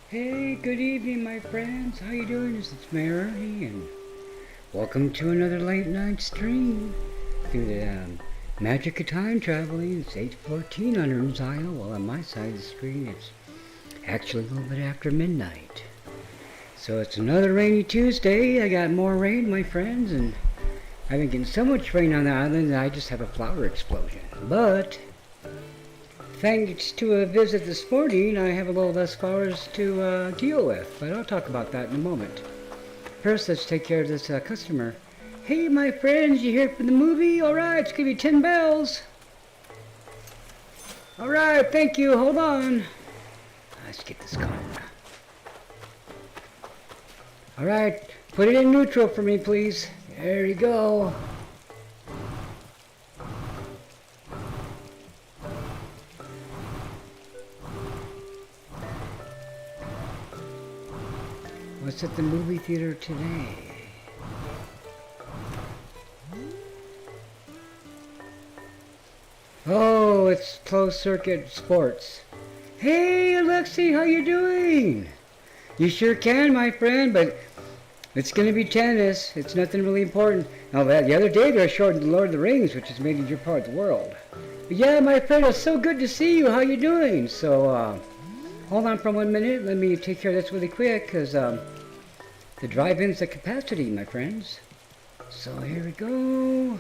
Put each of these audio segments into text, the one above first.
Hey, good evening, my friends. How you doing? This is Ernie, and welcome to another late night stream through the magic of time traveling. It's 8:14 on Ern's Isle. Well, on my side of the screen, it's actually a little bit after midnight. So it's another rainy Tuesday. I got more rain, my friends, and I've been getting so much rain on the island that I just have a flower explosion. But thanks to a visit this morning, I have a little less flowers to deal with, but I'll talk about that in a moment. First, let's take care of this customer. Hey, my friends, you here for the movie? All right, let's give you 10 bells. All right, thank you. Hold on. Let's get this going. All right, put it in neutral for me, please. There you go. What's at the movie theater today? Oh, it's closed circuit sports. Hey, Alexi, how you doing? You sure can, my friend, but it's going to be tennis. It's nothing really important. Now, the other day they were showing The Lord of the Rings, which is made in your part of the world. But yeah, my friend, it's so good to see you. How you doing? So, hold on for 1 minute. Let me take care of this really quick, because the drive-in's at capacity, my friends. So here we go.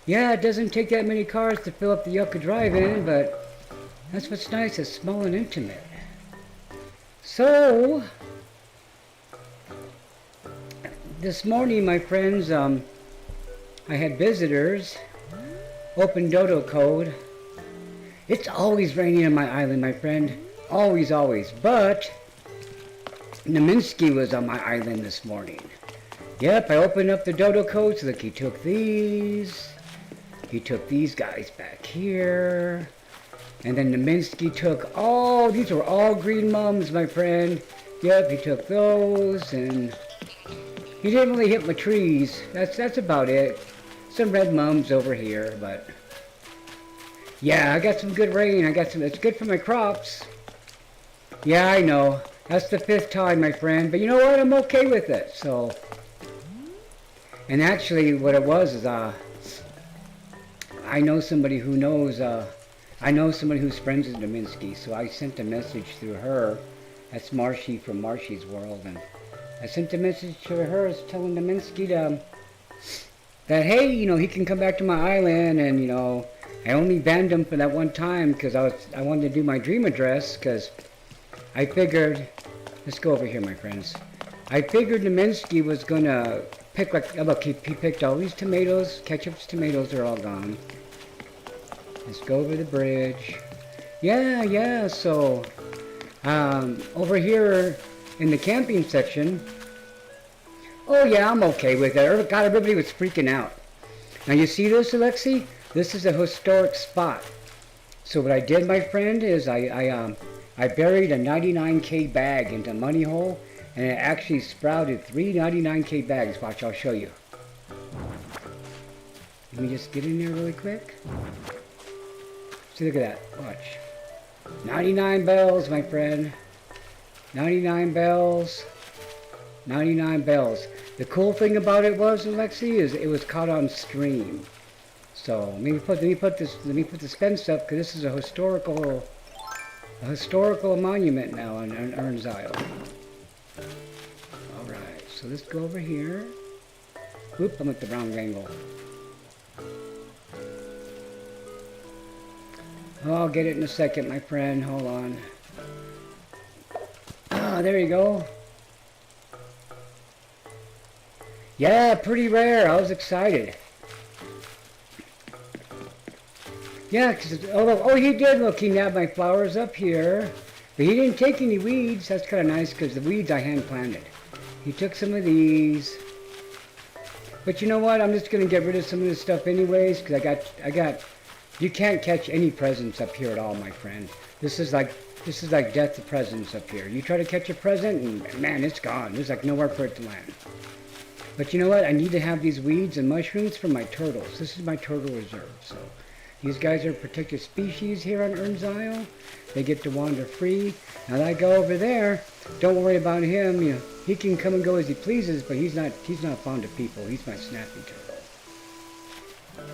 Yeah, it doesn't take that many cars to fill up the Yucca drive-in, but that's what's nice. It's small and intimate. So this morning, my friends, I had visitors. Open dodo code. It's always raining on my island, my friend. Always, always. But Naminsky was on my island this morning. Yep, I opened up the dodo codes. Look, he took these. He took these guys back here. And then Naminsky took these were all green mums, my friend. Yep, he took those, and he didn't really hit my trees. That's about it. Some red mums over here, but yeah, I got some good rain. It's good for my crops. Yeah, I know. That's the 5th time, my friend. But you know what? I'm okay with it. So, and actually, what it was is, I know somebody who knows. I know somebody who's friends with Dominsky. So I sent a message through her. That's Marshy from Marshy's World, and I sent a message to her telling Dominsky that hey, he can come back to my island, and I only banned him for that one time because I wanted to do my dream address because I figured, let's go over here, my friends. I figured Naminsky was going to pick, look, he picked all these tomatoes. Ketchup's tomatoes are all gone. Let's go over the bridge. Yeah, so, over here in the camping section, oh yeah, I'm okay with it. God, everybody was freaking out. Now you see this, Alexi? This is a historic spot. So what I did, my friend, is I buried a 99K bag into a money hole, and it actually sprouted 3 99K bags. Watch, I'll show you. Let me just get in there really quick. See, look at that. Watch. 99 bells, my friend. 99 bells. 99 bells. The cool thing about it was, Alexi, is it was caught on stream. So let me put this fence up because this is a historical monument now on Ern's Isle. All right, so let's go over here. Oop, I'm at the wrong angle. Oh, I'll get it in a second, my friend. Hold on. Ah, there you go. Yeah, pretty rare. I was excited. Yeah, because, he did. Look, he nabbed my flowers up here. But he didn't take any weeds. That's kind of nice because the weeds I hand planted. He took some of these. But you know what? I'm just going to get rid of some of this stuff anyways because you can't catch any presents up here at all, my friend. This is like death of presents up here. You try to catch a present and man, it's gone. There's like nowhere for it to land. But you know what? I need to have these weeds and mushrooms for my turtles. This is my turtle reserve. So These guys are protected species here on Ern's Isle. They get to wander free. Now that guy over there, don't worry about him. You know, he can come and go as he pleases, but he's not fond of people. He's my snappy turtle.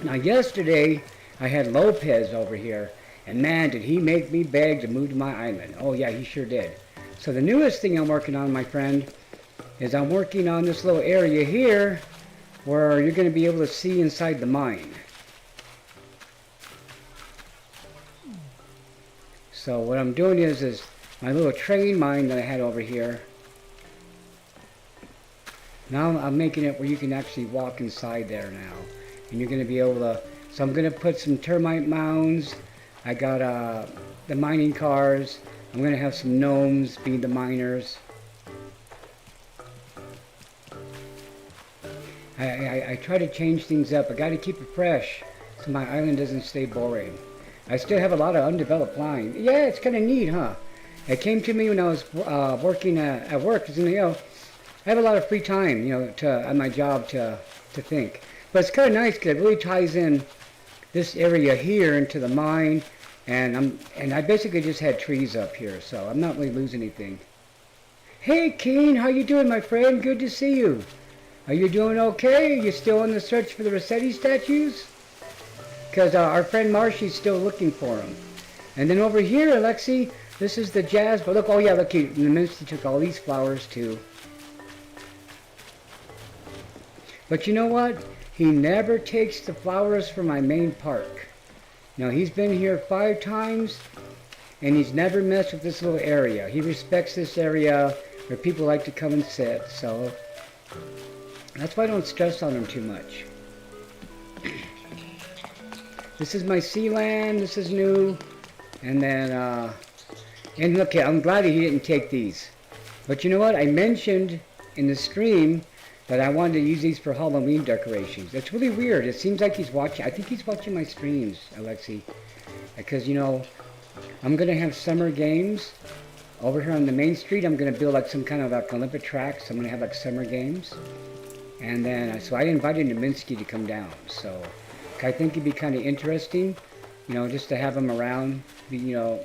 Now yesterday, I had Lopez over here, and man, did he make me beg to move to my island. Oh yeah, he sure did. So the newest thing I'm working on, my friend, is I'm working on this little area here where you're going to be able to see inside the mine. So what I'm doing is my little train mine that I had over here. Now I'm making it where you can actually walk inside there now. And you're going to be able to, so I'm going to put some termite mounds. I got the mining cars. I'm going to have some gnomes be the miners. I try to change things up. I got to keep it fresh so my island doesn't stay boring. I still have a lot of undeveloped land. Yeah, it's kind of neat, huh? It came to me when I was working at work. Because, you know, I have a lot of free time, you know, at my job to think. But it's kind of nice because it really ties in this area here into the mine. And I basically just had trees up here, so I'm not really losing anything. Hey, Keen, how you doing, my friend? Good to see you. Are you doing okay? Are you still on the search for the Rossetti statues? Because our friend Marshy's still looking for them. And then over here, Alexi, this is the jazz. But look, oh yeah, look, the minister took all these flowers too. But you know what? He never takes the flowers from my main park. Now, he's been here 5 times, and he's never messed with this little area. He respects this area where people like to come and sit, so that's why I don't stress on him too much. This is my sea land. This is new. And then, and look, I'm glad he didn't take these. But you know what? I mentioned in the stream that I wanted to use these for Halloween decorations. It's really weird. It seems like he's watching. I think he's watching my streams, Alexi. Because, you know, I'm going to have summer games. Over here on the main street, I'm going to build like some kind of like Olympic track. So I'm going to have like summer games. And then, so I invited Naminsky to come down. So I think it'd be kind of interesting, you know, just to have him around, you know.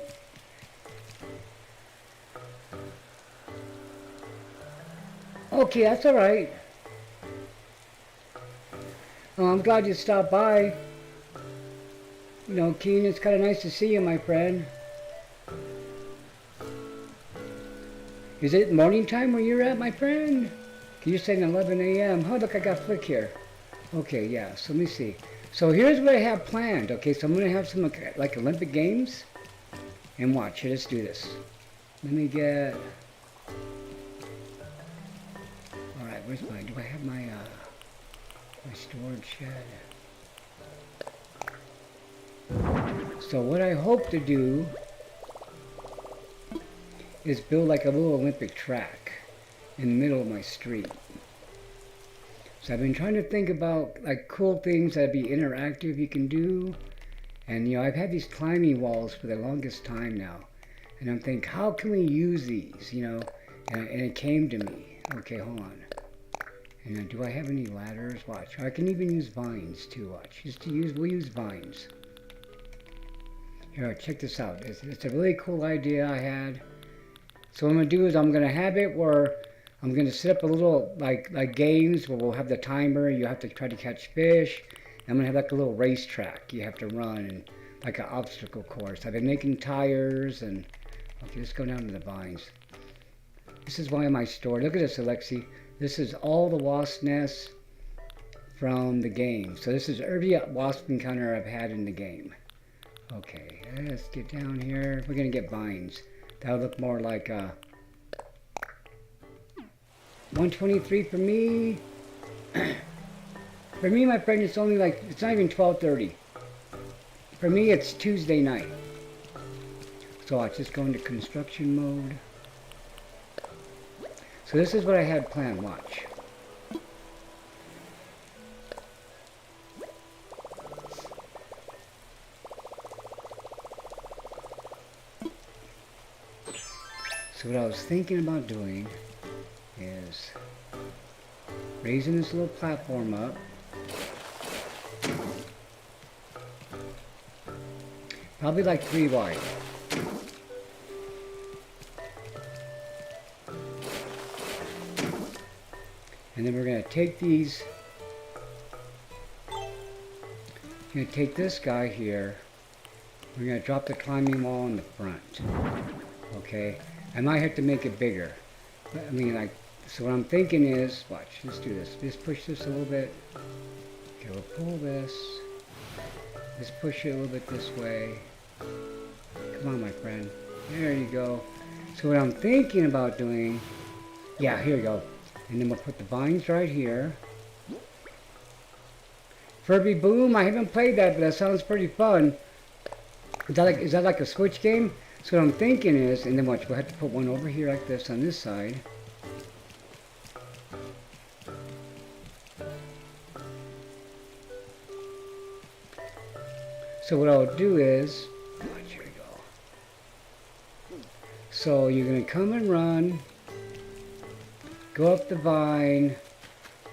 Okay, that's all right. Oh, I'm glad you stopped by. You know, Keen, it's kind of nice to see you, my friend. Is it morning time where you're at, my friend? You're saying 11 a.m. Oh, look, I got Flick here. Okay, yeah, so let me see. So here's what I have planned. Okay, so I'm going to have some like Olympic Games. And watch, here, let's do this. Let me get... Alright, where's my... Do I have my storage shed? So what I hope to do is build like a little Olympic track in the middle of my street. So I've been trying to think about like cool things that'd be interactive you can do. And you know, I've had these climbing walls for the longest time now. And I'm thinking, how can we use these, you know? And it came to me. Okay, hold on. And do I have any ladders? Watch. I can even use vines too, watch. We'll use vines. Here, check this out. It's a really cool idea I had. So what I'm going to do is I'm going to have it where I'm going to set up a little like games where we'll have the timer. You have to try to catch fish. I'm going to have like a little racetrack you have to run and like an obstacle course. I've been making tires and... Okay, let's go down to the vines. This is why my store. Look at this, Alexi. This is all the wasp nests from the game. So this is every wasp encounter I've had in the game. Okay, let's get down here. We're going to get vines. That'll look more like 123 for me. For me, my friend, it's only like, it's not even 12:30. For me, it's Tuesday night. So I'll just go into construction mode. So this is what I had planned, watch. So what I was thinking about doing is raising this little platform up. Probably like 3 wide. And then we're going to take these, going to take this guy here, we're going to drop the climbing wall in the front. Okay, I might have to make it bigger. I mean, like, so what I'm thinking is, watch, let's do this. Just push this a little bit. Okay, we'll pull this. Just push it a little bit this way. Come on, my friend. There you go. So what I'm thinking about doing, yeah, here we go. And then we'll put the vines right here. Furby Boom, I haven't played that, but that sounds pretty fun. Is that like a Switch game? So what I'm thinking is, and then watch, we'll have to put one over here like this on this side. So what I'll do is, watch, here we go. So you're going to come and run, go up the vine,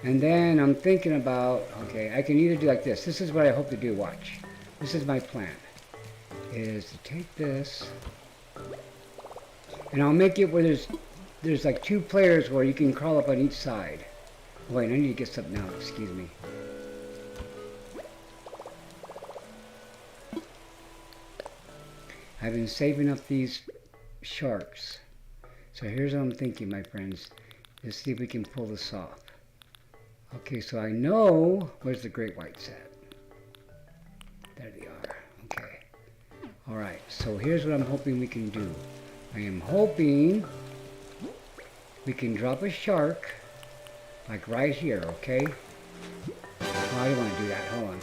and then I'm thinking about, okay, I can either do like this. This is what I hope to do, watch. This is my plan, is to take this, and I'll make it where there's like 2 players where you can crawl up on each side. Wait, I need to get something out, excuse me. I've been saving up these sharks. So here's what I'm thinking, my friends. Let's see if we can pull this off. Okay, so I know, where's the great whites at? There they are, okay. All right, so here's what I'm hoping we can do. I am hoping we can drop a shark, like right here, okay? Oh, I don't want to do that, hold on.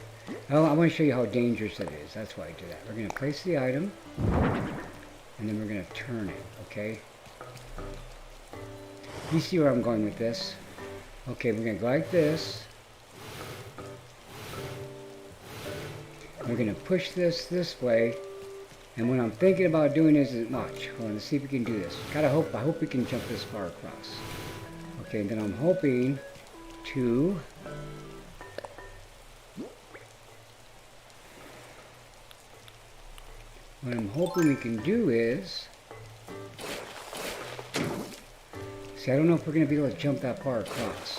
Oh, I want to show you how dangerous it is, that's why I do that. We're going to place the item, and then we're going to turn it, okay? You see where I'm going with this? Okay, we're going to go like this. We're going to push this way. And what I'm thinking about doing is, watch, hold on, let's see if we can do this. I hope we can jump this far across. Okay, and then I'm hoping to what I'm hoping we can do is, see, I don't know if we're going to be able to jump that far across.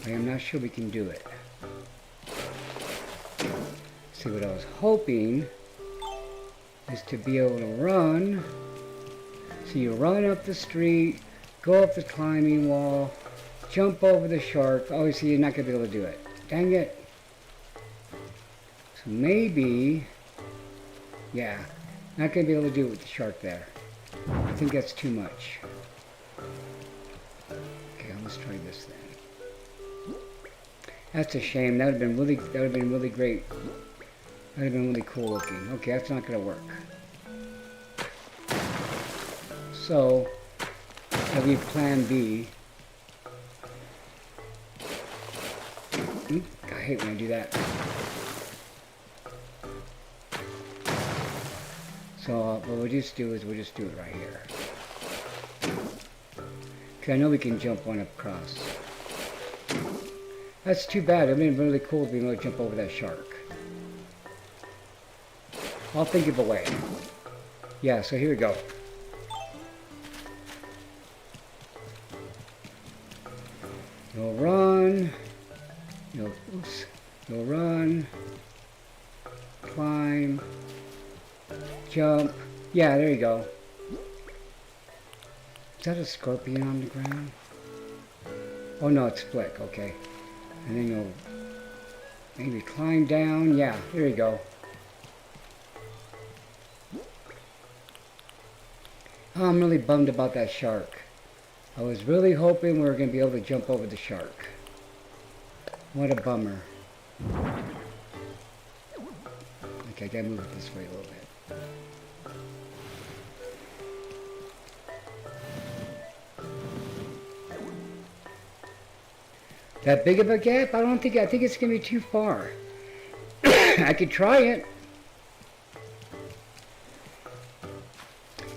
I am not sure we can do it. See, what I was hoping is to be able to run. So you run up the street, go up the climbing wall, jump over the shark. Oh, see, you're not going to be able to do it. Dang it. So maybe, yeah, not going to be able to do it with the shark there. I think that's too much. Okay, let's try this then. That's a shame. That would have been really great. That would have been really cool looking. Okay, that's not going to work. So, that'll be plan B. I hate when I do that. So, what we'll just do is we'll just do it right here. Okay, I know we can jump one across. That's too bad. It would have been really cool to be able to jump over that shark. I'll think of a way. Yeah, so here we go. You'll run. You'll run. Climb. Jump. Yeah, there you go. Is that a scorpion on the ground? Oh no, it's Flick, okay. And then you'll maybe climb down. Yeah, there you go. Oh, I'm really bummed about that shark. I was really hoping we were going to be able to jump over the shark. What a bummer. Okay, I gotta move it this way a little bit. That big of a gap? I think it's going to be too far. I could try it.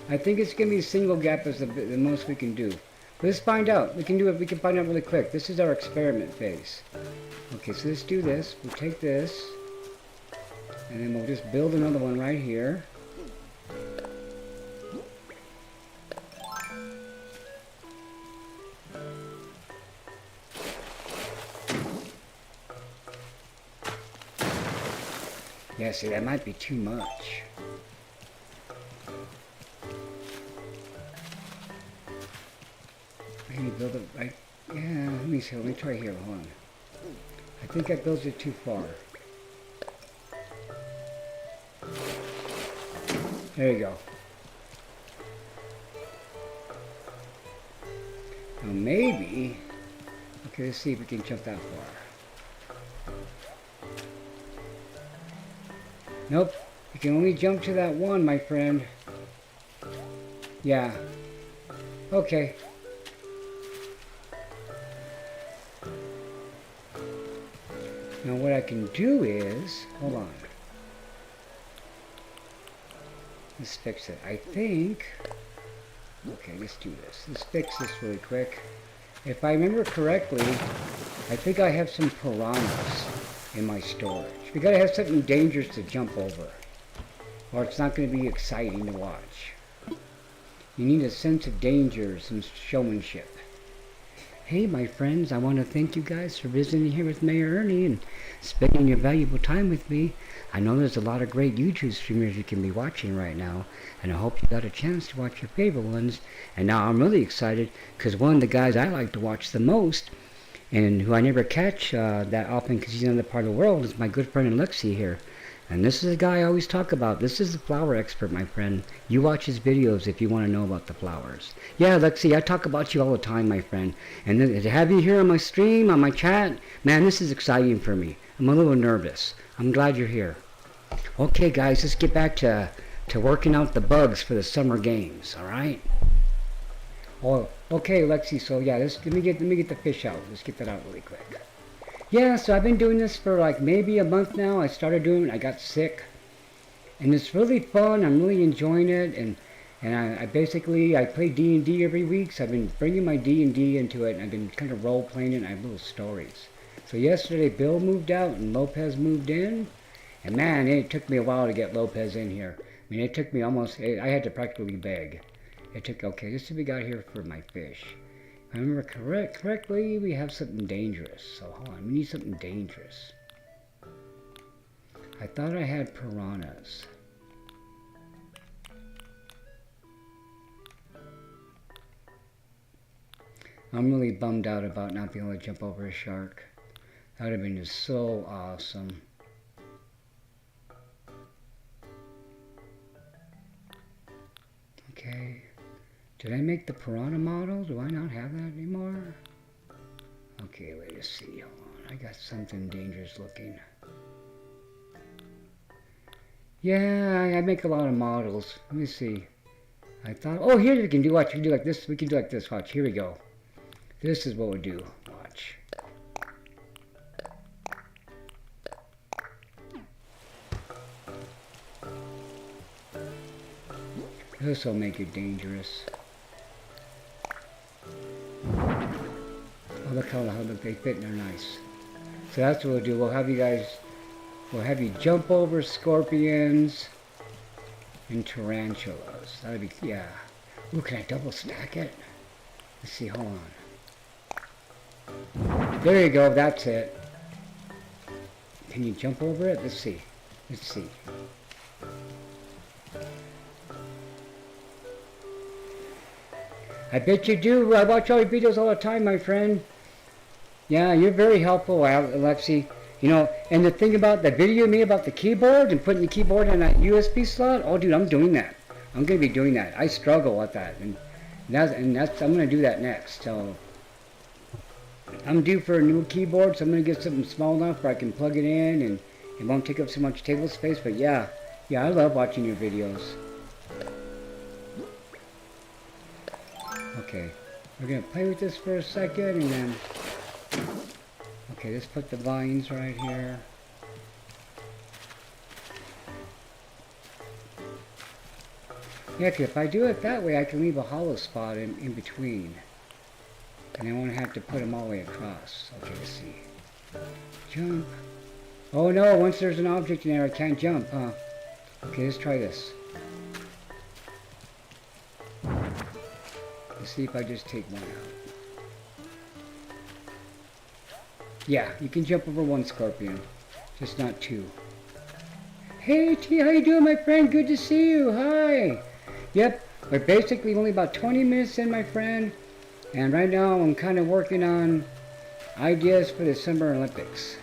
I think it's going to be a single gap as the most we can do. Let's find out. We can do it. We can find out really quick. This is our experiment phase. Okay, so let's do this. We'll take this. And then we'll just build another one right here. Yeah, see, that might be too much. Maybe build it right. Yeah, let me see. Let me try here. Hold on. I think that builds it too far. There you go. Now maybe. Okay, let's see if we can jump that far. Nope. You can only jump to that one, my friend. Yeah. Okay. Now what I can do is, hold on. Let's fix it. I think, okay, let's do this. Let's fix this really quick. If I remember correctly, I think I have some piranhas in my storage. We gotta have something dangerous to jump over, or it's not gonna be exciting to watch. You need a sense of danger, some showmanship. Hey, my friends, I want to thank you guys for visiting here with Mayor Ernie and spending your valuable time with me. I know there's a lot of great YouTube streamers you can be watching right now, and I hope you got a chance to watch your favorite ones. And now I'm really excited because one of the guys I like to watch the most, and who I never catch that often because he's in another part of the world, is my good friend Alexi here. And this is a guy I always talk about. This is the flower expert, my friend. You watch his videos if you want to know about the flowers. Yeah, Lexi, I talk about you all the time, my friend. And to have you here on my stream, on my chat, man, this is exciting for me. I'm a little nervous. I'm glad you're here. Okay, guys, let's get back to working out the bugs for the summer games, all right? Oh, okay, Lexi, so yeah, let me get the fish out. Let's get that out really quick. Yeah, so I've been doing this for like maybe a month now. I started doing it, I got sick. And it's really fun, I'm really enjoying it. And I basically, I play D&D every week, so I've been bringing my D&D into it. And I've been kind of role-playing it, and I have little stories. So yesterday, Bill moved out, and Lopez moved in. And man, it took me a while to get Lopez in here. I mean, it took me almost, I had to practically beg. It took, okay, this is what we got here for my fish. If I remember correctly, we have something dangerous. So hold on, we need something dangerous. I thought I had piranhas. I'm really bummed out about not being able to jump over a shark. That would have been just so awesome. Okay. Did I make the piranha model? Do I not have that anymore? Okay, wait a see. Hold on. I got something dangerous looking. Yeah, I make a lot of models. Let me see. I thought, oh, here we can do, watch, we can do like this. We can do like this, watch. Here we go. This is what we do. Watch. This will make it dangerous. Oh, look how they fit and they're nice. So that's what we'll do. We'll have you guys, we'll have you jump over scorpions and tarantulas. That'd be, yeah. Ooh, can I double stack it? Let's see, hold on. There you go, that's it. Can you jump over it? Let's see. Let's see. I bet you do. I watch all your videos all the time, my friend. Yeah, you're very helpful, Alexi. You know, and the thing about the video of me about the keyboard and putting the keyboard in that USB slot, oh, dude, I'm doing that. I'm going to be doing that. I struggle with that. And that's I'm going to do that next. So I'm due for a new keyboard, so I'm going to get something small enough where I can plug it in and it won't take up so much table space. But yeah, I love watching your videos. Okay, we're going to play with this for a second and then, okay, let's put the vines right here. Yeah, 'cause if I do it that way, I can leave a hollow spot in between. And I won't have to put them all the way across. Okay, let's see. Jump. Oh no, once there's an object in there, I can't jump, huh? Okay, let's try this. Let's see if I just take one out. Yeah, you can jump over one scorpion, just not two. Hey T, how you doing, my friend? Good to see you. Hi. Yep, we're basically only about 20 minutes in, my friend. And right now I'm kind of working on ideas for the Summer Olympics.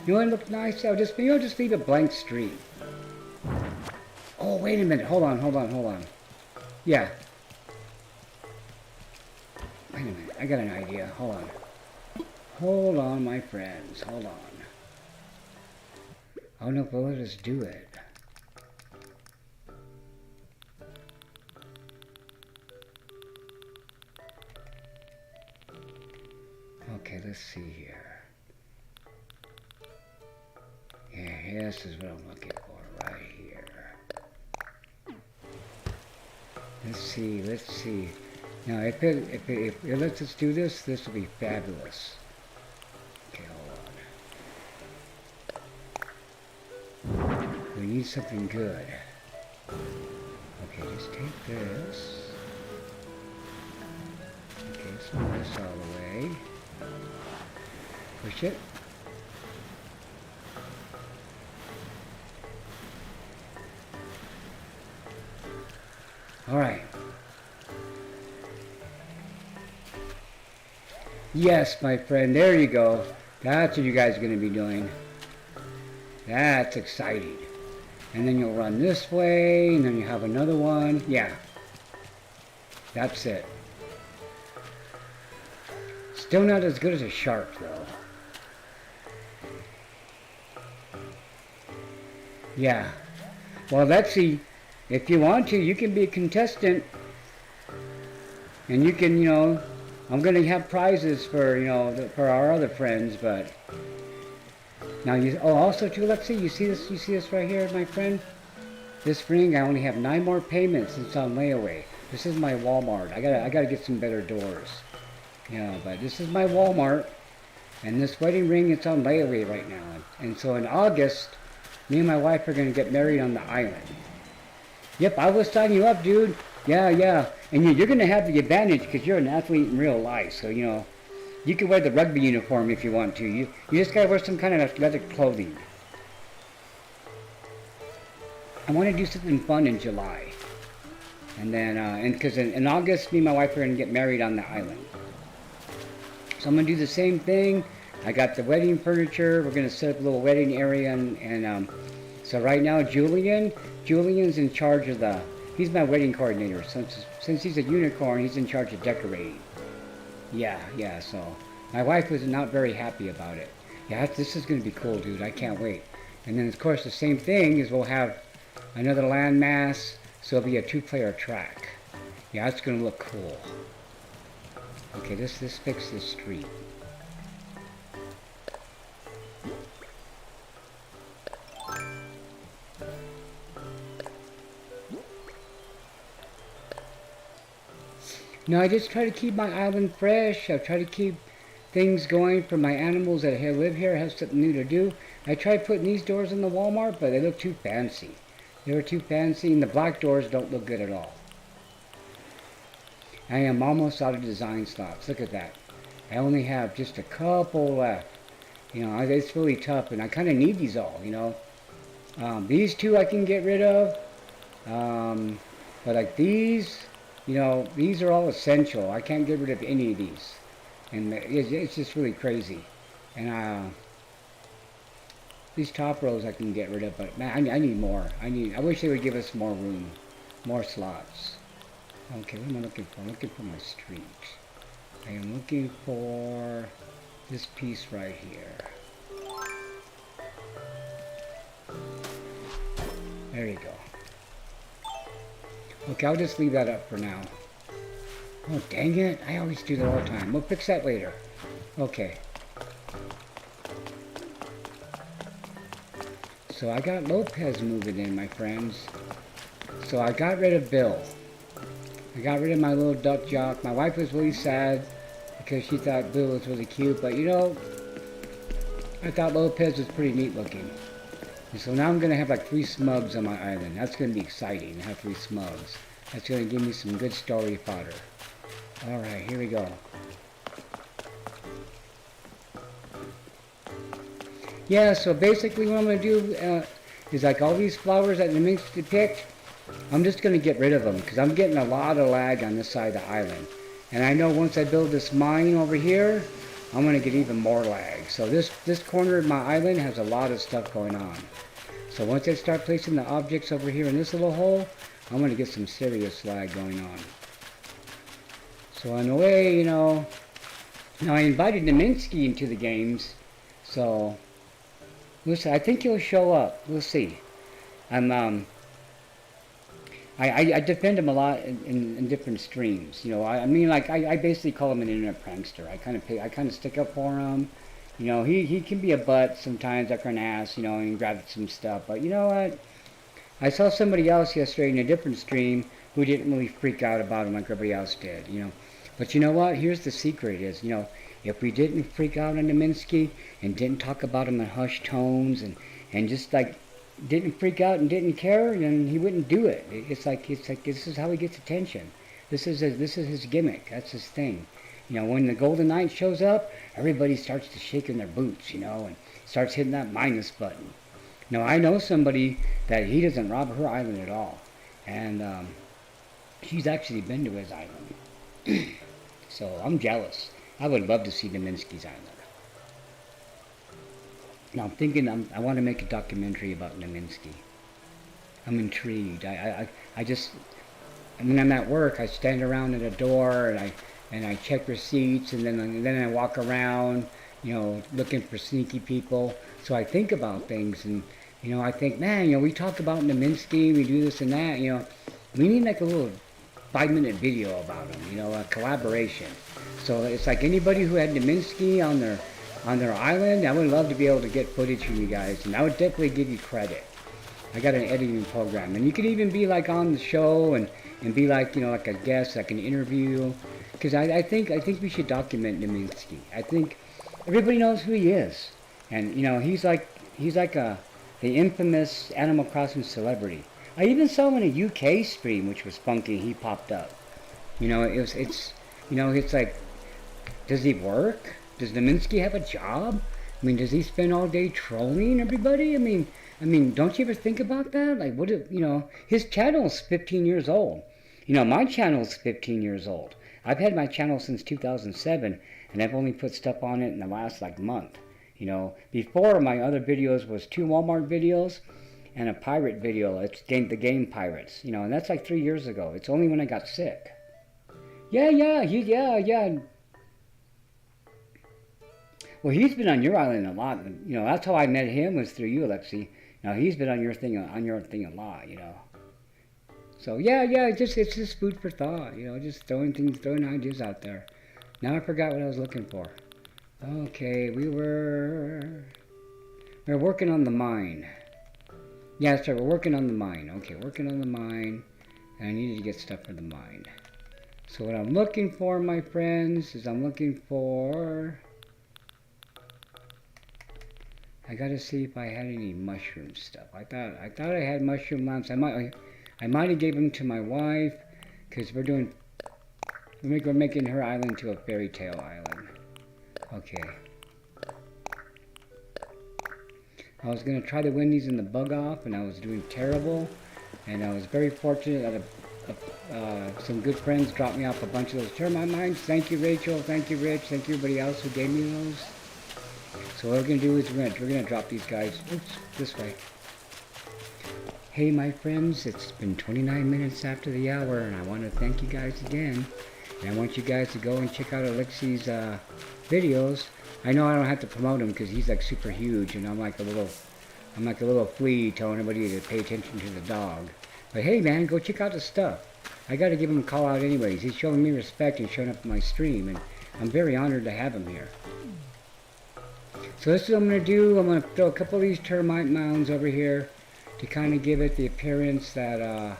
You want to look nice? I'll just, just leave a blank street. Oh, wait a minute. Hold on. Yeah. Wait a minute. I got an idea. Hold on, my friends. Hold on. I don't know if they'll let us do it. Okay, let's see here. Yeah, this is what I'm looking for right here. Let's see. Now, if it lets us do this, this will be fabulous. Okay, hold on. We need something good. Okay, just take this. Okay, let's move this all the way. Push it. All right. Yes, my friend, there you go. That's what you guys are going to be doing. That's exciting. And then you'll run this way, and then you have another one. Yeah. That's it. Still not as good as a shark, though. Yeah. Well, let's see. If you want to, you can be a contestant. And you can, I'm going to have prizes for, for our other friends, but... Now, also, too, let's see. You see this right here, my friend? This ring, I only have 9 more payments. It's on layaway. This is my Walmart. I gotta get some better doors. Yeah, but this is my Walmart. And this wedding ring, it's on layaway right now. And so in August, me and my wife are going to get married on the island. Yep, I will sign you up, dude. Yeah. And you're going to have the advantage because you're an athlete in real life. So, you can wear the rugby uniform if you want to. You just got to wear some kind of athletic clothing. I want to do something fun in July. And then, because in August, me and my wife are going to get married on the island. So I'm going to do the same thing. I got the wedding furniture. We're going to set up a little wedding area. And so right now, Julian's in charge of he's my wedding coordinator. Since he's a unicorn, he's in charge of decorating. Yeah, so my wife was not very happy about it. Yeah, this is going to be cool, dude. I can't wait. And then, of course, the same thing is we'll have another landmass, so it'll be a 2-player track. Yeah, it's going to look cool. Okay, let's fix this street. No, I just try to keep my island fresh. I try to keep things going for my animals that live here, have something new to do. I tried putting these doors in the Walmart, but they look too fancy. They were too fancy, and the black doors don't look good at all. I am almost out of design slots. Look at that. I only have just a couple left. It's really tough, and I kind of need these all, These two I can get rid of. But like these... these are all essential. I can't get rid of any of these. And it's just really crazy. And these top rows I can get rid of, but man, I need more. I wish they would give us more room, more slots. Okay, what am I looking for? I'm looking for my street. I am looking for this piece right here. There you go. Okay, I'll just leave that up for now. Oh, dang it. I always do that all the time. We'll fix that later. Okay. So I got Lopez moving in, my friends. So I got rid of Bill. I got rid of my little duck jock. My wife was really sad because she thought Bill was really cute. But, I thought Lopez was pretty neat looking. And so now I'm going to have like 3 smugs on my island. That's going to be exciting to have 3 smugs. That's going to give me some good story fodder. Alright, here we go. Yeah, so basically what I'm going to do is like all these flowers that Naminsky picked, I'm just going to get rid of them because I'm getting a lot of lag on this side of the island. And I know once I build this mine over here, I'm going to get even more lag. So this corner of my island has a lot of stuff going on. So once I start placing the objects over here in this little hole, I'm going to get some serious lag going on. So in a way, you know, now I invited Naminsky into the games, so we'll see. I think he'll show up. We'll see. I defend him a lot in different streams. You know, I mean, like I basically call him an internet prankster. I kind of stick up for him. You know, he can be a butt sometimes, like an ass. You know, and grab some stuff. But you know what? I saw somebody else yesterday in a different stream who didn't really freak out about him like everybody else did. You know, but you know what? Here's the secret: is you know, if we didn't freak out on Naminsky and didn't talk about him in hushed tones and just like didn't freak out and didn't care, then he wouldn't do it. It's like this is how he gets attention. This is his gimmick. That's his thing. You know, when the Golden Knight shows up, everybody starts to shake in their boots, you know, and starts hitting that minus button. Now I know somebody that he doesn't rob her island at all, and she's actually been to his island. So I'm jealous. I would love to see Naminsky's island. Now I'm thinking I want to make a documentary about Naminsky. I'm intrigued. I just, when I'm at work, I stand around at a door and I check receipts and then I walk around, you know, looking for sneaky people. So I think about things and, you know, I think, man, you know, we talk about Naminsky, we do this and that, you know, we need like a little 5-minute video about him, you know, a collaboration. So it's like anybody who had Naminsky on their island, I would love to be able to get footage from you guys, and I would definitely give you credit. I got an editing program, and you could even be like on the show and be like, you know, like a guest, like an interview, because I think we should document Naminsky. I think everybody knows who he is, and you know, he's like the infamous Animal Crossing celebrity. I even saw him in a UK stream, which was funky. He popped up. You know, it's like, does he work? Does Naminsky have a job? I mean, does he spend all day trolling everybody? I mean, don't you ever think about that? Like, what if, you know, his channel's 15 years old. You know, my channel's 15 years old. I've had my channel since 2007, and I've only put stuff on it in the last, like, month. You know, before my other videos was 2 Walmart videos and a pirate video. It's the game Pirates, you know, and that's like 3 years ago. It's only when I got sick. Yeah. Well, he's been on your island a lot. You know, that's how I met him, was through you, Alexi. Now he's been on your thing a lot, you know. So yeah, it's just food for thought, you know, just throwing ideas out there. Now I forgot what I was looking for. Okay, we're working on the mine. Yeah, that's right, we're working on the mine. Okay, working on the mine, and I needed to get stuff for the mine. So what I'm looking for, my friends, is I'm looking for, I gotta see if I had any mushroom stuff. I thought I had mushroom lamps. I might have gave them to my wife, because we're making her island to a fairy tale island. Okay. I was gonna try to win these in the bug off, and I was doing terrible. And I was very fortunate that some good friends dropped me off a bunch of those termite mines. Thank you, Rachel. Thank you, Rich. Thank you, everybody else who gave me those. So what we're going to do is we're going to drop these guys, oops, this way. Hey my friends, it's been 29 minutes after the hour, and I want to thank you guys again. And I want you guys to go and check out Alexi's videos. I know I don't have to promote him because he's like super huge, and I'm like a little flea telling everybody to pay attention to the dog. But hey man, go check out the stuff. I got to give him a call out anyways. He's showing me respect and showing up in my stream, and I'm very honored to have him here. So this is what I'm going to do. I'm going to throw a couple of these termite mounds over here to kind of give it the appearance that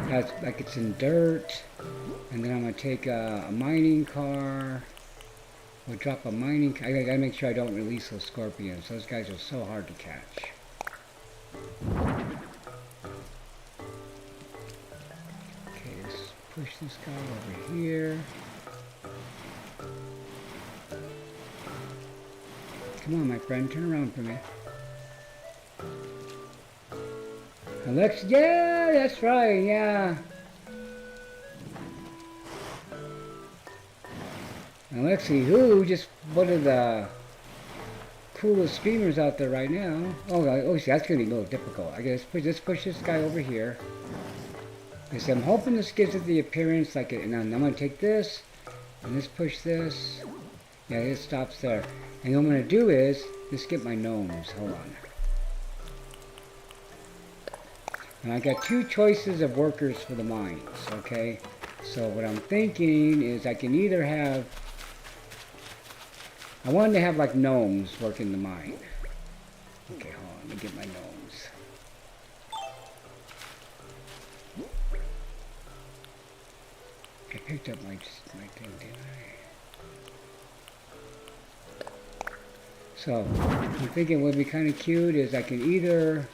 that's like it's in dirt. And then I'm going to take a mining car We'll drop a mining... I gotta make sure I don't release those scorpions. Those guys are so hard to catch. Okay, let's push this guy over here. Come on, my friend, turn around for me. Alex, yeah, that's right, yeah. Alexi, who just one of the coolest streamers out there right now. Oh, see, that's gonna be a little difficult. I guess let's push this guy over here. Because I'm hoping this gives it the appearance like it. And I'm gonna take this and let's push this. Yeah, it stops there. And what I'm gonna do is just get my gnomes. Hold on. And I got two choices of workers for the mines. Okay, so what I'm thinking is I can either have. I wanted to have like gnomes working the mine. Okay, hold on, let me get my gnomes. I picked up my thing, didn't I? So, I'm thinking what would be kind of cute is I can either...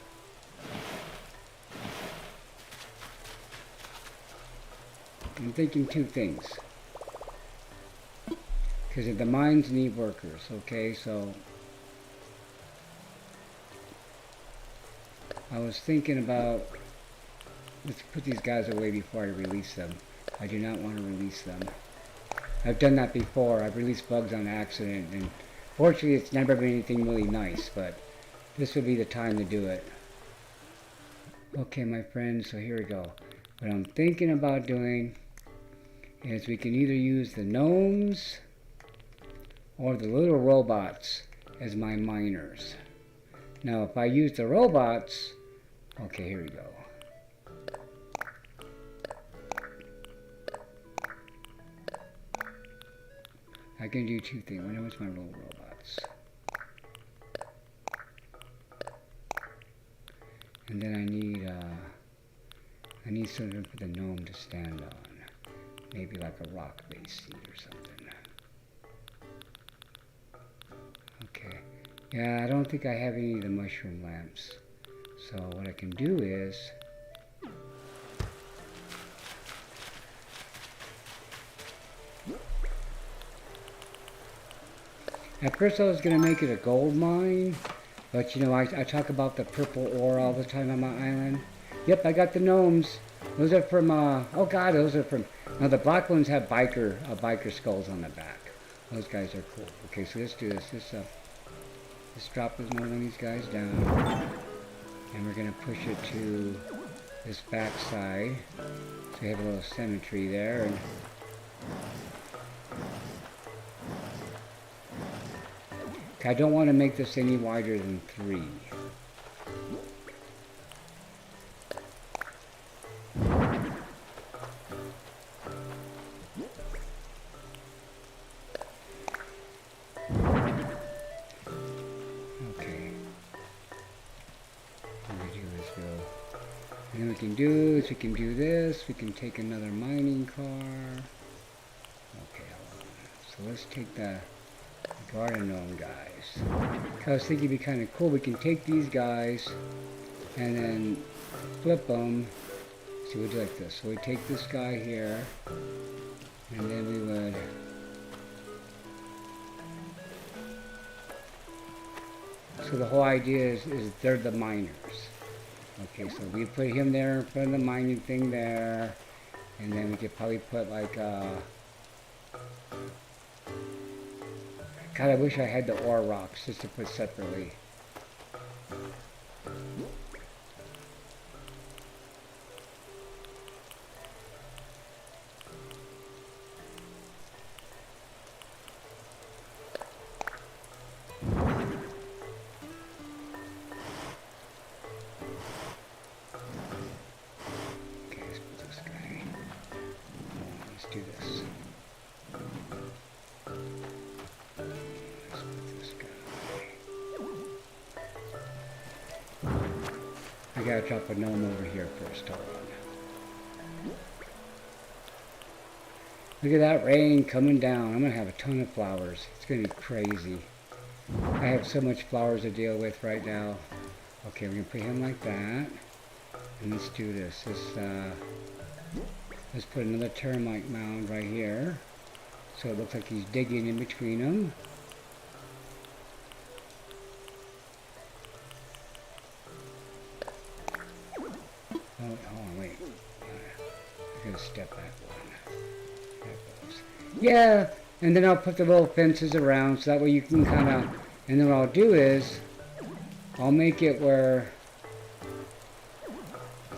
I'm thinking two things. Because the mines need workers, okay, so I was thinking about, let's put these guys away before I release them. I do not want to release them. I've done that before. I've released bugs on accident, and fortunately it's never been anything really nice, but this would be the time to do it. Okay, my friends, so here we go. What I'm thinking about doing is we can either use the gnomes or the little robots as my miners. Now if I use the robots, okay, here we go. I can do two things. Where's my little robots? And then I need something for the gnome to stand on. Maybe like a rock-based seat or something. Okay. Yeah, I don't think I have any of the mushroom lamps. So what I can do is... At first I was going to make it a gold mine, but you know, I talk about the purple ore all the time on my island. Yep, I got the gnomes. Those are from, oh god, those are from, now the black ones have biker skulls on the back. Those guys are cool. Okay, so let's do this. Let's drop one of these guys down. And we're going to push it to this back side. So we have a little symmetry there. And I don't want to make this any wider than 3. We can do this, we can take another mining car. Okay, hold on. So let's take the garden gnome guys. I was thinking it'd be kind of cool. We can take these guys and then flip them. So we'll do like this. So we take this guy here, and then we would so the whole idea is they're the miners. Okay, so we put him there in front of the mining thing there, and then we could probably put like God, I wish I had the ore rocks just to put separately. I gotta drop a gnome over here first, hold on. Look at that rain coming down. I'm going to have a ton of flowers. It's going to be crazy. I have so much flowers to deal with right now. Okay, we're going to put him like that. And let's do this. Let's put another termite mound right here. So it looks like he's digging in between them. Oh, hold on, wait. I'm going to step back one. Yeah, and then I'll put the little fences around so that way you can kind of, and then what I'll do is, I'll make it where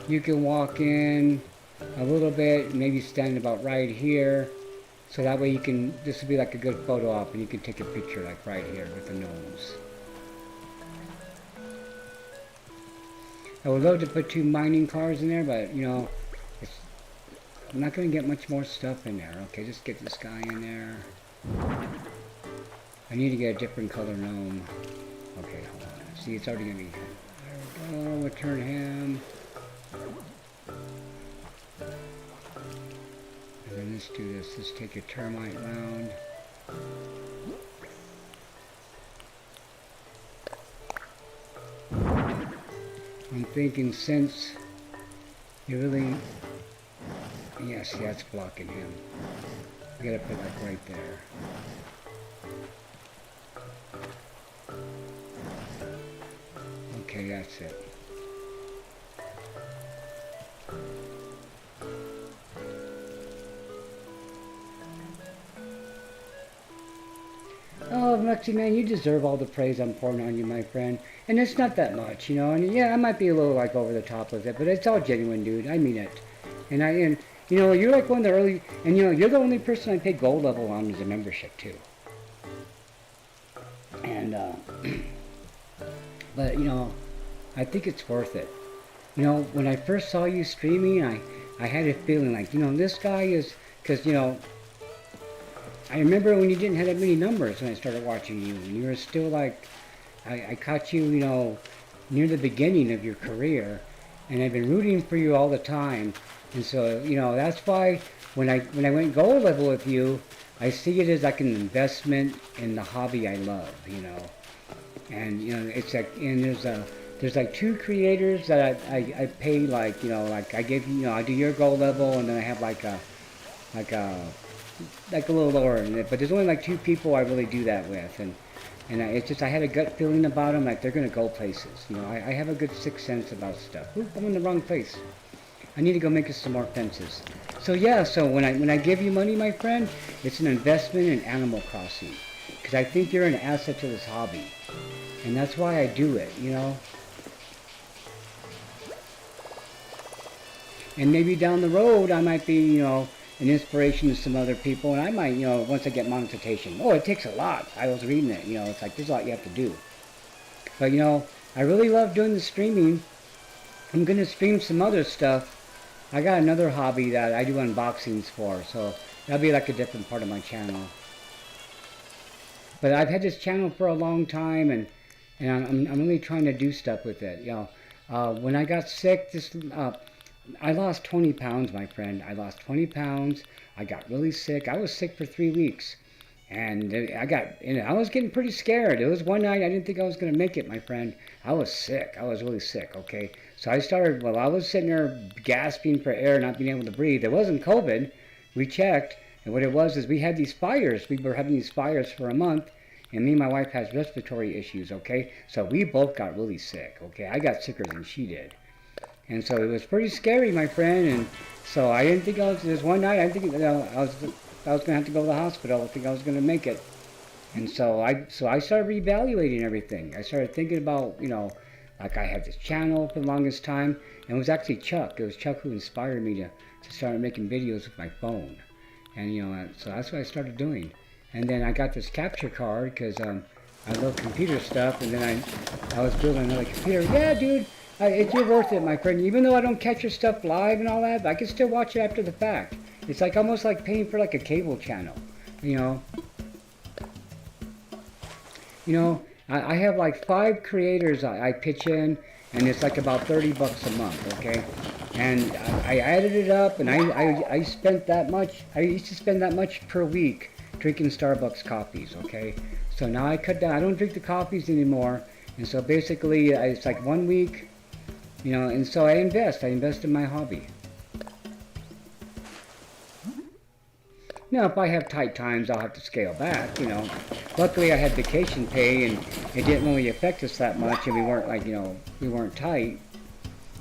you can walk in a little bit, maybe stand about right here, so that way you can, this will be like a good photo op and you can take a picture like right here with the nose. I would love to put 2 mining cars in there, but you know, I'm not going to get much more stuff in there. Okay, just get this guy in there. I need to get a different color gnome. Okay, hold on. See, it's already going to be... There we go. We'll turn him. And then let's do this. Let's take a termite mound. I'm thinking since you really... Yes, yeah, it's blocking him. I gotta put like right there. Okay, that's it. Oh, Lexi, man, you deserve all the praise I'm pouring on you, my friend. And it's not that much, you know. And yeah, I might be a little like over the top with it, but it's all genuine, dude. I mean it. And you know, you're like one of the early, and you know, you're the only person I paid gold level on as a membership too. And, but you know, I think it's worth it. You know, when I first saw you streaming, I had a feeling like, you know, this guy is, because, you know, I remember when you didn't have that many numbers when I started watching you, and you were still like, I caught you, you know, near the beginning of your career, and I've been rooting for you all the time. And so, you know, that's why when I went gold level with you, I see it as like an investment in the hobby I love, you know. And, you know, it's like, and there's like 2 creators that I pay like, you know, like I give you, you know, I do your gold level, and then I have like a little lower in it, but there's only like 2 people I really do that with, and it's just, I had a gut feeling about them, like they're gonna go places, you know. I have a good 6th sense about stuff. Oop, I'm in the wrong place. I need to go make us some more fences. So yeah, so when I give you money, my friend, it's an investment in Animal Crossing, because I think you're an asset to this hobby, and that's why I do it, you know. And maybe down the road, I might be, you know, an inspiration to some other people, and I might, you know, once I get monetization. Oh, it takes a lot. I was reading it, you know, it's like there's a lot you have to do. But, you know, I really love doing the streaming. I'm going to stream some other stuff. I got another hobby that I do unboxings for, so that'll be like a different part of my channel. But I've had this channel for a long time, and I'm really trying to do stuff with it, you know. When I got sick, I lost 20 pounds, my friend. I lost 20 pounds. I got really sick. I was sick for 3 weeks. And I was getting pretty scared. It was one night I didn't think I was going to make it, my friend. I was sick. I was really sick, okay? So I started, well, I was sitting there gasping for air, not being able to breathe. It wasn't COVID. We checked. And what it was is we had these fires. We were having these fires for a month. And me and my wife has respiratory issues, okay? So we both got really sick, okay? I got sicker than she did. And so it was pretty scary, my friend, and so I didn't think there's one night I didn't think, you know, I was going to have to go to the hospital. I think I was going to make it. And so I started reevaluating everything. I started thinking about, you know, like I had this channel for the longest time, and it was actually Chuck. It was Chuck who inspired me to start making videos with my phone. And, you know, so that's what I started doing. And then I got this capture card because I love computer stuff, and then I was building another computer. Yeah, dude. It's worth it, my friend. Even though I don't catch your stuff live and all that, I can still watch it after the fact. It's like almost like paying for like a cable channel, you know. You know, I have like 5 creators I pitch in, and it's like about $30 a month, okay? And I added it up, and I spent that much. I used to spend that much per week drinking Starbucks coffees. Okay, so now I cut down. I don't drink the coffees anymore, and so basically it's like 1 week, And so I invest. I invest in my hobby. Now, if I have tight times, I'll have to scale back. Luckily, I had vacation pay, and it didn't really affect us that much, and we weren't we weren't tight.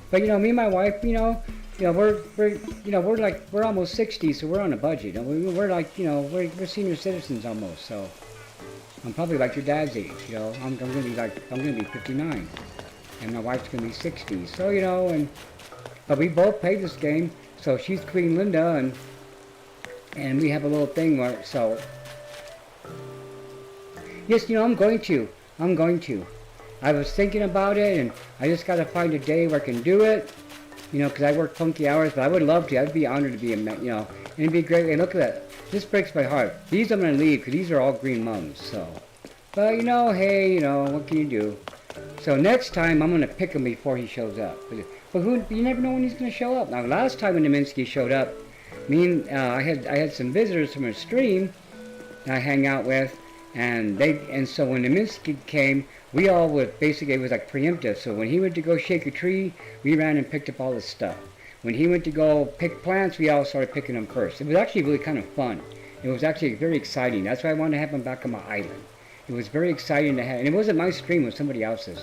But me and my wife, we're almost 60, so we're on a budget. We're like, we're senior citizens almost. So I'm probably like your dad's age. I'm gonna be 59, and my wife's gonna be 60. So but we both play this game. So she's Queen Linda, and we have a little thing where yes, I'm going to. I was thinking about it, and I just got to find a day where I can do it, because I work funky hours, but I would love to. I'd be honored to be and it'd be great. And look at that. This breaks my heart. These I'm going to leave, because these are all green mums, so. But, hey, what can you do? So next time, I'm going to pick him before he shows up. But you never know when he's going to show up. Now, last time when Neminsky showed up, I had some visitors from a stream that I hang out with, and so when Neminsky came, we all would basically, it was like preemptive. So when he went to go shake a tree, we ran and picked up all his stuff. When he went to go pick plants, we all started picking them first. It was actually really kind of fun. It was actually very exciting. That's why I wanted to have him back on my island. It was very exciting to have, and it wasn't my stream, it was somebody else's.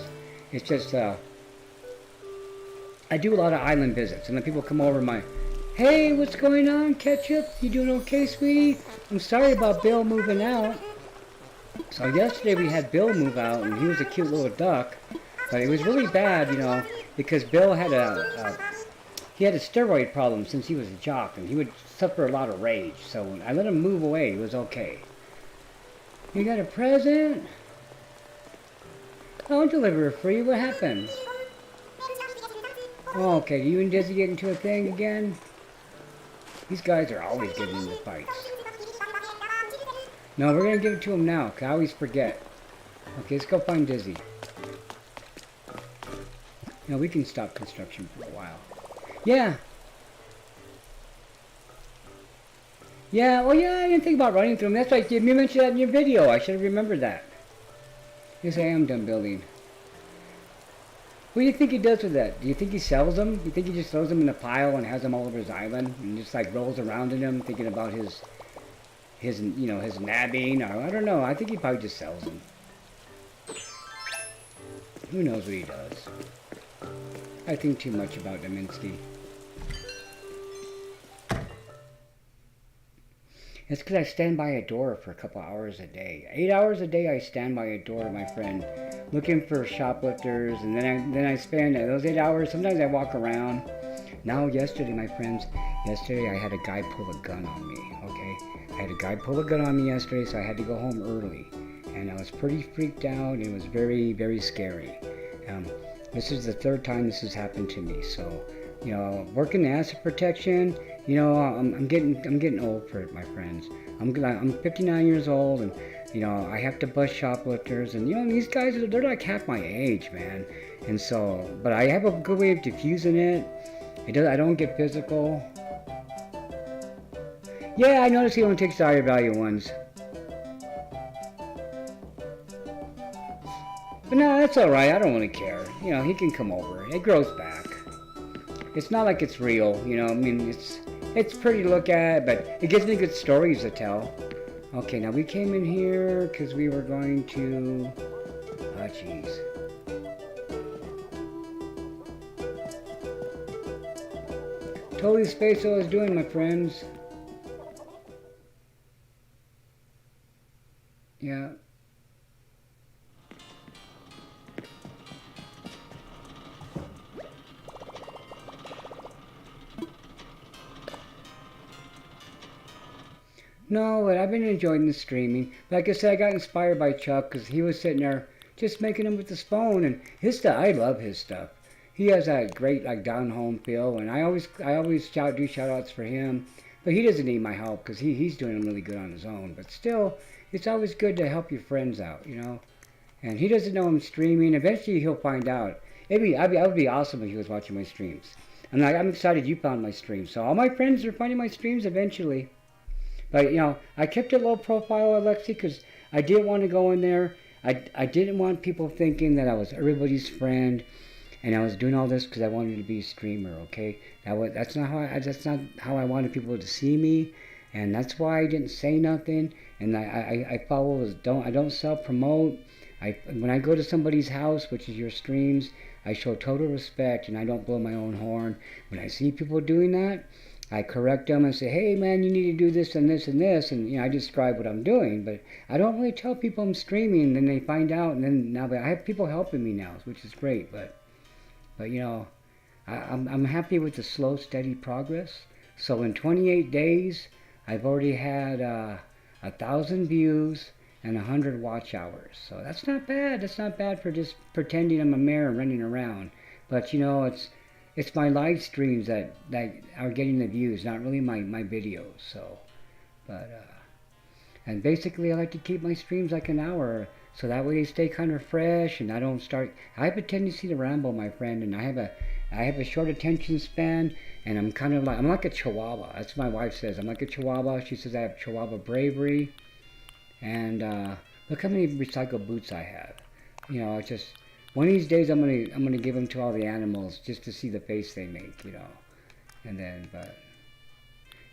It's just, I do a lot of island visits, and then people come over hey, what's going on, Ketchup? You doing okay, sweetie? I'm sorry about Bill moving out. So yesterday we had Bill move out, and he was a cute little duck, but it was really bad, because Bill had he had a steroid problem since he was a jock, and he would suffer a lot of rage. So when I let him move away, it was okay. You got a present? Oh, I'll deliver it for you. What happened? Oh, okay. You and Dizzy get into a thing again? These guys are always getting into fights. No, we're going to give it to him now, because I always forget. Okay, let's go find Dizzy. We can stop construction for a while. Yeah. Yeah, well, yeah, I didn't think about running through them. That's right, you mentioned that in your video. I should have remembered that. Yes, I am done building. What do you think he does with that? Do you think he sells them? Do you think he just throws them in a pile and has them all over his island and just like rolls around in them, thinking about his nabbing? Or I don't know. I think he probably just sells them. Who knows what he does? I think too much about Neminsky. It's because I stand by a door for a couple hours a day. 8 hours a day I stand by a door, my friend, looking for shoplifters, and then I spend those 8 hours. Sometimes I walk around. Now, yesterday, my friends, I had a guy pull a gun on me, okay? I had a guy pull a gun on me yesterday, so I had to go home early. And I was pretty freaked out. It was very, very scary. This is the third time this has happened to me, so, working asset protection, I'm getting old for it, my friends. I'm 59 years old, and I have to bust shoplifters, and these guys they're like half my age, man. And so, but I have a good way of diffusing it. I don't get physical. Yeah, I noticed he only takes the higher value ones. But no, that's all right. I don't really care. He can come over. It grows back. It's not like it's real, I mean, it's pretty to look at, but it gives me good stories to tell. Okay, now we came in here because we were going to... Oh, jeez. Totally spaced what I was doing, my friends. Yeah. No, but I've been enjoying the streaming. Like I said, I got inspired by Chuck because he was sitting there just making them with his phone, and his stuff. I love his stuff. He has that great down home feel, and I always do shout outs for him. But he doesn't need my help because he's doing them really good on his own. But still, it's always good to help your friends out, And he doesn't know I'm streaming. Eventually, he'll find out. I would be awesome if he was watching my streams. I'm excited you found my stream. So all my friends are finding my streams eventually. But I kept it low profile, Alexi, because I didn't want to go in there. I didn't want people thinking that I was everybody's friend, and I was doing all this because I wanted to be a streamer. Okay, that's not how I wanted people to see me, and that's why I didn't say nothing. And I follow I don't self promote. When I go to somebody's house, which is your streams, I show total respect and I don't blow my own horn. When I see people doing that, I correct them and say, hey man, you need to do this and this and this, and I describe what I'm doing, but I don't really tell people I'm streaming, and then they find out, and then now I have people helping me now, which is great, but I'm happy with the slow, steady progress. So in 28 days, I've already had 1,000 views and 100 watch hours. So that's not bad. That's not bad for just pretending I'm a mayor and running around. But it's my live streams that are getting the views, not really my videos. So, and basically I like to keep my streams like an hour, so that way they stay kind of fresh, and I don't start. I have a tendency to ramble, my friend, and I have a short attention span, and I'm like a chihuahua. That's what my wife says. I'm like a chihuahua. She says I have chihuahua bravery. And look how many recycled boots I have. It's just one of these days I'm gonna give them to all the animals just to see the face they make. And then, but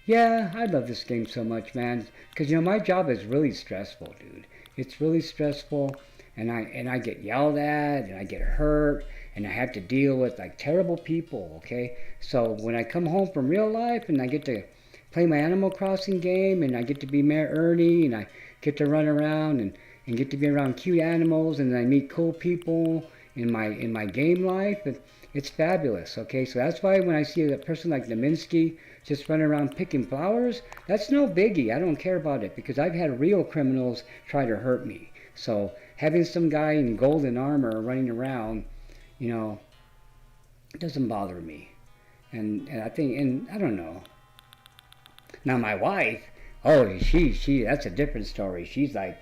yeah, I love this game so much, man. Because my job is really stressful, dude. It's really stressful, and I get yelled at, and I get hurt, and I have to deal with like terrible people. Okay, so when I come home from real life and I get to play my Animal Crossing game, and I get to be Mayor Ernie, and I get to run around and get to be around cute animals, and I meet cool people in my game life. It's fabulous. Okay, so that's why when I see a person like Naminsky just running around picking flowers, that's no biggie. I don't care about it, because I've had real criminals try to hurt me. So having some guy in golden armor running around, it doesn't bother me. And I think, and I don't know. Now my wife, oh, she that's a different story. She's like,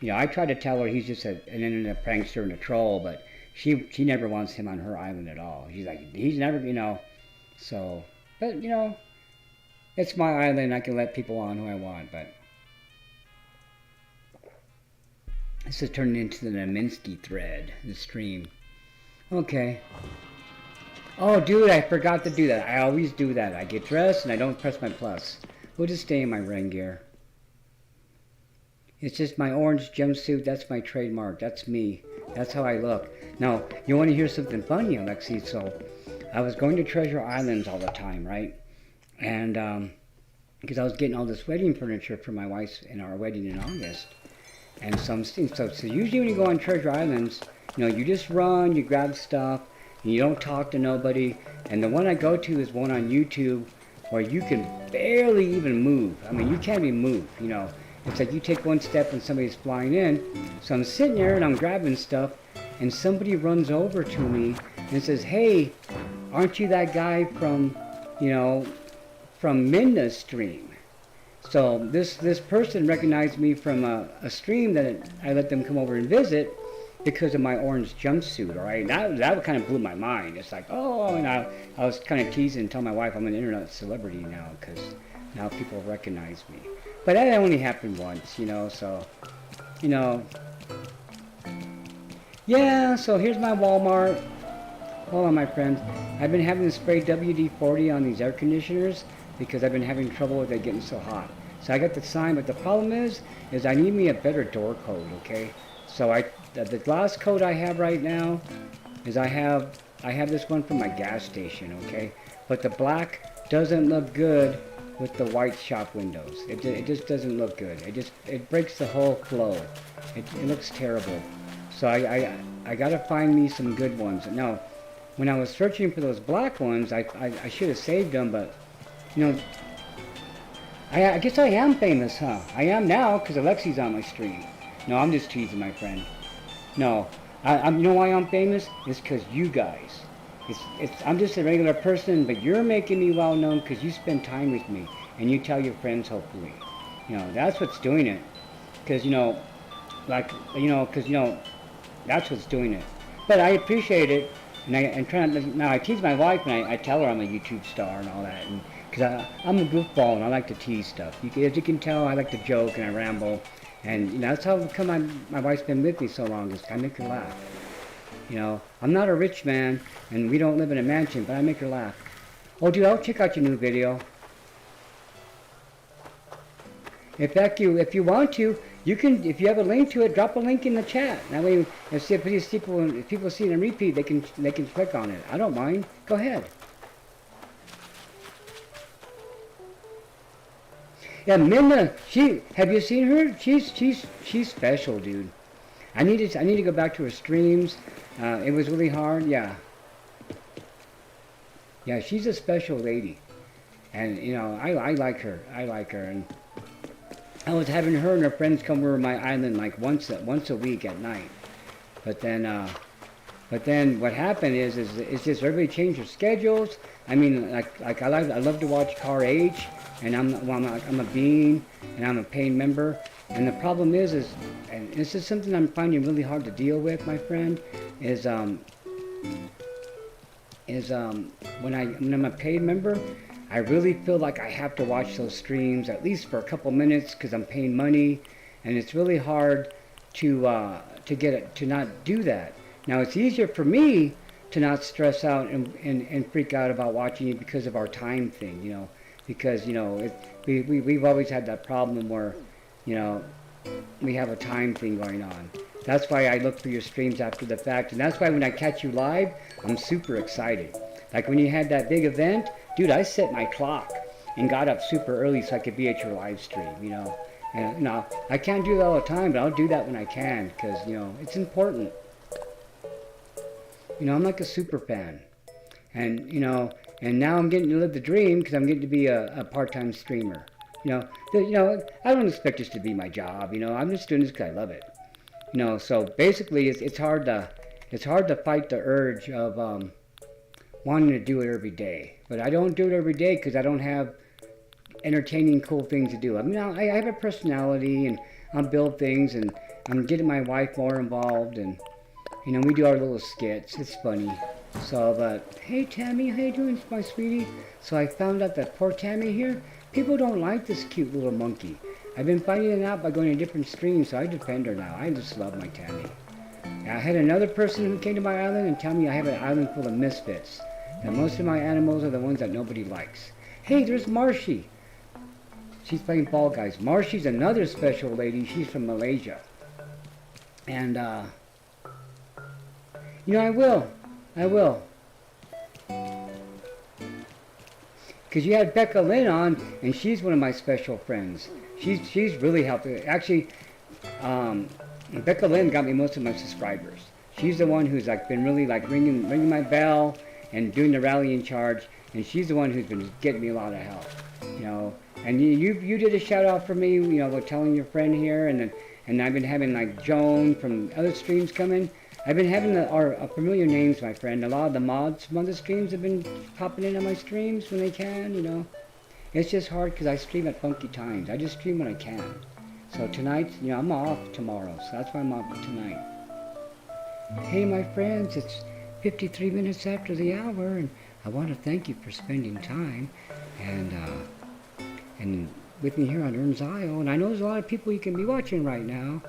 I try to tell her he's just an internet prankster and a troll, but she never wants him on her island at all. She's like, he's never, so, but it's my island. I can let people on who I want, but this is turning into the Naminsky thread, the stream. Okay. Oh, dude, I forgot to do that. I always do that. I get dressed and I don't press my plus. We'll just stay in my rain gear. It's just my orange jumpsuit. That's my trademark. That's me. That's how I look. Now, you want to hear something funny, Alexi? So, I was going to Treasure Islands all the time, right? And because I was getting all this wedding furniture for my wife's in our wedding in August, and some things. So usually when you go on Treasure Islands, you just run, you grab stuff, and you don't talk to nobody. And the one I go to is one on YouTube, where you can barely even move. I mean, you can't even move, It's like you take one step and somebody's flying in. So I'm sitting there and I'm grabbing stuff, and somebody runs over to me and says, hey, aren't you that guy from Minna's stream? So this person recognized me from a stream that I let them come over and visit because of my orange jumpsuit, all right? That kind of blew my mind. It's like, oh, and I was kind of teasing and telling my wife I'm an internet celebrity now, because now people recognize me. But that only happened once, so, yeah, so here's my Walmart. Hold on, my friends. I've been having to spray WD-40 on these air conditioners because I've been having trouble with it getting so hot. So I got the sign, but the problem is I need me a better door code, okay? So the glass code I have right now is I have this one from my gas station, okay? But the black doesn't look good with the white shop windows. It just doesn't look good. It breaks the whole flow. It looks terrible. So I gotta find me some good ones. Now, when I was searching for those black ones, I should have saved them, but I guess I am famous, huh? I am now because Alexi's on my stream. No, I'm just teasing, my friend. No, you know why I'm famous? It's because you guys. I'm just a regular person, but you're making me well known because you spend time with me and you tell your friends, hopefully. That's what's doing it. Because that's what's doing it. But I appreciate it, and try not to, now I tease my wife and I tell her I'm a YouTube star and all that, and because I'm a goofball and I like to tease stuff. As you can tell, I like to joke and I ramble, and that's how come my wife's been with me so long. Is I make her laugh. I'm not a rich man and we don't live in a mansion, but I make her laugh. Oh, dude, I'll check out your new video. In fact, if you want to, you can. If you have a link to it, drop a link in the chat. That way, if people see it in repeat, they can click on it. I don't mind. Go ahead. Yeah, Minna. Have you seen her? She's special, dude. I need to go back to her streams. It was really hard. Yeah. Yeah, she's a special lady, and I like her. And I was having her and her friends come over my island like once a week at night. But then what happened is just everybody changed their schedules. I mean, I love to watch Car H, and I'm a Bean, and I'm a paying member. And the problem is and this is something I'm finding really hard to deal with, my friend, is when I'm a paid member, I really feel like I have to watch those streams at least for a couple minutes because I'm paying money, and it's really hard to not do that. Now it's easier for me to not stress out and freak out about watching it because of our time thing, because we've always had that problem where we have a time thing going on. That's why I look for your streams after the fact, and that's why when I catch you live, I'm super excited. Like when you had that big event, dude, I set my clock and got up super early so I could be at your live stream, And I can't do that all the time, but I'll do that when I can because, it's important. I'm like a super fan. And, and now I'm getting to live the dream because I'm getting to be a part-time streamer. I don't expect this to be my job, I'm just doing this because I love it. So basically it's hard to fight the urge of wanting to do it every day. But I don't do it every day because I don't have entertaining, cool things to do. I mean, I have a personality and I build things, and I'm getting my wife more involved, and we do our little skits. It's funny. So, but hey Tammy, how you doing, my sweetie? So I found out that poor Tammy here, people don't like this cute little monkey. I've been finding it out by going to different streams, so I defend her now. I just love my Tammy. I had another person who came to my island and tell me I have an island full of misfits. And most of my animals are the ones that nobody likes. Hey, there's Marshy. She's playing Fall Guys. Marshy's another special lady. She's from Malaysia. And, I will. Because you had Becca Lynn on, and she's one of my special friends. She's really helped. Actually, Becca Lynn got me most of my subscribers. She's the one who's been really ringing my bell and doing the rallying charge, and she's the one who's been getting me a lot of help. And you did a shout out for me, with telling your friend here, and I've been having Joan from other streams come in. I've been having our familiar names, my friend. A lot of the mods from other streams have been popping into my streams when they can, It's just hard because I stream at funky times. I just stream when I can. So tonight, I'm off tomorrow, so that's why I'm off tonight. Hey, my friends, it's 53 minutes after the hour, and I want to thank you for spending time and with me here on Ern's Isle. And I know there's a lot of people you can be watching right now.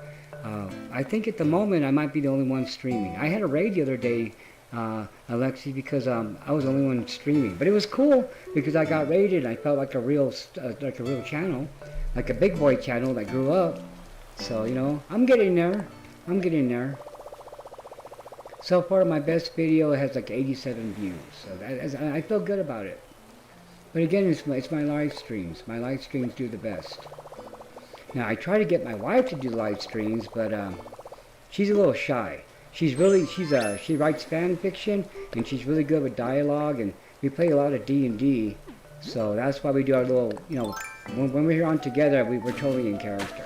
I think at the moment I might be the only one streaming. I had a raid the other day, Alexi, because I was the only one streaming. But it was cool because I got raided and I felt like a real channel, like a big boy channel that grew up. So, I'm getting there. So far, my best video has 87 views. So I feel good about it. But again, it's my live streams. My live streams do the best. Now, I try to get my wife to do live streams, but she's a little shy. She writes fan fiction, and she's really good with dialogue, and we play a lot of D&D. So that's why we do our little, when we're on together, we're totally in character.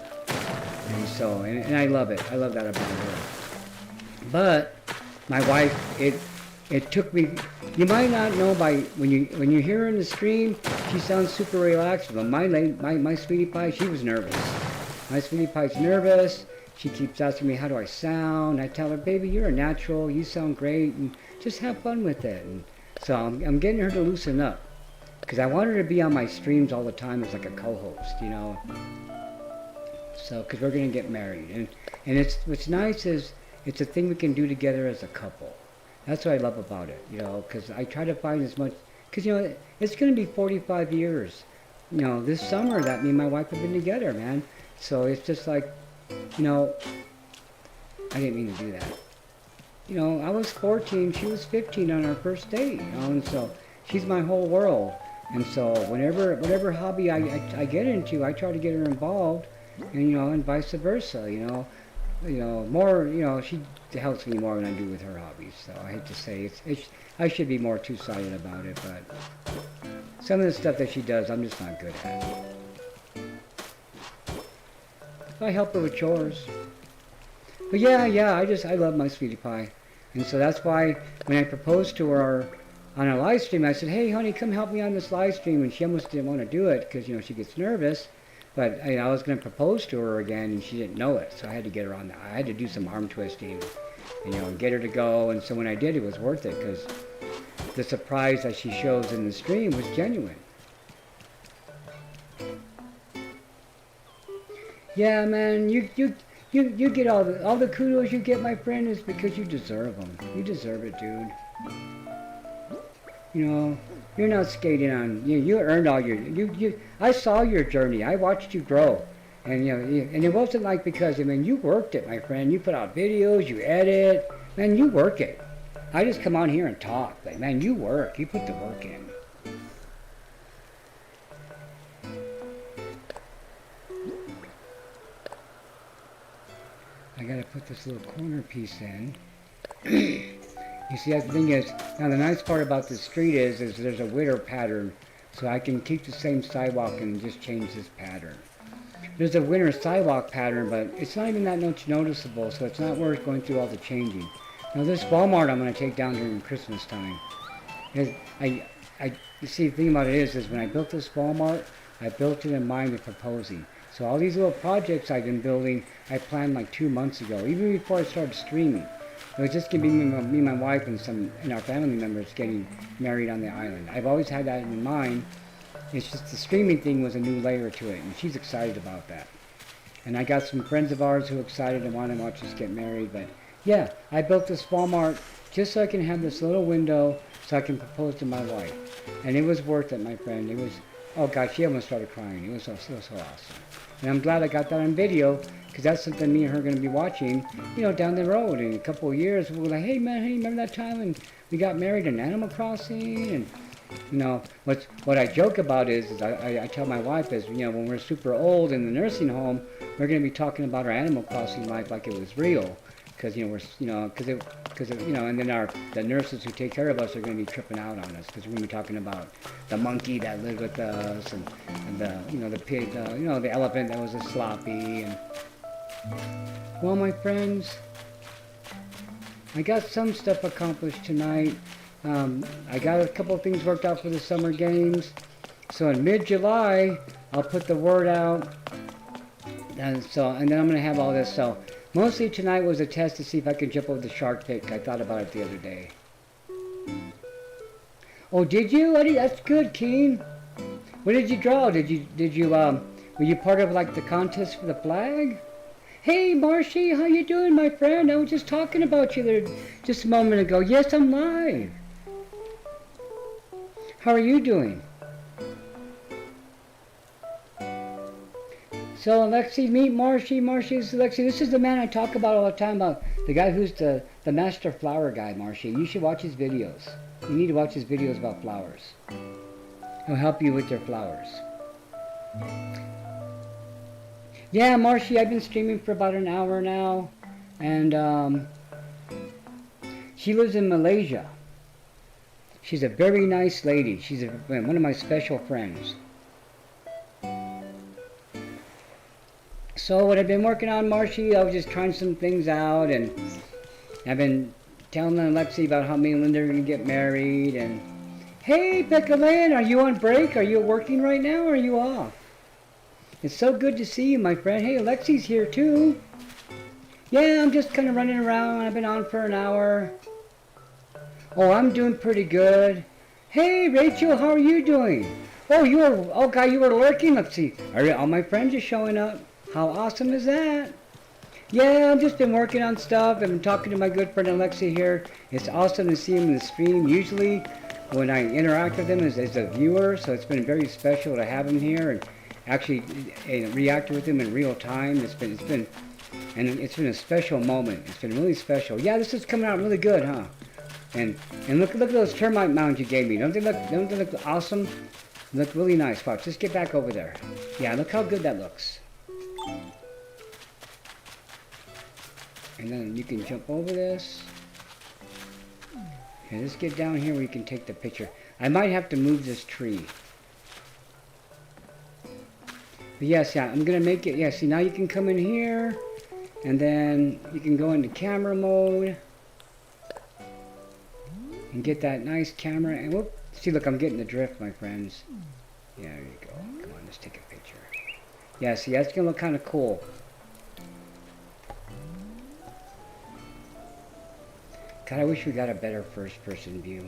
And so, and I love it. I love that about her. But my wife, it took me. You might not know when you hear her in the stream, she sounds super relaxed. But my sweetie pie, she was nervous. My sweetie pie's nervous, she keeps asking me, how do I sound? I tell her, baby, you're a natural. You sound great. And just have fun with it. And so I'm getting her to loosen up. Because I want her to be on my streams all the time as like a co-host, you know. So, because we're going to get married. And it's what's nice is it's a thing we can do together as a couple. That's what I love about it, you know, because I try to find as much, because, you know, it's going to be 45 years, you know, this summer that me and my wife have been together, man. So it's just like, you know, I didn't mean to do that. You know, I was 14, she was 15 on our first date, you know, and so she's my whole world. And so whatever hobby I get into, I try to get her involved, and, you know, and vice versa, you know. More, you know, she helps me more than I do with her hobbies. So I hate to say I should be more two-sided about it, but some of the stuff that she does, I'm just not good at. I help her with chores. But yeah, I love my sweetie pie. And so that's why when I proposed to her on a live stream, I said, hey, honey, come help me on this live stream. And she almost didn't want to do it because, you know, she gets nervous. But I was going to propose to her again, and she didn't know it. So I had to get her on that. I had to do some arm twisting, and, you know, get her to go. And so when I did, it was worth it because the surprise that she shows in the stream was genuine. Yeah, man, you get all the kudos you get, my friend, is because you deserve them. You deserve it, dude. You know, you're not skating on. You earned all your. I saw your journey. I watched you grow, and, you know, and it wasn't like because, I mean, you worked it, my friend. You put out videos, you edit, man. You work it. I just come on here and talk, but man, you work. You put the work in. I gotta put this little corner piece in. You see, the thing is, now the nice part about this street is there's a wider pattern, so I can keep the same sidewalk and just change this pattern. There's a winter sidewalk pattern, but it's not even that much noticeable, so it's not worth going through all the changing. Now this Walmart I'm going to take down during Christmas time. You see, the thing about it is when I built this Walmart, I built it in mind with proposing. So all these little projects I've been building, I planned like 2 months ago, even before I started streaming. It was just going to be me, my wife, and our family members getting married on the island. I've always had that in mind. It's just the streaming thing was a new layer to it, and she's excited about that. And I got some friends of ours who are excited and want to watch us get married. But yeah, I built this Walmart just so I can have this little window so I can propose to my wife. And it was worth it, my friend. It was, oh gosh, she almost started crying. It was so awesome. And I'm glad I got that on video, because that's something me and her are going to be watching, you know, down the road. In a couple of years, we'll be like, hey man, hey, remember that time when we got married in Animal Crossing? And, you know, what I joke about is I tell my wife is, you know, when we're super old in the nursing home, we're going to be talking about our Animal Crossing life like it was real. Because, you know, you know, and then the nurses who take care of us are going to be tripping out on us, because we're going to be talking about the monkey that lived with us, and the, you know, the pig, you know, the elephant that was a sloppy. And well, my friends, I got some stuff accomplished tonight. I got a couple of things worked out for the summer games. So in mid-July, I'll put the word out, and then I'm going to have all this. So mostly tonight was a test to see if I could jump over the shark pit. I thought about it the other day. Oh, did you? That's good, Keen. What did you draw? Were you part of like the contest for the flag? Hey, Marshy, how you doing, my friend? I was just talking about you there just a moment ago. Yes, I'm live. How are you doing? So, Alexi, meet Marshy. Marshy's Alexi. This is the man I talk about all the time, about the guy who's the master flower guy, Marshy. You should watch his videos. You need to watch his videos about flowers. He'll help you with your flowers. Yeah, Marshy, I've been streaming for about an hour now. And she lives in Malaysia. She's a very nice lady. She's one of my special friends. So what I've been working on, Marshy, I was just trying some things out, and I've been telling Alexi about how me and Linda are going to get married. And hey, Becca Lynn, are you on break? Are you working right now, or are you off? It's so good to see you, my friend. Hey, Alexi's here too. Yeah, I'm just kind of running around. I've been on for an hour. Oh, I'm doing pretty good. Hey, Rachel, how are you doing? Oh, you were lurking. Let's see. All my friends are showing up. How awesome is that? Yeah, I've just been working on stuff. I've been talking to my good friend Alexia here. It's awesome to see him in the stream. Usually, when I interact with him as a viewer, so it's been very special to have him here and actually react with him in real time. It's been a special moment. It's been really special. Yeah, this is coming out really good, huh? And look at those termite mounds you gave me. Don't they look awesome? They look really nice. Watch, just get back over there. Yeah, look how good that looks. And then you can jump over this. And let's get down here where you can take the picture. I might have to move this tree. But yes, yeah, I'm gonna make it. Yeah, see, now you can come in here, and then you can go into camera mode and get that nice camera. And whoop, see, look, I'm getting the drift, my friends. Yeah, there you go. Come on, let's take a picture. Yeah, see, that's gonna look kind of cool. God, I wish we got a better first-person view.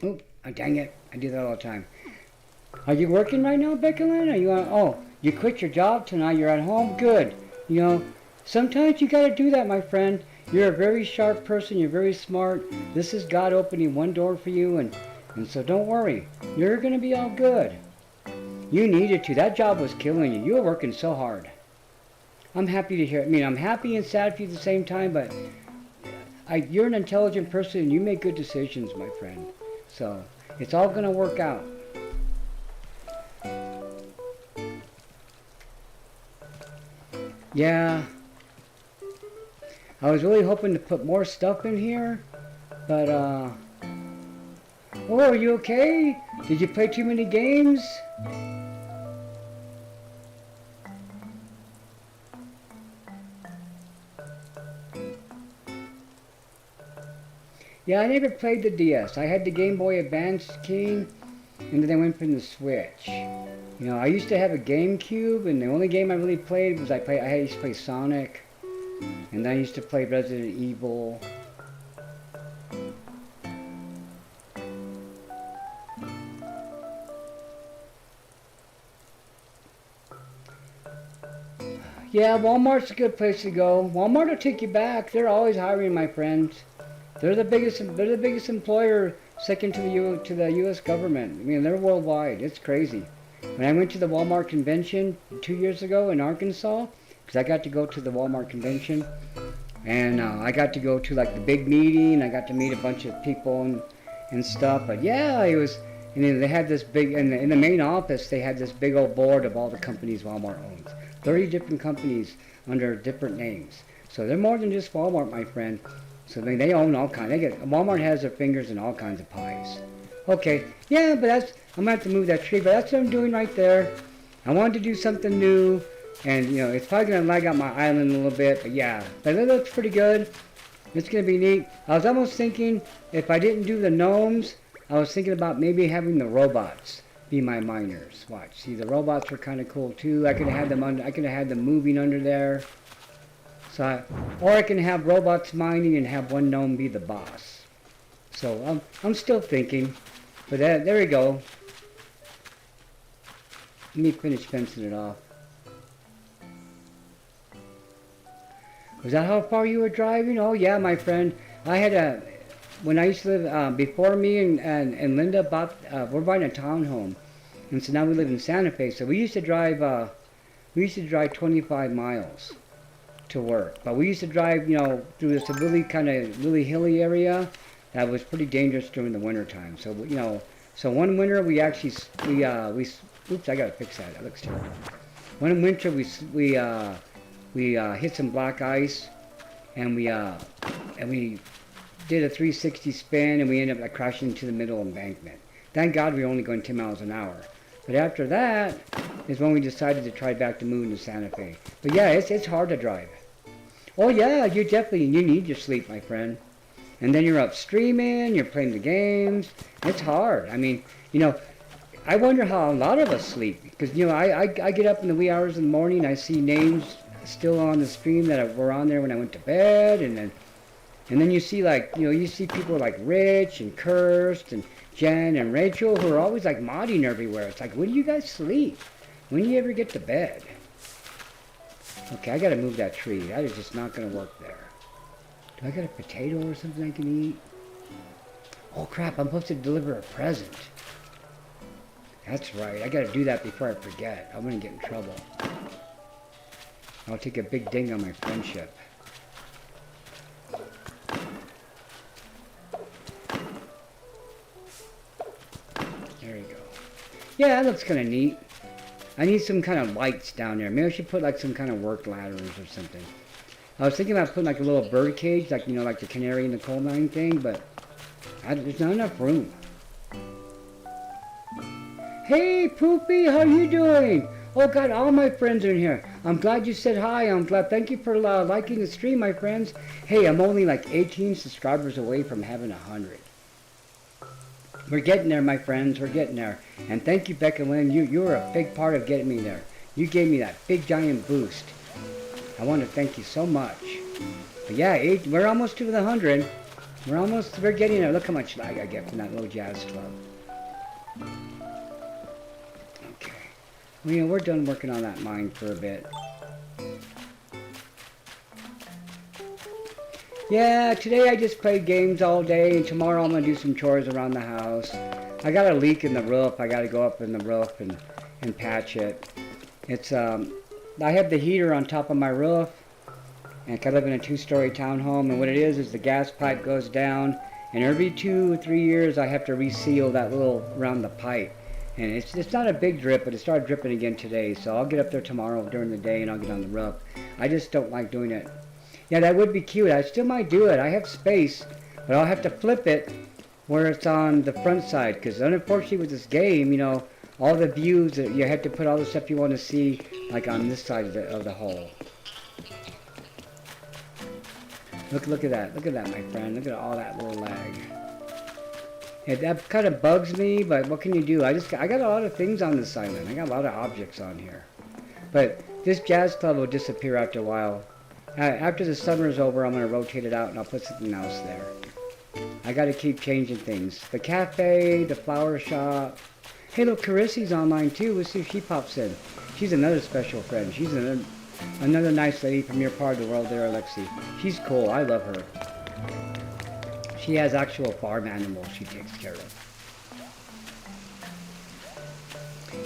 Oh, dang it. I do that all the time. Are you working right now, Becca Lynn? Are you on? Oh, you quit your job tonight. You're at home? Good. You know, sometimes you got to do that, my friend. You're a very sharp person. You're very smart. This is God opening one door for you, and so don't worry. You're going to be all good. You needed to. That job was killing you. You were working so hard. I'm happy to hear it. I mean, I'm happy and sad for you at the same time, but you're an intelligent person and you make good decisions, my friend. So, it's all going to work out. Yeah. I was really hoping to put more stuff in here, but, oh, are you okay? Did you play too many games? Yeah, I never played the DS. I had the Game Boy Advance King, and then I went from the Switch. You know, I used to have a GameCube, and the only game I really played was I used to play Sonic, and then I used to play Resident Evil. Yeah, Walmart's a good place to go. Walmart will take you back. They're always hiring, my friends. They're the biggest employer, second to the U.S. government. I mean, they're worldwide. It's crazy. When I went to the Walmart convention 2 years ago in Arkansas, because I got to go to the Walmart convention, and I got to go to like the big meeting. I got to meet a bunch of people and stuff. But yeah, it was. And then they had this big in the main office. They had this big old board of all the companies Walmart owns. 30 different companies under different names. So they're more than just Walmart, my friend. So they own all kinds. Walmart has their fingers in all kinds of pies. Okay, yeah, but I'm gonna have to move that tree. But that's what I'm doing right there. I wanted to do something new, and you know it's probably gonna lag out my island a little bit. But yeah, but it looks pretty good. It's gonna be neat. I was almost thinking if I didn't do the gnomes, I was thinking about maybe having the robots be my miners. Watch, see the robots were kind of cool too. I could have had them under. I could have had them moving under there. So or I can have robots mining and have one gnome be the boss. So I'm still thinking, but there we go. Let me finish fencing it off. Was that how far you were driving? Oh yeah, my friend. I had when I used to live before me and Linda bought. We're buying a townhome, and so now we live in Santa Fe. So we used to drive. We used to drive 25 miles to work, but we used to drive, you know, through this really hilly area that was pretty dangerous during the winter time. So you know, so one winter we actually oops, I gotta fix that. That looks terrible. One winter we hit some black ice, and we did a 360 spin, and we ended up like crashing into the middle embankment. Thank God we were only going 10 miles an hour. But after that is when we decided to try back to moving to Santa Fe. But yeah, it's hard to drive. Oh yeah, you need your sleep, my friend. And then you're up streaming, you're playing the games. It's hard. I mean, you know, I wonder how a lot of us sleep. Because, you know, I get up in the wee hours in the morning. I see names still on the stream that were on there when I went to bed. And then you see, like, you know, you see people like Rich and Kirst and Jen and Rachel who are always, like, modding everywhere. It's like, when do you guys sleep? When do you ever get to bed? Okay, I got to move that tree. That is just not going to work there. Do I got a potato or something I can eat? Oh, crap, I'm supposed to deliver a present. That's right. I got to do that before I forget. I'm going to get in trouble. I'll take a big ding on my friendship. There you go. Yeah, that looks kind of neat. I need some kind of lights down there. Maybe I should put like some kind of work ladders or something. I was thinking about putting like a little bird cage, like, you know, like the canary in the coal mine thing, but there's not enough room. Hey, Poopy, how you doing? Oh, God, all my friends are in here. I'm glad you said hi. I'm glad. Thank you for liking the stream, my friends. Hey, I'm only like 18 subscribers away from having 100. We're getting there, my friends. We're getting there. And thank you, Becca Lynn. You were a big part of getting me there. You gave me that big, giant boost. I want to thank you so much. But yeah, we're almost to the 100. We're getting there. Look how much lag I get from that little jazz club. Okay. Well, you know, we're done working on that mine for a bit. Yeah, today I just played games all day, and tomorrow I'm going to do some chores around the house. I got a leak in the roof. I got to go up in the roof and patch it. It's, I have the heater on top of my roof, and I live in a 2-story townhome, and what it is the gas pipe goes down, and every 2 or 3 years I have to reseal that little, around the pipe. And it's not a big drip, but it started dripping again today, so I'll get up there tomorrow during the day and I'll get on the roof. I just don't like doing it. Yeah, that would be cute. I still might do it. I have space, but I'll have to flip it where it's on the front side, because unfortunately with this game, you know, all the views, you have to put all the stuff you want to see, like on this side of the hole. Look at that. Look at that, my friend. Look at all that little lag. Yeah, that kind of bugs me, but what can you do? I got a lot of things on this island. I got a lot of objects on here. But this jazz club will disappear after a while. After the summer's over, I'm going to rotate it out and I'll put something else there. I got to keep changing things. The cafe, the flower shop. Hey, look, Carissy's online too. Let's see if she pops in. She's another special friend. She's another nice lady from your part of the world there, Alexi. She's cool. I love her. She has actual farm animals she takes care of.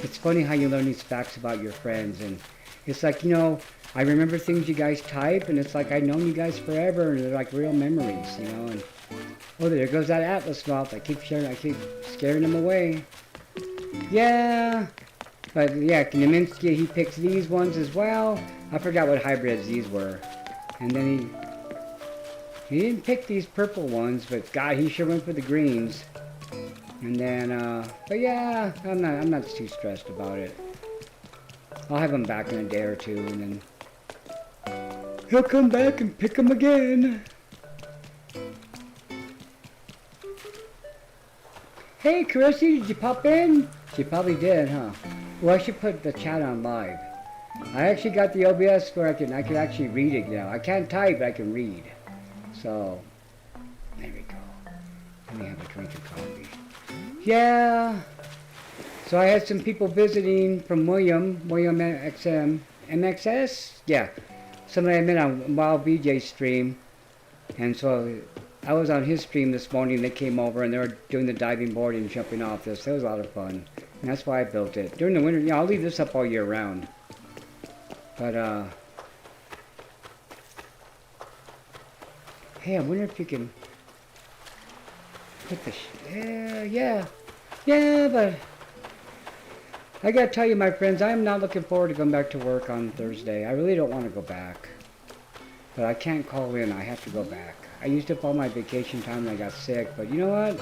It's funny how you learn these facts about your friends, and it's like, you know, I remember things you guys type, and it's like I've known you guys forever, and they're like real memories, you know. And oh, there goes that Atlas moth. I keep scaring him away. Yeah, but yeah, Kaminsky, he picks these ones as well. I forgot what hybrids these were, and then he didn't pick these purple ones, but God, he sure went for the greens. And then, but yeah, I'm not too stressed about it. I'll have him back in a day or two, and then he'll come back and pick them again. Hey, Carissy, did you pop in? She probably did, huh? Well, I should put the chat on live. I actually got the OBS where I can actually read it now. I can't type, but I can read. So, there we go. Let me have a drink of coffee. Yeah. So I had some people visiting from William MXS? Yeah. Somebody I met on Wild BJ's stream. And so I was on his stream this morning. They came over and they were doing the diving board and jumping off this. That was a lot of fun. And that's why I built it. During the winter, you know, I'll leave this up all year round. But, hey, I wonder if you can put the, yeah, but I gotta tell you, my friends, I am not looking forward to going back to work on Thursday. I really don't want to go back. But I can't call in. I have to go back. I used up all my vacation time when I got sick, but you know what?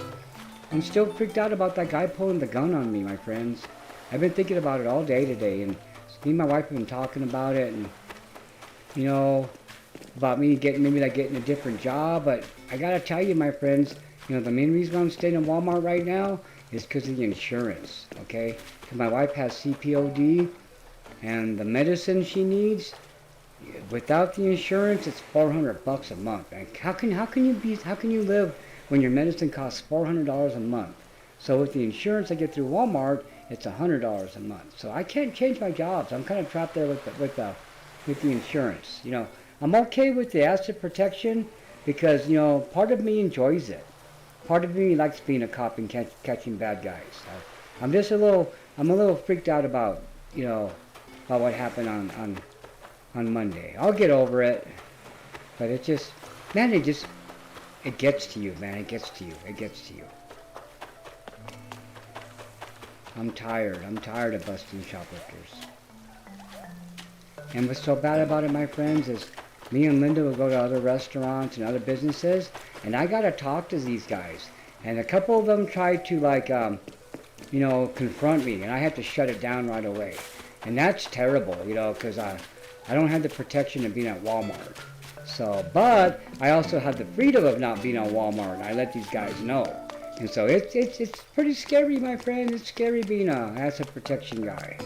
I'm still freaked out about that guy pulling the gun on me, my friends. I've been thinking about it all day today, and me and my wife have been talking about it, and, you know, about me getting a different job. But I gotta tell you, my friends, you know, the main reason I'm staying in Walmart right now is because of the insurance, okay? 'Cause my wife has CPOD, and the medicine she needs, without the insurance, it's $400 a month. And how can you live when your medicine costs $400 a month? So with the insurance I get through Walmart, it's $100 a month. So I can't change my jobs. I'm kind of trapped there with the insurance. I'm okay with the asset protection because part of me enjoys it. Part of me likes being a cop and catching bad guys. I'm a little freaked out about about what happened on Monday. I'll get over it, but it just, man, it gets to you, man. It gets to you. It gets to you. I'm tired. I'm tired of busting shoplifters. And what's so bad about it, my friends, is me and Linda will go to other restaurants and other businesses, and I gotta talk to these guys. And a couple of them try to confront me, and I have to shut it down right away. And that's terrible, because I don't have the protection of being at Walmart. So, but I also have the freedom of not being on Walmart, and I let these guys know. And so it's pretty scary, my friend. It's scary being a asset protection guy.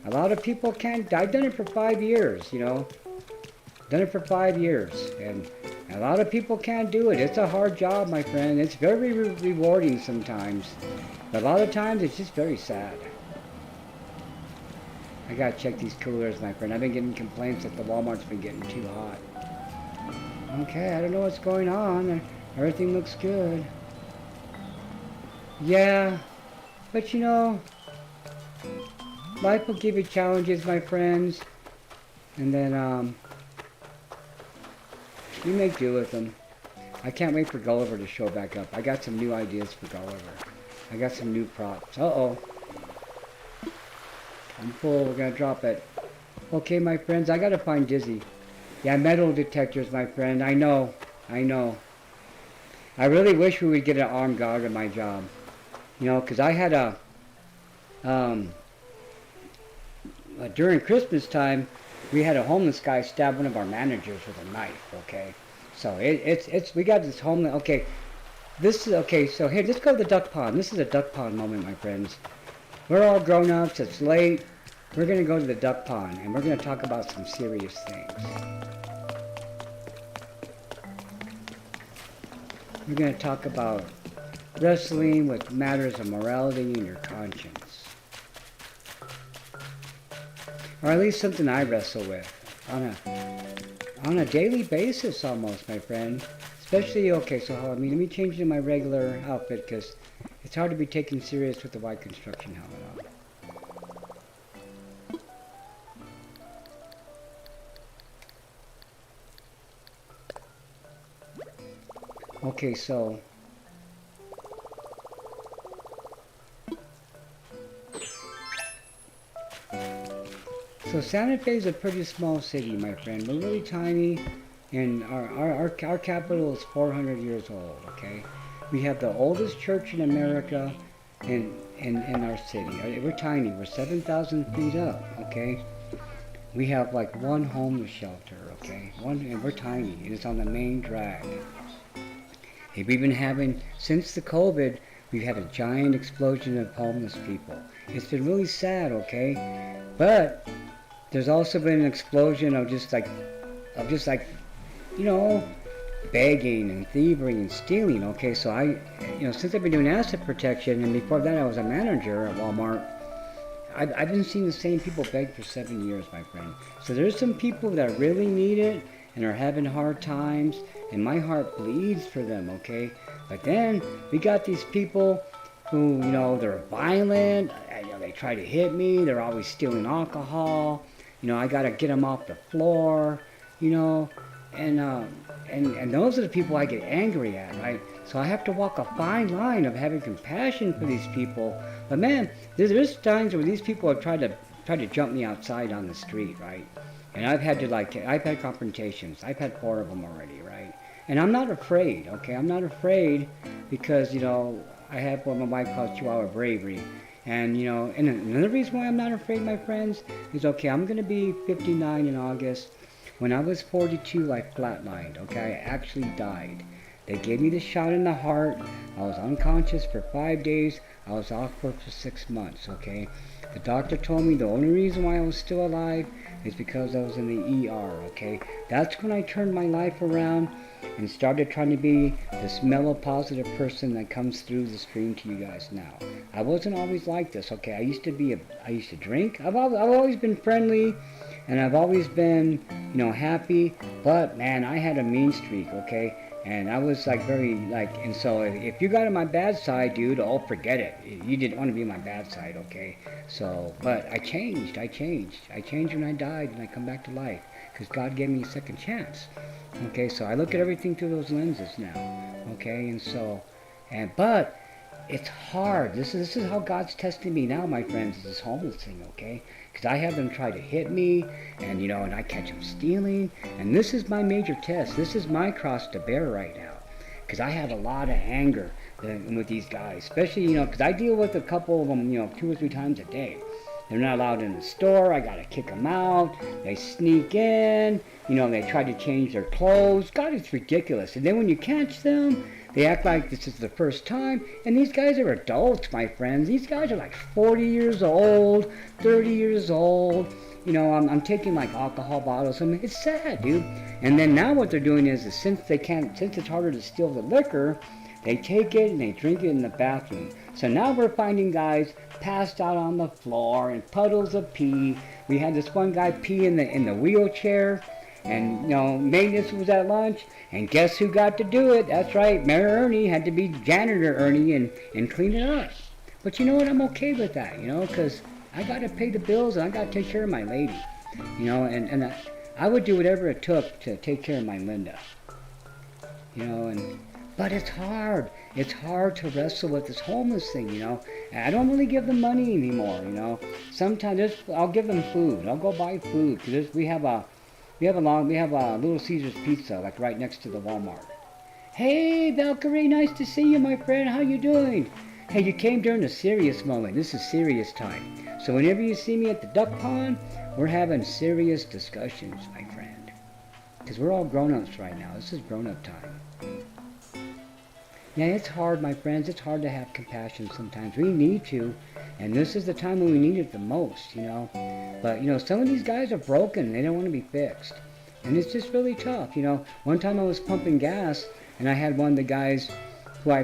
A lot of people can't. I've done it for 5 years, Done it for 5 years, and a lot of people can't do it. It's a hard job, my friend. It's very rewarding sometimes, but a lot of times it's just very sad. I gotta check these coolers, my friend. I've been getting complaints that the Walmart's been getting too hot. Okay, I don't know what's going on. Everything looks good. Yeah, but life will give you challenges, my friends, and then you make do with them. I can't wait for Gulliver to show back up. I got some new ideas for Gulliver. I got some new props. Uh-oh. I'm full. We're going to drop it. Okay, my friends, I got to find Dizzy. Yeah, metal detectors, my friend. I know. I really wish we would get an armed guard at my job. Because I had during Christmas time, we had a homeless guy stab one of our managers with a knife, okay? So we got this homeless, okay, so here, let's go to the duck pond. This is a duck pond moment, my friends. We're all grown-ups, it's late. We're going to go to the duck pond, and we're going to talk about some serious things. We're going to talk about wrestling with matters of morality and your conscience. Or at least something I wrestle with on a daily basis almost, my friend. Especially, okay, so let me change to my regular outfit because it's hard to be taken serious with the white construction helmet on. Okay, so Santa Fe is a pretty small city, my friend. We're really tiny, and our capital is 400 years old, okay? We have the oldest church in America in our city. We're tiny. We're 7,000 feet up, okay? We have like one homeless shelter, okay? And we're tiny, and it's on the main drag. Hey, we've been having, since the COVID, we've had a giant explosion of homeless people. It's been really sad, okay? But there's also been an explosion of just like, begging and thievery and stealing, okay? So since I've been doing asset protection, and before that I was a manager at Walmart, I've been seeing the same people beg for 7 years, my friend. So there's some people that really need it and are having hard times, and my heart bleeds for them, okay? But then we got these people who, they're violent, they try to hit me, they're always stealing alcohol, I gotta get them off the floor, and those are the people I get angry at, right? So I have to walk a fine line of having compassion for these people. But man, there's times where these people have tried to jump me outside on the street, right? And I've had confrontations. I've had 4 of them already, right? And I'm not afraid, okay? I'm not afraid because, I have what my wife calls Chihuahua bravery. And, and another reason why I'm not afraid, my friends, is, okay, I'm going to be 59 in August. When I was 42, I flatlined, okay? I actually died. They gave me the shot in the heart. I was unconscious for 5 days. I was off for 6 months, okay? The doctor told me the only reason why I was still alive is because I was in the ER, okay? That's when I turned my life around and started trying to be this mellow, positive person that comes through the stream to you guys now. I wasn't always like this, okay? I used to drink. I've always been friendly, and I've always been, happy. But man, I had a mean streak, okay? And I was like and so if you got on my bad side, dude, oh, forget it. You didn't want to be on my bad side, okay? So, but I changed. I changed when I died, and I come back to life because God gave me a second chance. Okay, so I look at everything through those lenses now. Okay, and so, but it's hard. This is how God's testing me now, my friends. Is this homeless thing, okay? Because I have them try to hit me, and and I catch them stealing, and this is my major test. This is my cross to bear right now, because I have a lot of anger with these guys, especially because I deal with a couple of them 2 or 3 times a day. They're not allowed in the store. I gotta kick them out. They sneak in. They try to change their clothes. God, it's ridiculous. And then when you catch them, they act like this is the first time. And these guys are adults, my friends. These guys are like 40 years old, 30 years old. I'm taking like alcohol bottles. I mean, it's sad, dude. And then now what they're doing is since it's harder to steal the liquor, they take it and they drink it in the bathroom. So now we're finding guys passed out on the floor in puddles of pee. We had this one guy pee in the wheelchair, and maintenance was at lunch, and guess who got to do it? That's right, Mayor Ernie had to be janitor Ernie and clean it up. But you know what? I'm okay with that, because I got to pay the bills and I got to take care of my lady, and I would do whatever it took to take care of my Linda, But it's hard. It's hard to wrestle with this homeless thing, I don't really give them money anymore, Sometimes I'll give them food. I'll go buy food because we have a Little Caesar's Pizza like right next to the Walmart. Hey, Valkyrie, nice to see you, my friend. How you doing? Hey, you came during a serious moment. This is serious time. So whenever you see me at the duck pond, we're having serious discussions, my friend. Because we're all grown-ups right now. This is grown-up time. Yeah, it's hard, my friends. It's hard to have compassion sometimes. We need to, and this is the time when we need it the most, But, some of these guys are broken. They don't want to be fixed. And it's just really tough, One time I was pumping gas, and I had one of the guys who I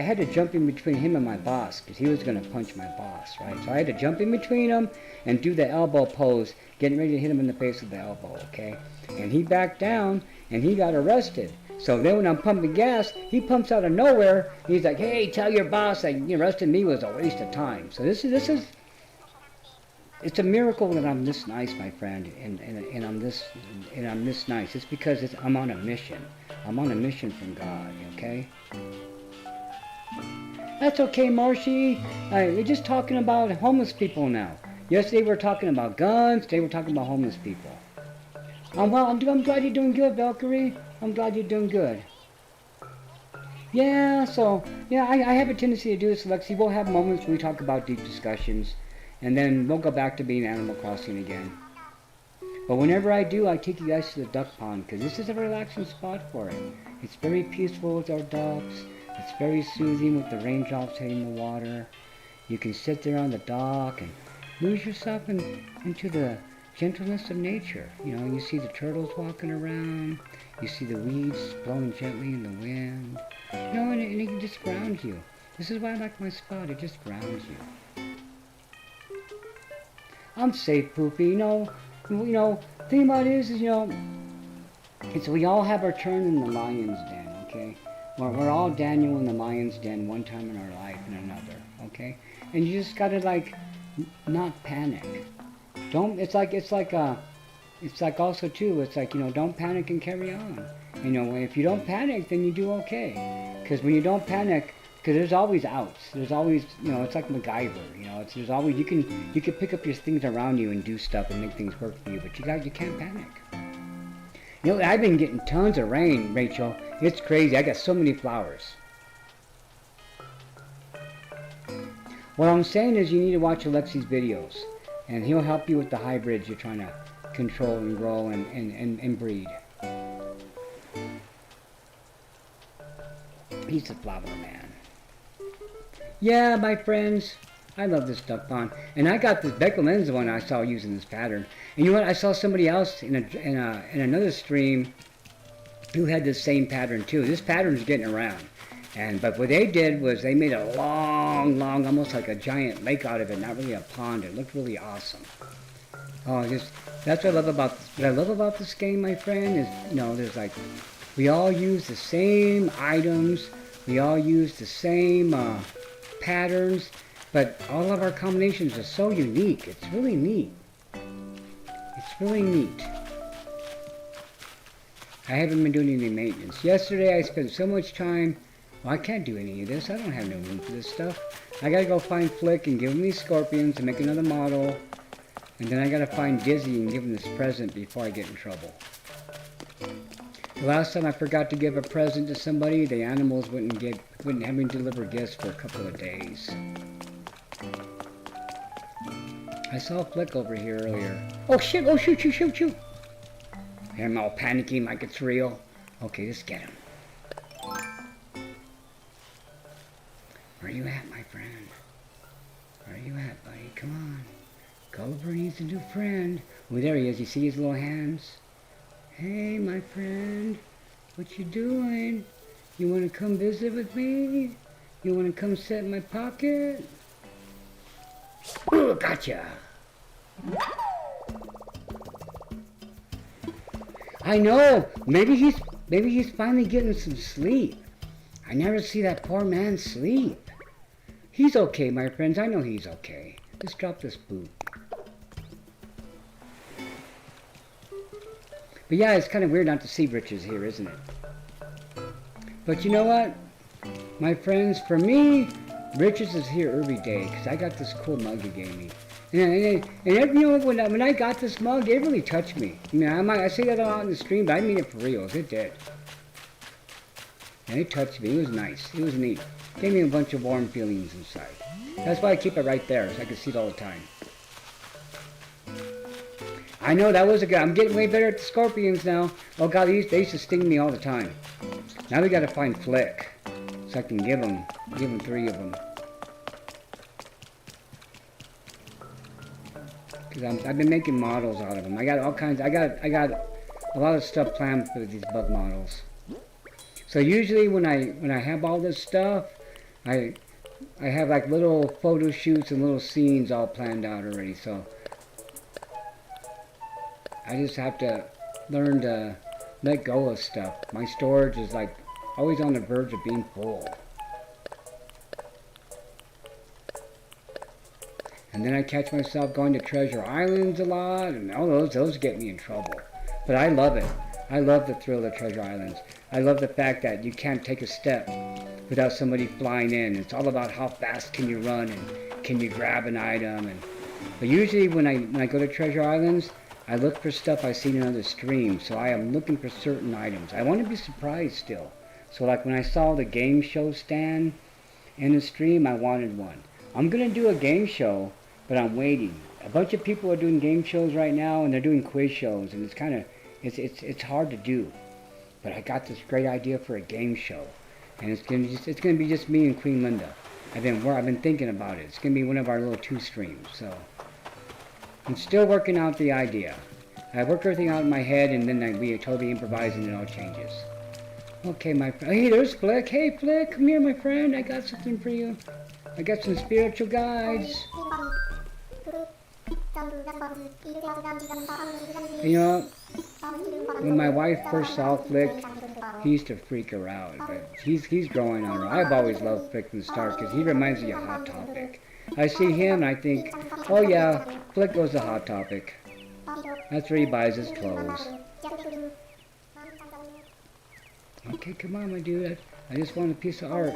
had to jump in between him and my boss, because he was going to punch my boss, right? So I had to jump in between them and do the elbow pose, getting ready to hit him in the face with the elbow, okay? And he backed down, and he got arrested. So then when I'm pumping gas, he pumps out of nowhere. He's like, hey, tell your boss that arresting me was a waste of time. So this is it's a miracle that I'm this nice, my friend, and I'm this nice. It's because I'm on a mission. I'm on a mission from God, okay? That's okay, Marshy. We're just talking about homeless people now. Yesterday we were talking about guns. Today we're talking about homeless people. Well, I'm glad you're doing good, Valkyrie. I'm glad you're doing good. Yeah, I have a tendency to do this, Lexi. We'll have moments where we talk about deep discussions, and then we'll go back to being Animal Crossing again. But whenever I do, I take you guys to the duck pond, because this is a relaxing spot for it. It's very peaceful with our ducks. It's very soothing with the raindrops hitting the water. You can sit there on the dock and lose yourself into the gentleness of nature. You see the turtles walking around. You see the weeds blowing gently in the wind. And it can just ground you. This is why I like my spot. It just grounds you. I'm safe, Poopy. Thing about it is it's we all have our turn in the lion's den, okay? We're all Daniel in the lion's den one time in our life and another, okay? And you just gotta not panic. It's like also too, it's like, don't panic and carry on. If you don't panic, then you do okay. Because when you don't panic, because there's always outs. There's always, it's like MacGyver, there's always, you can pick up your things around you and do stuff and make things work for you, but you can't panic. I've been getting tons of rain, Rachel. It's crazy. I got so many flowers. What I'm saying is you need to watch Alexi's videos, and he'll help you with the hybrids you're trying to control and grow and breed. He's a flower man. Yeah, my friends, I love this duck pond. And I got this, Beckham Lynn's the one I saw using this pattern. And you know what, I saw somebody else in another stream who had the same pattern too. This pattern's getting around. But what they did was they made a long, almost like a giant lake out of it, not really a pond. It looked really awesome. Oh, that's what I love about this game, my friend, is, you know, there's like, we all use the same items, we all use the same patterns, but all of our combinations are so unique. It's really neat. It's really neat. I haven't been doing any maintenance. Yesterday I spent so much time. Well, I can't do any of this. I don't have no room for this stuff. I gotta go find Flick and give him these scorpions and make another model. And then I gotta find Dizzy and give him this present before I get in trouble. The last time I forgot to give a present to somebody, the animals wouldn't have me deliver gifts for a couple of days. I saw Flick over here earlier. Oh shit! Oh shoot! I'm all panicky like it's real. Okay, let's get him. Where you at, my friend? Where you at, buddy? Come on. Gulliver needs a new friend. Oh, there he is. You see his little hands? Hey, my friend. What you doing? You want to come visit with me? You want to come sit in my pocket? Ooh, gotcha. I know. Maybe he's finally getting some sleep. I never see that poor man sleep. He's okay, my friends. I know he's okay. Let's drop this boot. But yeah, it's kind of weird not to see Riches here, isn't it? But you know what? My friends, for me, Riches is here every day because I got this cool mug he gave me. And you know, when I got this mug, it really touched me. I mean, I say that a lot in the stream, but I mean it for real. It did. And it touched me. It was nice. It was neat. Gave me a bunch of warm feelings inside. That's why I keep it right there, so I can see it all the time. I know, that was a good... I'm getting way better at the scorpions now. Oh god, they used to sting me all the time. Now we gotta find Flick, so I can give him 3 of them. Because I've been making models out of them. I got all kinds... I got a lot of stuff planned for these bug models. So usually when I have all this stuff, I have like little photo shoots and little scenes all planned out already. So I just have to learn to let go of stuff. My storage is like always on the verge of being full. And then I catch myself going to Treasure Islands a lot, and all those get me in trouble. But I love it. I love the thrill of Treasure Islands. I love the fact that you can't take a step without somebody flying in. It's all about how fast can you run and can you grab an item. But usually when I go to Treasure Islands, I look for stuff I've seen in other streams. So I am looking for certain items. I want to be surprised still. So like when I saw the game show stand in the stream, I wanted one. I'm going to do a game show, but I'm waiting. A bunch of people are doing game shows right now, and they're doing quiz shows, and it's kind of, it's hard to do. But I got this great idea for a game show, and it's gonna be just me and Queen Linda. I've been thinking about it. It's gonna be one of our little 2 streams. So I'm still working out the idea. I work everything out in my head, and then we totally improvise, and it all changes. Okay, my friend. Hey, there's Flick. Hey, Flick, come here, my friend. I got something for you. I got some spiritual guides. You know, when my wife first saw Flick, he used to freak her out. But he's growing on her. I've always loved Flick from the start because he reminds me of Hot Topic. I see him and I think, oh yeah, Flick goes to Hot Topic. That's where he buys his clothes. Okay, come on, my dude. I just want a piece of art.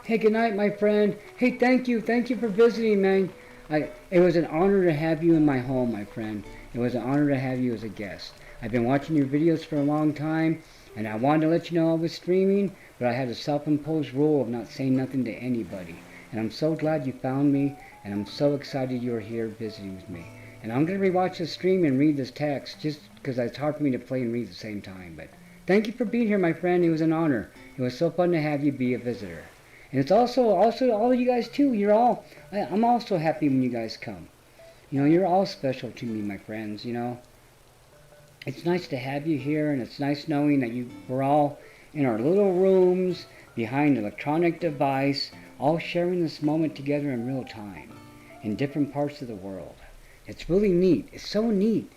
Hey, good night, my friend. Hey, thank you for visiting, man. It was an honor to have you in my home, my friend. It was an honor to have you as a guest. I've been watching your videos for a long time, and I wanted to let you know I was streaming, but I had a self-imposed rule of not saying nothing to anybody. And I'm so glad you found me, and I'm so excited you're here visiting with me. And I'm going to rewatch the stream and read this text, just because it's hard for me to play and read at the same time. But thank you for being here, my friend. It was an honor. It was so fun to have you be a visitor. And it's also all of you guys too. I'm also happy when you guys come. You're all special to me, my friends. It's nice to have you here, and it's nice knowing that we're all in our little rooms behind an electronic device, all sharing this moment together in real time, in different parts of the world. It's really neat. It's so neat.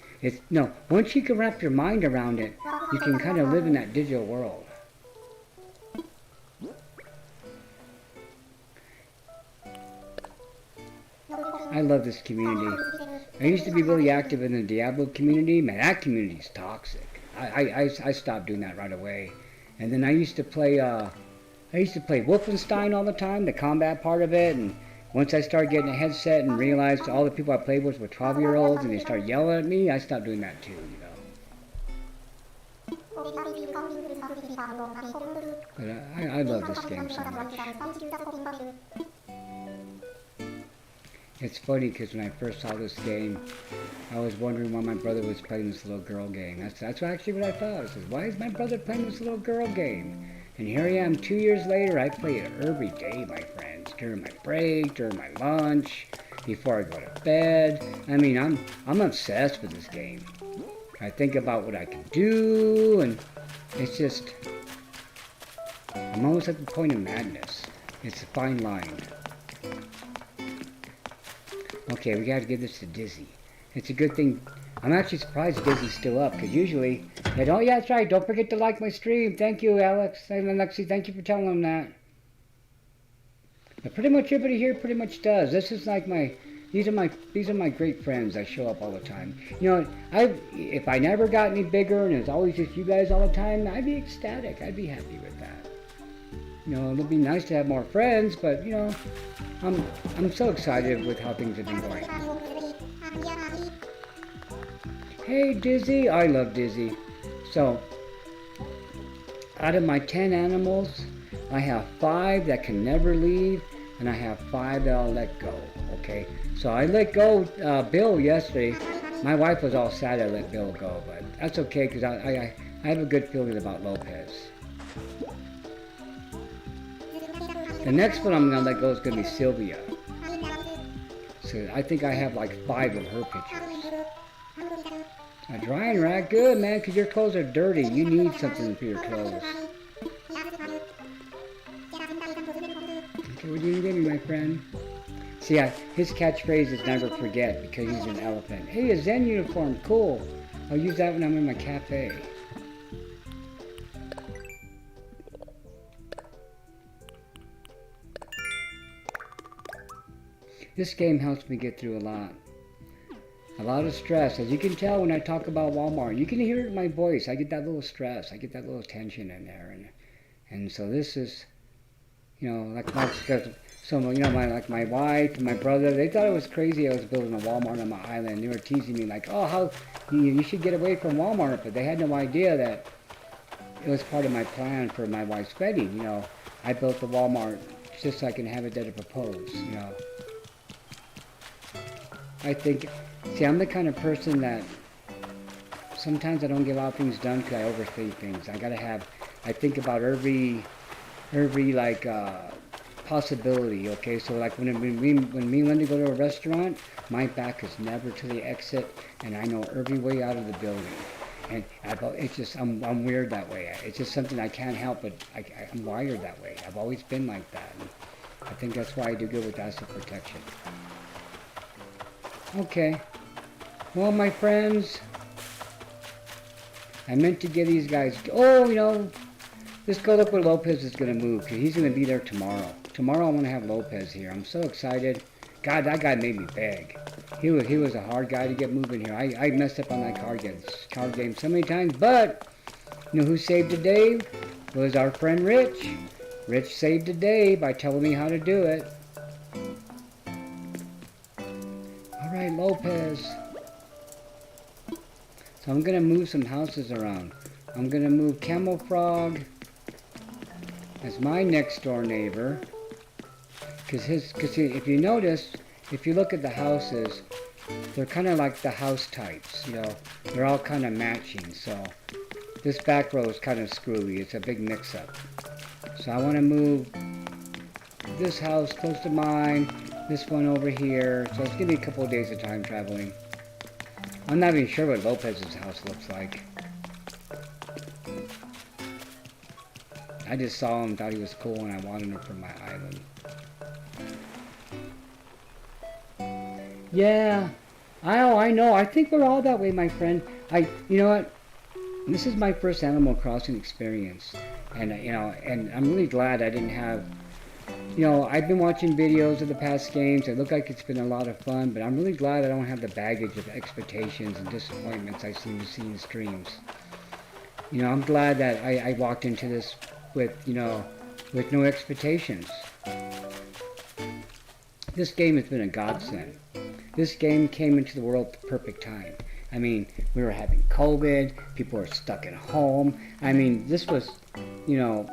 Once you can wrap your mind around it, you can kind of live in that digital world. I love this community. I used to be really active in the Diablo community. Man, that community's toxic. I stopped doing that right away. And then I used to play Wolfenstein all the time, the combat part of it. And once I started getting a headset and realized all the people I played with were 12-year-olds and they started yelling at me, I stopped doing that too, But I love this game so much. It's funny because when I first saw this game, I was wondering why my brother was playing this little girl game. That's actually what I thought. I said, why is my brother playing this little girl game? And here I am 2 years later, I play it every day, my friends. During my break, during my lunch, before I go to bed. I mean, I'm obsessed with this game. I think about what I can do, and it's just, I'm almost at the point of madness. It's a fine line. Okay, we gotta give this to Dizzy. It's a good thing. I'm actually surprised Dizzy's still up, because usually, oh yeah, that's right, don't forget to like my stream. Thank you, Alex. And Alexi, thank you for telling them that. But pretty much everybody here pretty much does. This is like these are my great friends that show up all the time. If I never got any bigger and it's always just you guys all the time, I'd be ecstatic. I'd be happy with that. It'll be nice to have more friends, but I'm so excited with how things have been going. Hey Dizzy, I love Dizzy. So, out of my 10 animals, I have 5 that can never leave, and I have 5 that I'll let go, okay? So I let go Bill yesterday. My wife was all sad I let Bill go, but that's okay, because I have a good feeling about Lopez. The next one I'm going to let go is going to be Sylvia. So I think I have like 5 of her pictures. A drying rack, good man, because your clothes are dirty. You need something for your clothes. Okay, what do you give me, my friend? See, his catchphrase is never forget, because he's an elephant. Hey, a Zen uniform, cool. I'll use that when I'm in my cafe. This game helps me get through a lot of stress. As you can tell when I talk about Walmart, you can hear it in my voice. I get that little stress. I get that little tension in there. And so this is, like my wife and my brother, they thought it was crazy I was building a Walmart on my island. They were teasing me like, oh, how you should get away from Walmart. But they had no idea that it was part of my plan for my wife's wedding. I built the Walmart just so I can have it there to propose, I think, I'm the kind of person that sometimes I don't get a lot of things done because I overthink things. I think about every possibility, okay? So like when me and Linda go to a restaurant, my back is never to the exit, and I know every way out of the building. And it's just, I'm weird that way. It's just something I can't help, but I'm wired that way. I've always been like that. And I think that's why I do good with asset protection. Okay, well, my friends, I meant to get these guys, just go look where Lopez is going to move, because he's going to be there tomorrow. Tomorrow I want to have Lopez here. I'm so excited. God, that guy made me beg. He was a hard guy to get moving here. I messed up on that card game so many times, but who saved the day? It was our friend Rich. Rich saved the day by telling me how to do it. Alright, Lopez. So I'm going to move some houses around. I'm going to move Camel Frog as my next door neighbor. Because if you notice, if you look at the houses, they're kind of like the house types, They're all kind of matching. So this back row is kind of screwy. It's a big mix-up. So I want to move this house close to mine, this one over here. So it's going to be a couple of days of time traveling. I'm not even sure what Lopez's house looks like. I just saw him, thought he was cool, and I wanted him for my island. Yeah, I know. I think we're all that way, my friend. You know what? This is my first Animal Crossing experience, and and I'm really glad I didn't have. I've been watching videos of the past games. It looked like it's been a lot of fun, but I'm really glad I don't have the baggage of expectations and disappointments I seem to see in streams. I'm glad that I walked into this with no expectations. This game has been a godsend. This game came into the world at the perfect time. I mean, we were having COVID, people were stuck at home. I mean, this was, it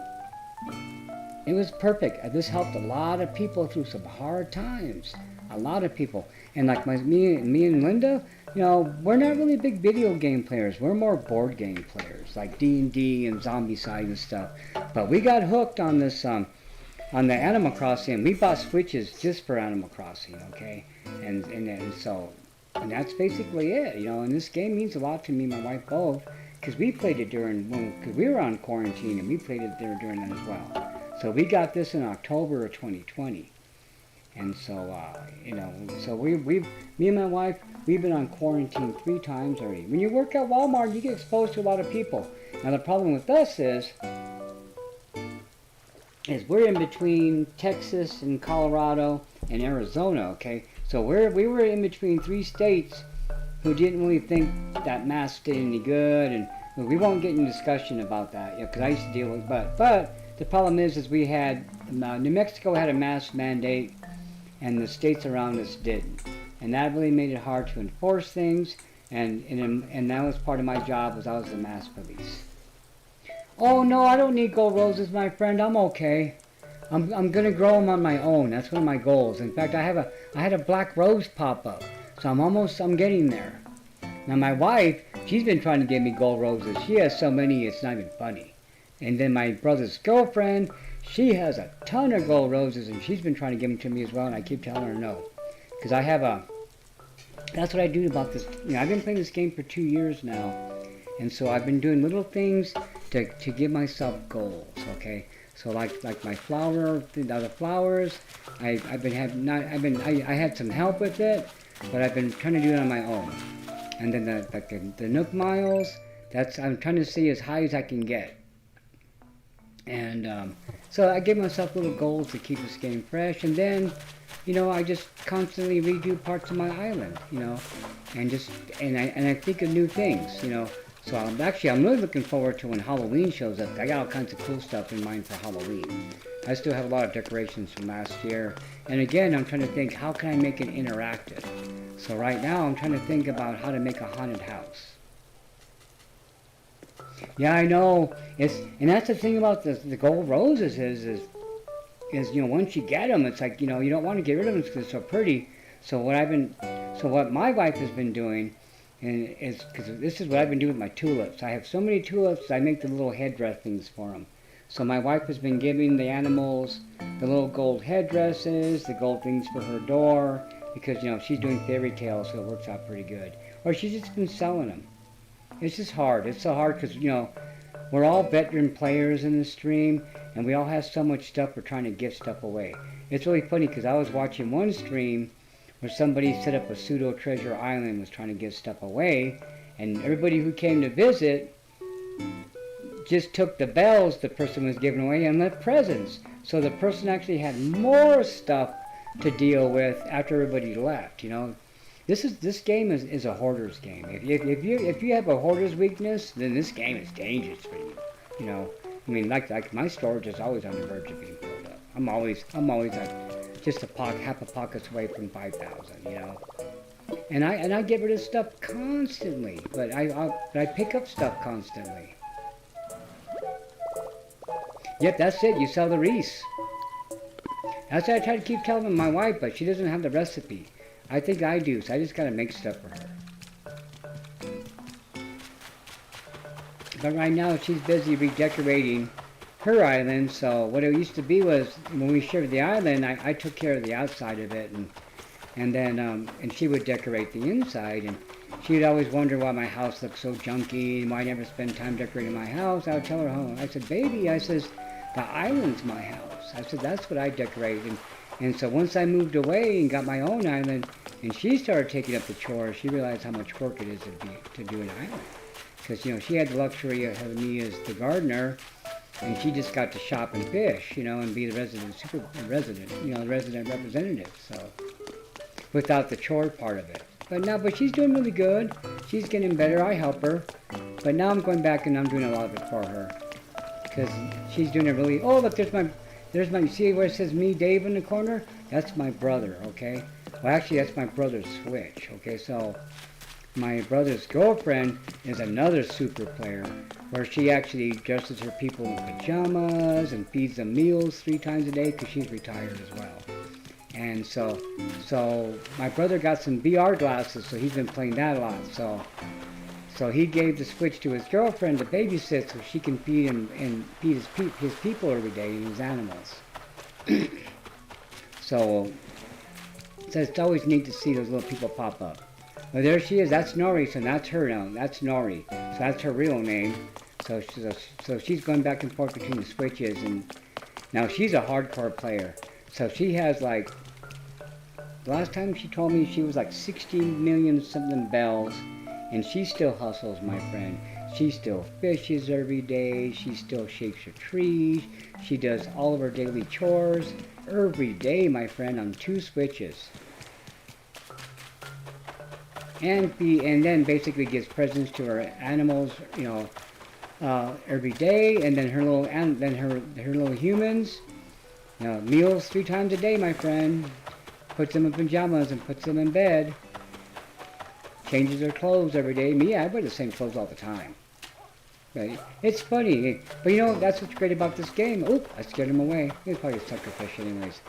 was perfect. This helped a lot of people through some hard times. A lot of people. And like me and Linda, we're not really big video game players. We're more board game players, like D&D and Zombicide and stuff. But we got hooked on this, on the Animal Crossing. We bought Switches just for Animal Crossing, okay? And that's basically it, And this game means a lot to me and my wife both, because we played it because we were on quarantine, and we played it there during that as well. So we got this in October of 2020. And so, so me and my wife, we've been on quarantine 3 times already. When you work at Walmart, you get exposed to a lot of people. Now the problem with us is we're in between Texas and Colorado and Arizona, okay? So we were in between 3 states who didn't really think that masks did any good, and we won't get in discussion about that, because I used to deal with, but the problem is we had, New Mexico had a mask mandate, and the states around us didn't. And that really made it hard to enforce things, and that was part of my job, was I was the mask police. Oh no, I don't need gold roses, my friend, I'm okay. I'm gonna grow them on my own. That's one of my goals. In fact, I had a black rose pop up, so I'm getting there. Now my wife, she's been trying to give me gold roses. She has so many, it's not even funny. And then my brother's girlfriend, she has a ton of gold roses, and she's been trying to give them to me as well, and I keep telling her no, because that's what I do about this. I've been playing this game for 2 years now, and so I've been doing little things to give myself goals. Okay. So like my the flowers, I had some help with it, but I've been trying to do it on my own. And then the Nook miles, I'm trying to see as high as I can get. And so I give myself little goals to keep this game fresh. And then, I just constantly redo parts of my island, and I think of new things, So I'm really looking forward to when Halloween shows up. I got all kinds of cool stuff in mind for Halloween. I still have a lot of decorations from last year. And again, I'm trying to think, how can I make it interactive? So right now, I'm trying to think about how to make a haunted house. Yeah, I know. And that's the thing about the gold roses is once you get them, it's like, you don't want to get rid of them because they're so pretty. So what my wife has been doing, and it's because this is what I've been doing with my tulips. I have so many tulips, I make the little headdress things for them. So my wife has been giving the animals the little gold headdresses, the gold things for her door, because, she's doing fairy tales, so it works out pretty good. Or she's just been selling them. It's just hard. It's so hard because, we're all veteran players in the stream, and we all have so much stuff, we're trying to give stuff away. It's really funny because I was watching one stream where somebody set up a pseudo treasure island and was trying to give stuff away, and everybody who came to visit just took the bells the person was giving away and left presents. So the person actually had more stuff to deal with after everybody left. This game is a hoarder's game. If you have a hoarder's weakness, then this game is dangerous for you. Like my storage is always on the verge of being filled up. I'm always like just half a pocket's away from 5,000, And I get rid of stuff constantly, but I pick up stuff constantly. Yep, that's it. You sell the wreaths. That's what I try to keep telling my wife, but she doesn't have the recipe. I think I do, so I just gotta make stuff for her. But right now she's busy redecorating her island. So what it used to be was when we shared the island, I took care of the outside of it, and then and she would decorate the inside, and she'd always wonder why my house looked so junky and why I never spend time decorating my house. I would tell her, oh, I said, baby, I says, the island's my house. I said, that's what I decorate. And so once I moved away and got my own island, and she started taking up the chores, she realized how much work it is to do an island. Because, you know, she had the luxury of having me as the gardener, and she just got to shop and fish, you know, and be the resident representative. So, without the chore part of it. But she's doing really good. She's getting better. I help her. But now I'm going back and I'm doing a lot of it for her. Because she's doing it really... Oh, look, there's my... See where it says me, Dave, in the corner? That's my brother, okay? Well, actually, that's my brother's Switch, okay? So, my brother's girlfriend is another super player, where she actually dresses her people in pajamas and feeds them meals 3 times a day, because she's retired as well. And so my brother got some VR glasses, so he's been playing that a lot. So he gave the Switch to his girlfriend to babysit, so she can feed him and feed his people every day and his animals. So it's always neat to see those little people pop up. Well, there she is. That's Nori. So that's her now. That's Nori. So that's her real name. So she's going back and forth between the Switches, and now she's a hardcore player. So she has like, the last time she told me she was like 16 million something bells, and she still hustles, my friend. She still fishes every day. She still shakes her trees. She does all of her daily chores every day, my friend, on 2 Switches. And then basically gives presents to her animals, you know, every day, and then her little humans. You know, meals 3 times a day, my friend. Puts them in pajamas and puts them in bed. Changes their clothes every day. Me, I wear the same clothes all the time. But it's funny. But you know, that's what's great about this game. Oop, I scared him away. He's probably a suckerfish anyways.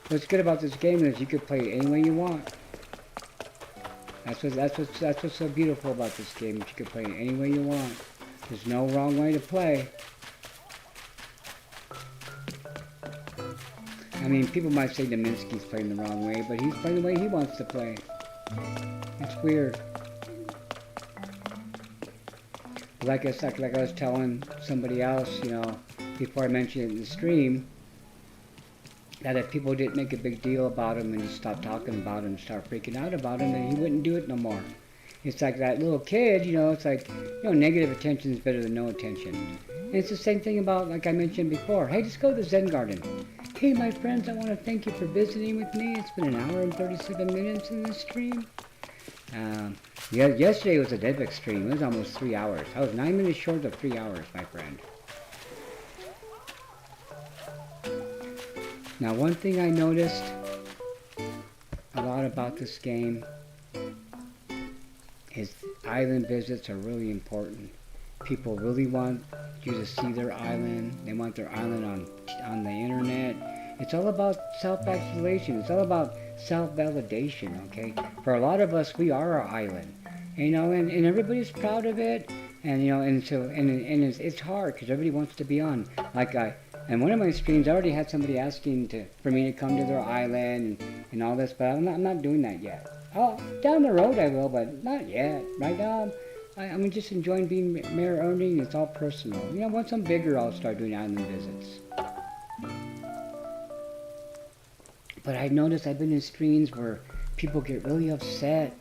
What's good about this game is you can play it any way you want. That's what's so beautiful about this game. That you can play it any way you want. There's no wrong way to play. I mean, people might say Dominski's playing the wrong way, but he's playing the way he wants to play. It's weird. Like I was telling somebody else, you know, before I mentioned it in the stream, that if people didn't make a big deal about him and just stop talking about him, start freaking out about him, then he wouldn't do it no more. It's like that little kid, you know, it's like, you know, negative attention is better than no attention. And it's the same thing about, like I mentioned before, hey, just go to the Zen Garden. Hey, my friends, I want to thank you for visiting with me. It's been 1 hour and 37 minutes in this stream. Yeah, yesterday was a Deadbeck stream. It was almost 3 hours. I was 9 minutes short of 3 hours, my friend. Now, one thing I noticed a lot about this game is island visits are really important. People really want you to see their island. They want their island on the internet. It's all about self-actualization. It's all about self-validation, okay? For a lot of us, we are our island, you know, and everybody's proud of it, and you know, and it's hard because everybody wants to be on. And one of my streams, I already had somebody asking for me to come to their island and all this, but I'm not doing that yet. Down the road I will, but not yet. Right now, I'm just enjoying being Mayor Ernie, and it's all personal. You know, once I'm bigger, I'll start doing island visits. But I noticed I've been in streams where people get really upset,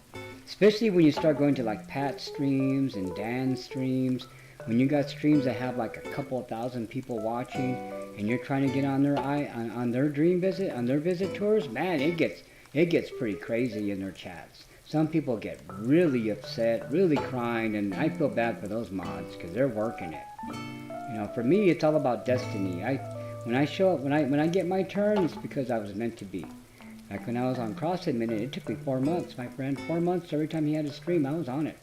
especially when you start going to like Pat's streams and Dan's streams. When you got streams that have like a couple of thousand people watching, and you're trying to get on their dream visit, on their visit tours, man, it gets pretty crazy in their chats. Some people get really upset, really crying, and I feel bad for those mods because they're working it. You know, for me, it's all about destiny. When I show up, when I get my turn, it's because I was meant to be. Like when I was on CrossFit Minute, it took me 4 months, my friend. 4 months every time he had a stream, I was on it.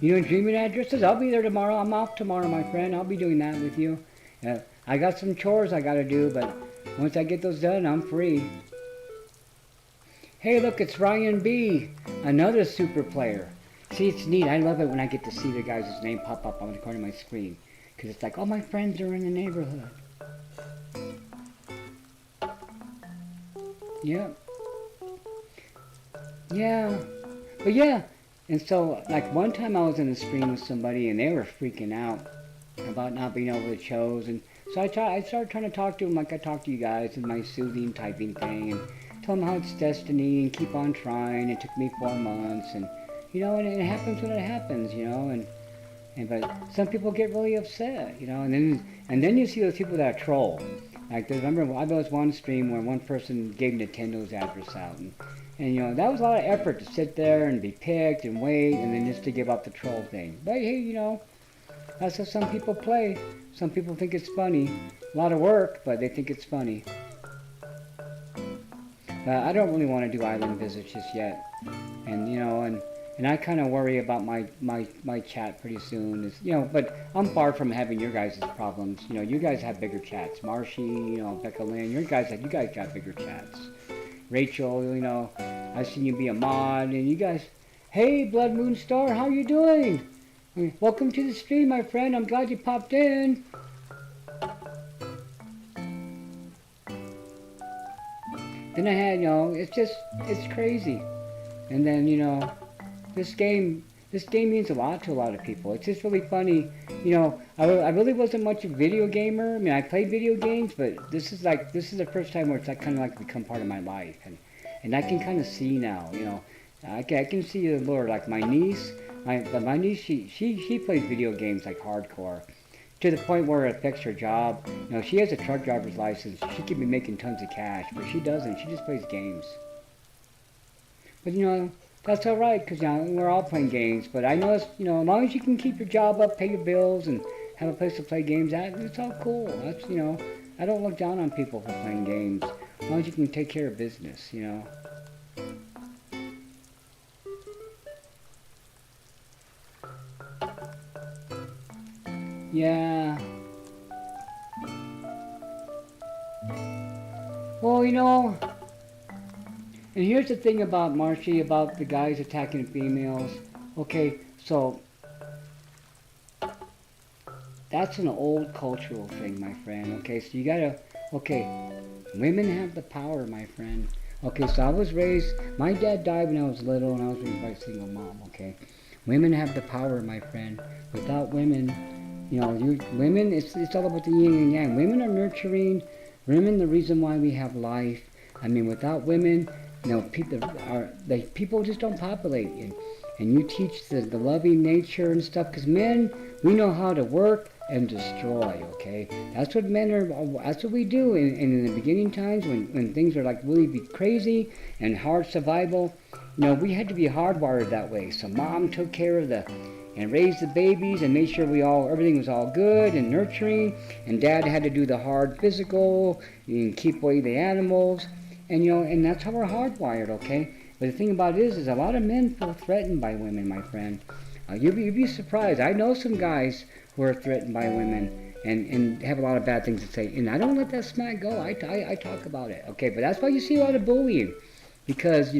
You know, dreaming addresses, I'll be there tomorrow. I'm off tomorrow, my friend. I'll be doing that with you. I got some chores I got to do, but once I get those done, I'm free. Hey, look, it's Ryan B, another super player. See, it's neat. I love it when I get to see the guy's name pop up on the corner of my screen. Because it's like, all my friends are in the neighborhood. Yeah. Yeah. But yeah. And so, like, one time I was in a stream with somebody and they were freaking out about not being able to chose. And so I started trying to talk to them like I talk to you guys in my soothing typing thing. And tell them how it's destiny and keep on trying. It took me 4 months. And, and it happens when it happens, but some people get really upset, and then you see those people that troll. Like, remember, I was one stream where one person gave Nintendo's address out, and that was a lot of effort to sit there and be picked and wait, and then just to give up the troll thing. But hey, that's how some people play. Some people think it's funny. A lot of work, but they think it's funny. I don't really want to do island visits just yet, and I kind of worry about my chat pretty soon. But I'm far from having your guys' problems. You guys have bigger chats. Marshy, Becca Lynn, you guys got bigger chats. Rachel, I've seen you be a mod, and you guys, hey, Blood Moon Star, how you doing? Welcome to the stream, my friend. I'm glad you popped in. Then I had, it's crazy. And then, this game means a lot to a lot of people. It's just really funny. I really wasn't much of a video gamer. I mean, I played video games, but this is the first time where it's like kind of like become part of my life, and I can kind of see now. I can see the lure. Like my niece, she plays video games like hardcore, to the point where it affects her job. She has a truck driver's license. She could be making tons of cash, but she doesn't. She just plays games. But that's all right, because we're all playing games. But I know, as long as you can keep your job up, pay your bills, and have a place to play games at, it's all cool. That's, I don't look down on people for playing games, as long as you can take care of business, Yeah. Well, and here's the thing about Marshy, about the guys attacking females. Okay, so that's an old cultural thing, my friend. Okay, so you gotta, women have the power, my friend. Okay, so I was raised, my dad died when I was little and I was raised by a single mom, okay? Women have the power, my friend. Without women, women, it's all about the yin and yang. Women are nurturing. Women, the reason why we have life. I mean, without women, people just don't populate. And you teach the loving nature and stuff. Because men, we know how to work and destroy, okay? That's what men are, that's what we do. And in the beginning times, when things are like really crazy and hard survival, we had to be hardwired that way. So mom took care of and raised the babies and made sure everything was all good and nurturing, and dad had to do the hard physical and keep away the animals, and that's how we're hardwired, okay? But the thing about it is a lot of men feel threatened by women, my friend. You'd be surprised. I know some guys who are threatened by women and have a lot of bad things to say, and I don't let that smack go. I talk about it, okay? But that's why you see a lot of bullying, because,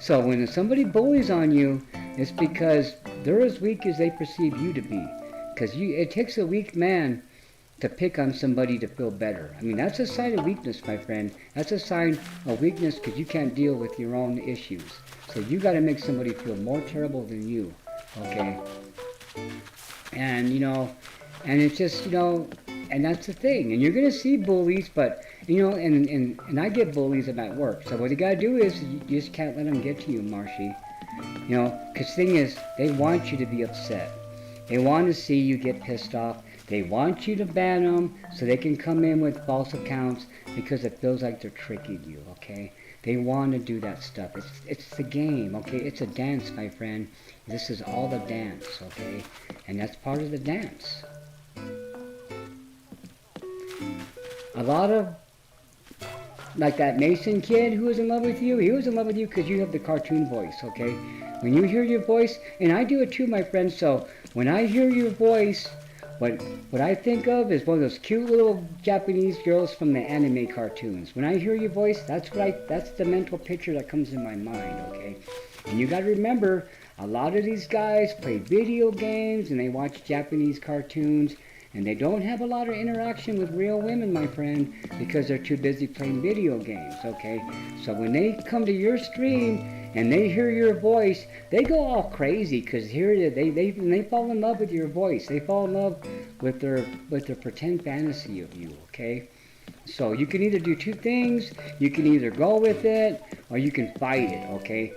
so when somebody bullies on you, it's because they're as weak as they perceive you to be. Because it takes a weak man to pick on somebody to feel better. I mean, that's a sign of weakness, my friend. That's a sign of weakness because you can't deal with your own issues. So you got to make somebody feel more terrible than you, okay? And, and it's just, and that's the thing. And you're going to see bullies, but, and I get bullies at work. So what you got to do is you just can't let them get to you, Marshy. Because the thing is, they want you to be upset. They want to see you get pissed off. They want you to ban them so they can come in with false accounts because it feels like they're tricking you, okay? They want to do that stuff. It's the game, okay? It's a dance, my friend. This is all the dance, okay? And that's part of the dance. A lot of, like that Mason kid who was in love with you, he was in love with you because you have the cartoon voice, okay? When you hear your voice, and I do it too, my friend, so when I hear your voice, what I think of is one of those cute little Japanese girls from the anime cartoons. When I hear your voice, that's the mental picture that comes in my mind, okay? And you got to remember, A lot of these guys play video games and they watch Japanese cartoons, and they don't have a lot of interaction with real women, my friend, because they're too busy playing video games, okay? So when they come to your stream and they hear your voice, they go all crazy because here they fall in love with your voice. They fall in love with their pretend fantasy of you, okay? So you can either do two things. You can either go with it or you can fight it, okay?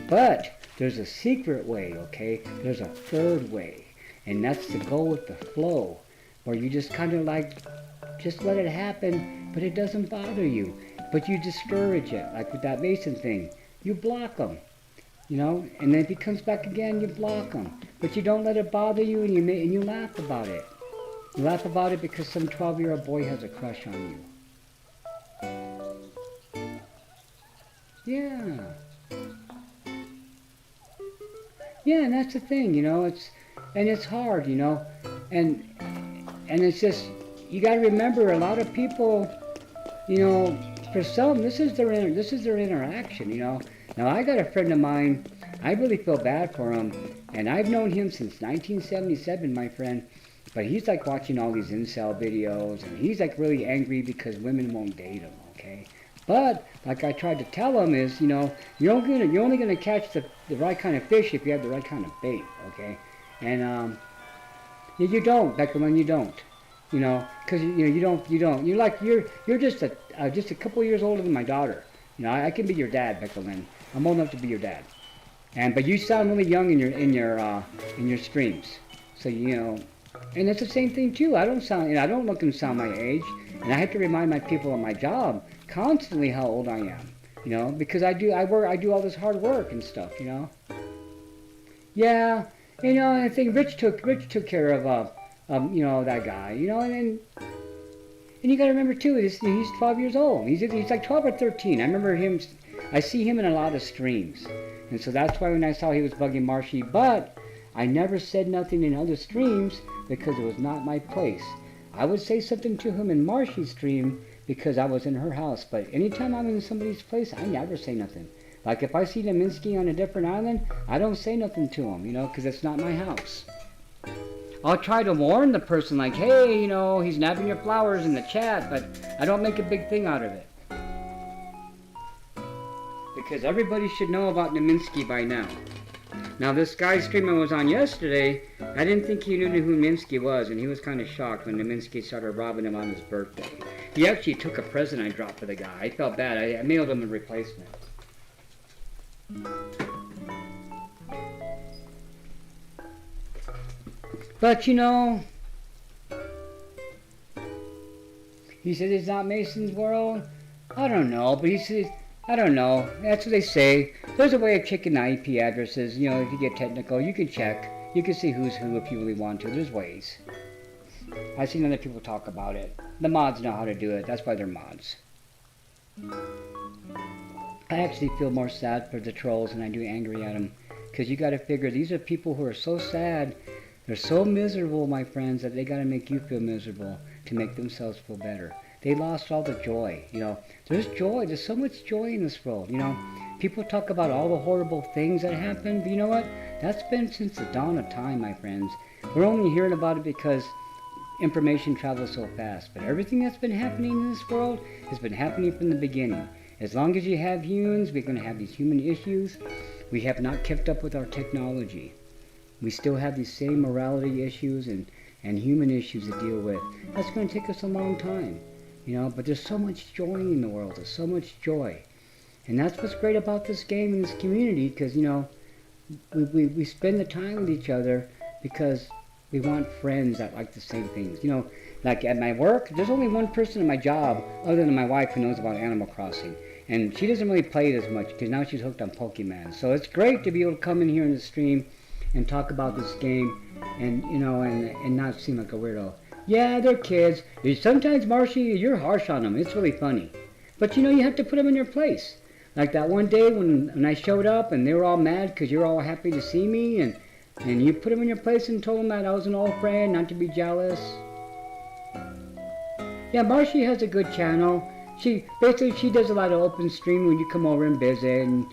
But there's a secret way, okay? There's a third way, and that's to go with the flow, where you just kind of like, just let it happen, but it doesn't bother you. But you discourage it, like with that Mason thing. You block them, you know, and then if he comes back again, you block him. But you don't let it bother you, and you laugh about it. You laugh about it because some 12-year-old boy has a crush on you. Yeah. Yeah, and that's the thing, you know, it's hard, you know, and it's just, you got to remember, a lot of people, you know, for some, this is their interaction, you know. Now, I got a friend of mine, I really feel bad for him, and I've known him since 1977, my friend, but he's like watching all these incel videos, and he's like really angry because women won't date him, okay? But, like I tried to tell him is, you know, you're only gonna catch the right kind of fish if you have the right kind of bait, okay? And, you don't, Beckerman, you don't. You know, because you don't. You're just a couple years older than my daughter. You know, I can be your dad, Beckerman. I'm old enough to be your dad. But you sound really young in your streams. So you know, and it's the same thing too. I don't look and sound my age, and I have to remind my people at my job constantly how old I am. You know, because I do all this hard work and stuff. You know. Yeah, you know, and I think Rich took care of you know, that guy, you know, and you got to remember too, he's 12 years old. He's like 12 or 13. I remember him. I see him in a lot of streams, and so that's why when I saw he was bugging Marshy, but I never said nothing in other streams because it was not my place. I would say something to him in Marshy's stream because I was in her house, but anytime I'm in somebody's place, I never say nothing. Like if I see Neminsky on a different island, I don't say nothing to him, you know, because it's not my house. I'll try to warn the person like, hey, you know, he's nabbing your flowers in the chat, but I don't make a big thing out of it. Because everybody should know about Neminsky by now. Now this guy stream I was on yesterday, I didn't think he knew who Neminsky was, and he was kind of shocked when Neminsky started robbing him on his birthday. He actually took a present I dropped for the guy. I felt bad. I mailed him a replacement. But you know, he says it's not Mason's world. I don't know, but he says, I don't know. That's what they say. There's a way of checking the IP addresses. You know, if you get technical, you can check. You can see who's who if you really want to. There's ways. I've seen other people talk about it. The mods know how to do it. That's why they're mods. I actually feel more sad for the trolls than I do angry at them. Because you got to figure, these are people who are so sad. They're so miserable, my friends, that they got to make you feel miserable to make themselves feel better. They lost all the joy, you know. There's joy. There's so much joy in this world, you know. People talk about all the horrible things that happen, but you know what? That's been since the dawn of time, my friends. We're only hearing about it because information travels so fast. But everything that's been happening in this world has been happening from the beginning. As long as you have humans, we're going to have these human issues. We have not kept up with our technology. We still have these same morality issues and human issues to deal with. That's going to take us a long time, you know, but there's so much joy in the world. There's so much joy. And that's what's great about this game and this community, because, you know, we spend the time with each other because we want friends that like the same things. You know, like at my work, there's only one person in my job other than my wife who knows about Animal Crossing. And she doesn't really play it as much because now she's hooked on Pokemon. So it's great to be able to come in here in the stream and talk about this game and, you know, and not seem like a weirdo. Yeah, they're kids. Sometimes, Marshy, you're harsh on them. It's really funny. But, you know, you have to put them in their place. Like that one day when I showed up and they were all mad because you're all happy to see me, and you put them in your place and told them that I was an old friend, not to be jealous. Yeah, Marshy has a good channel. She does a lot of open stream when you come over and visit, and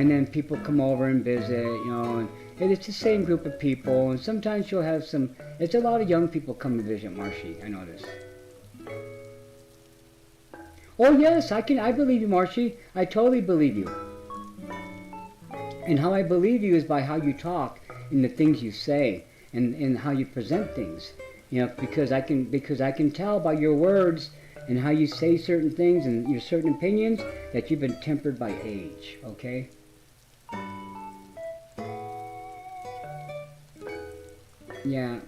then people come over and visit, you know, it's the same group of people, and sometimes you'll have some. It's a lot of young people come to visit Marshy. I notice. Oh yes, I believe you, Marshy. I totally believe you. And how I believe you is by how you talk and the things you say and how you present things. You know, because I can tell by your words and how you say certain things and your certain opinions that you've been tempered by age. Okay. Yeah.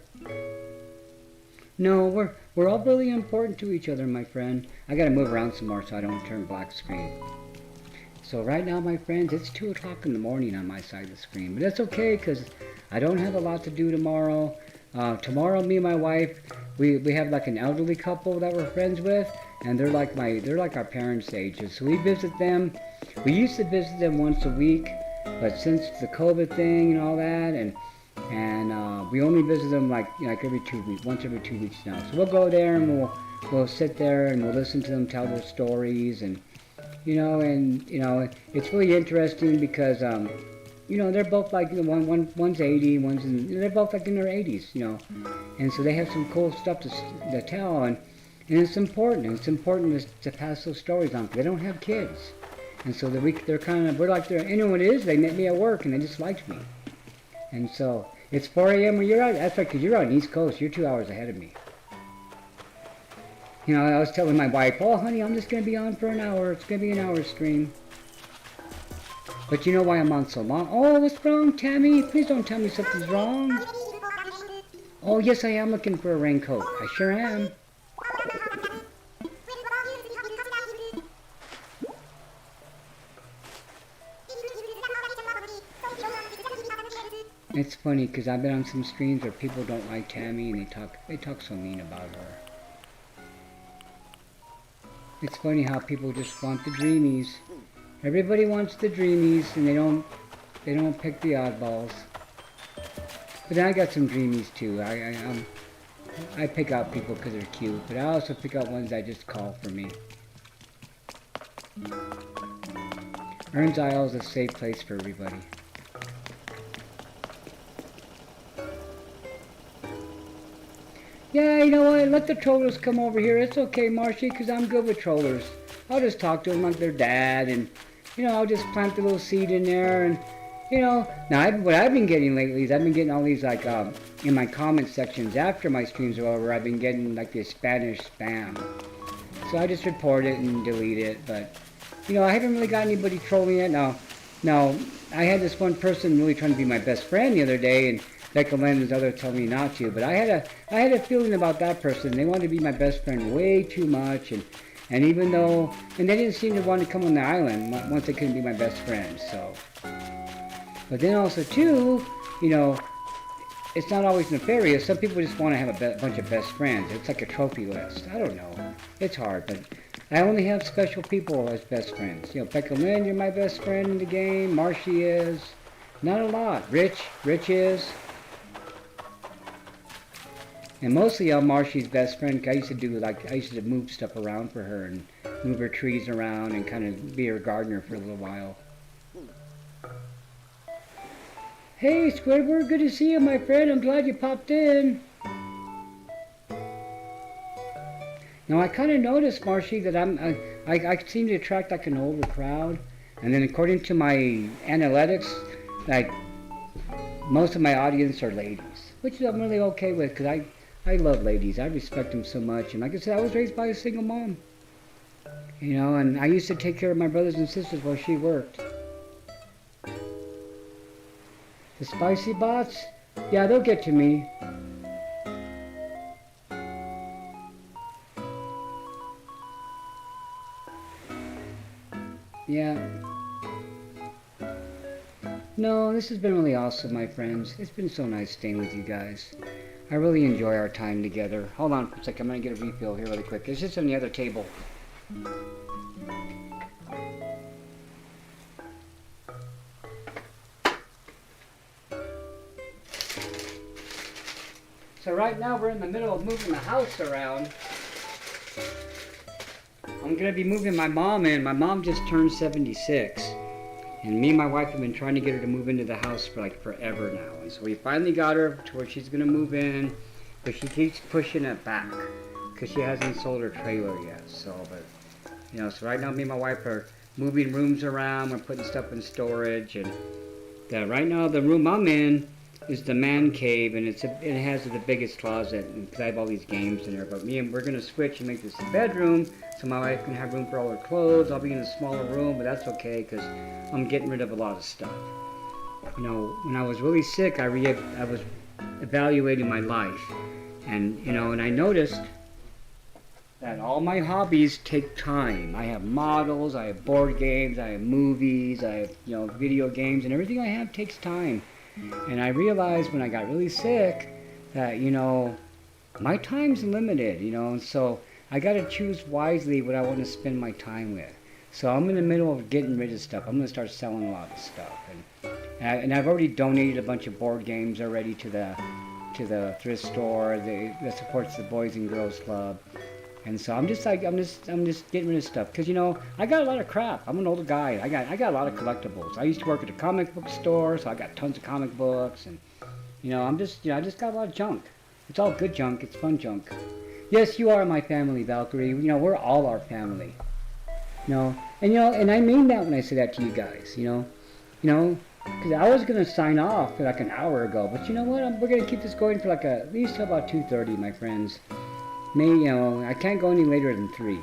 No, we're all really important to each other, my friend. I gotta move around some more so I don't turn black screen. So right now, my friends, it's 2 o'clock in the morning on my side of the screen. But that's okay, because I don't have a lot to do tomorrow. Tomorrow, me and my wife, we have like an elderly couple that we're friends with, and they're like our parents' ages. So we visit them. We used to visit them once a week, but since the COVID thing and all that, and we only visit them like every 2 weeks, once every 2 weeks now. So we'll go there and we'll sit there and we'll listen to them tell their stories, and it's really interesting because they're both like one's 80, they're both like in their 80s, and so they have some cool stuff to tell, and it's important. It's important to pass those stories on. They don't have kids, and so we're like anyone it is. They met me at work and they just liked me, and so it's 4 a.m. where you're at. That's right, because you're on the East Coast. You're 2 hours ahead of me. I was telling my wife, oh, honey, I'm just going to be on for an hour. It's going to be an hour stream. But you know why I'm on so long? Oh, what's wrong, Tammy? Please don't tell me something's wrong. Oh, yes, I am looking for a raincoat. I sure am. It's funny, because I've been on some streams where people don't like Tammy, and they talk so mean about her. It's funny how people just want the dreamies. Everybody wants the dreamies, and they don't pick the oddballs. But then I got some dreamies too. I pick out people because they're cute, but I also pick out ones that just call for me. Ern's Isle is a safe place for everybody. Yeah, you know what? Let the trollers come over here. It's okay, Marshy, because I'm good with trollers. I'll just talk to them like their dad, and, I'll just plant the little seed in there, and, Now, what I've been getting lately is I've been getting all these, like, in my comment sections after my streams are over, I've been getting, like, this Spanish spam. So I just report it and delete it, but, I haven't really got anybody trolling yet. Now, I had this one person really trying to be my best friend the other day, and Becca Landon's other told me not to, but I had a feeling about that person. They wanted to be my best friend way too much, and they didn't seem to want to come on the island once they couldn't be my best friend. So, but then also too, it's not always nefarious. Some people just want to have a bunch of best friends. It's like a trophy list. I don't know. It's hard, but I only have special people as best friends. Becca Lynn, you're my best friend in the game. Marshy is. Not a lot. Rich is. And mostly I'm Marshy's best friend. I used to move stuff around for her and move her trees around and kind of be her gardener for a little while. Hey, Squidward, good to see you, my friend. I'm glad you popped in. Now, I kind of noticed, Marshy, that I seem to attract like an older crowd. And then according to my analytics, like most of my audience are ladies, which I'm really okay with because I love ladies. I respect them so much. And like I said, I was raised by a single mom. And I used to take care of my brothers and sisters while she worked. The spicy bots? Yeah, they'll get to me. Yeah. No, this has been really awesome, my friends. It's been so nice staying with you guys. I really enjoy our time together. Hold on for a second. I'm going to get a refill here really quick. It's just on the other table. So right now we're in the middle of moving the house around. I'm going to be moving my mom in. My mom just turned 76. And me and my wife have been trying to get her to move into the house for like forever now. And so we finally got her to where she's going to move in. But she keeps pushing it back because she hasn't sold her trailer yet. So, but, so right now me and my wife are moving rooms around. We're putting stuff in storage. And right now the room I'm in is the man cave, and it has the biggest closet, because I have all these games in there. But we're going to switch and make this a bedroom, so my wife can have room for all her clothes. I'll be in a smaller room, but that's okay, because I'm getting rid of a lot of stuff. When I was really sick, I was evaluating my life, and I noticed that all my hobbies take time. I have models, I have board games, I have movies, I have video games, and everything I have takes time. And I realized when I got really sick that, my time's limited, and so I got to choose wisely what I want to spend my time with. So I'm in the middle of getting rid of stuff. I'm going to start selling a lot of stuff. And I've already donated a bunch of board games already to the thrift store that supports the Boys and Girls Club. And so I'm just getting rid of stuff, because I got a lot of crap. I'm an older guy. I got a lot of collectibles. I used to work at a comic book store, so I got tons of comic books, and I just got a lot of junk. It's all good junk. It's fun junk. Yes, you are my family, Valkyrie. We're all our family. And I mean that when I say that to you guys. Because I was gonna sign off for like an hour ago, but you know what? We're gonna keep this going for like at least till about 2:30, my friends. Maybe, I can't go any later than 3.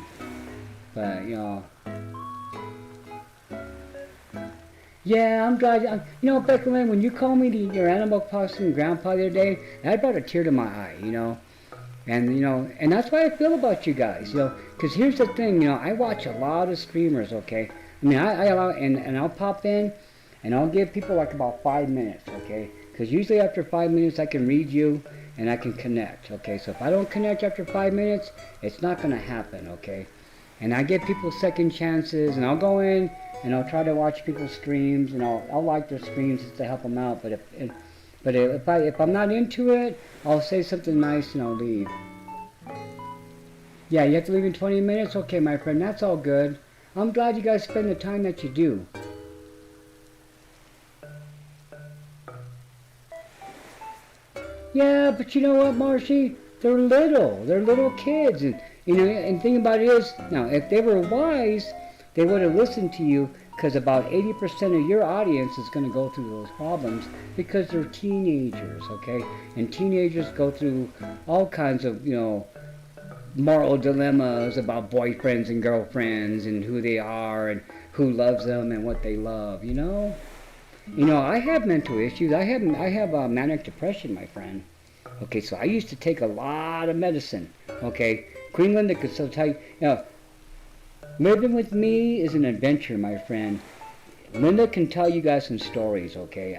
But, yeah, I'm glad. Becca Lynn, when you called me to your animal costume grandpa the other day, that brought a tear to my eye, And that's what I feel about you guys, Because here's the thing, I watch a lot of streamers, okay? I allow, and I'll pop in, and I'll give people like about 5 minutes, okay? Because usually after 5 minutes I can read you, and I can connect, okay? So if I don't connect after 5 minutes, it's not going to happen, okay? And I give people second chances, and I'll go in, and I'll try to watch people's streams, and I'll like their streams just to help them out. But if I'm not into it, I'll say something nice and I'll leave. Yeah, you have to leave in 20 minutes? Okay, my friend, that's all good. I'm glad you guys spend the time that you do. Yeah, but you know what, Marshy? They're little kids, and and thing about it is, now if they were wise, they would have listened to you, because about 80% of your audience is going to go through those problems because they're teenagers, okay? And teenagers go through all kinds of, moral dilemmas about boyfriends and girlfriends and who they are and who loves them and what they love, I have mental issues. I have manic depression, my friend. Okay, so I used to take a lot of medicine. Okay, Queen Linda could still tell you, living with me is an adventure, my friend. Linda can tell you guys some stories, okay?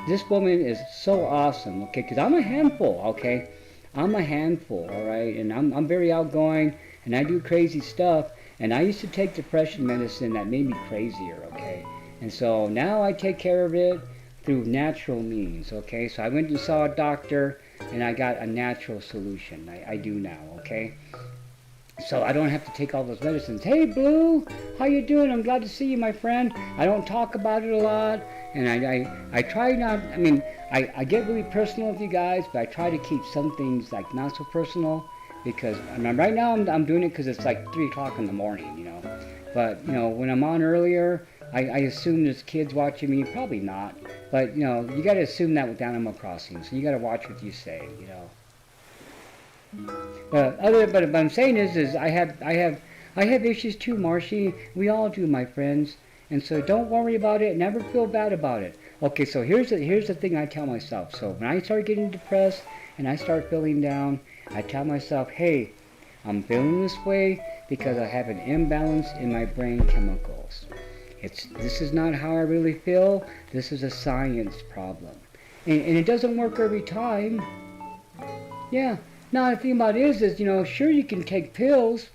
This woman is so awesome, okay? Because I'm a handful, okay? I'm a handful, all right? And I'm very outgoing, and I do crazy stuff. And I used to take depression medicine that made me crazier, okay? And so now I take care of it through natural means, okay? So I went and saw a doctor, and I got a natural solution. I do now, okay? So I don't have to take all those medicines. Hey, Blue, how you doing? I'm glad to see you, my friend. I don't talk about it a lot, and I try not, I get really personal with you guys, but I try to keep some things like not so personal, because right now I'm doing it because it's like 3 o'clock in the morning, But, when I'm on earlier, I assume there's kids watching me. Probably not. But, you got to assume that with Animal Crossing. So you got to watch what you say, But what I'm saying is I have issues too, Marshy. We all do, my friends. And so don't worry about it. Never feel bad about it. Okay, so here's the thing I tell myself. So when I start getting depressed and I start feeling down, I tell myself, hey, I'm feeling this way because I have an imbalance in my brain chemicals. This is not how I really feel. This is a science problem. And it doesn't work every time. Yeah. Now, the thing about it is, sure you can take pills,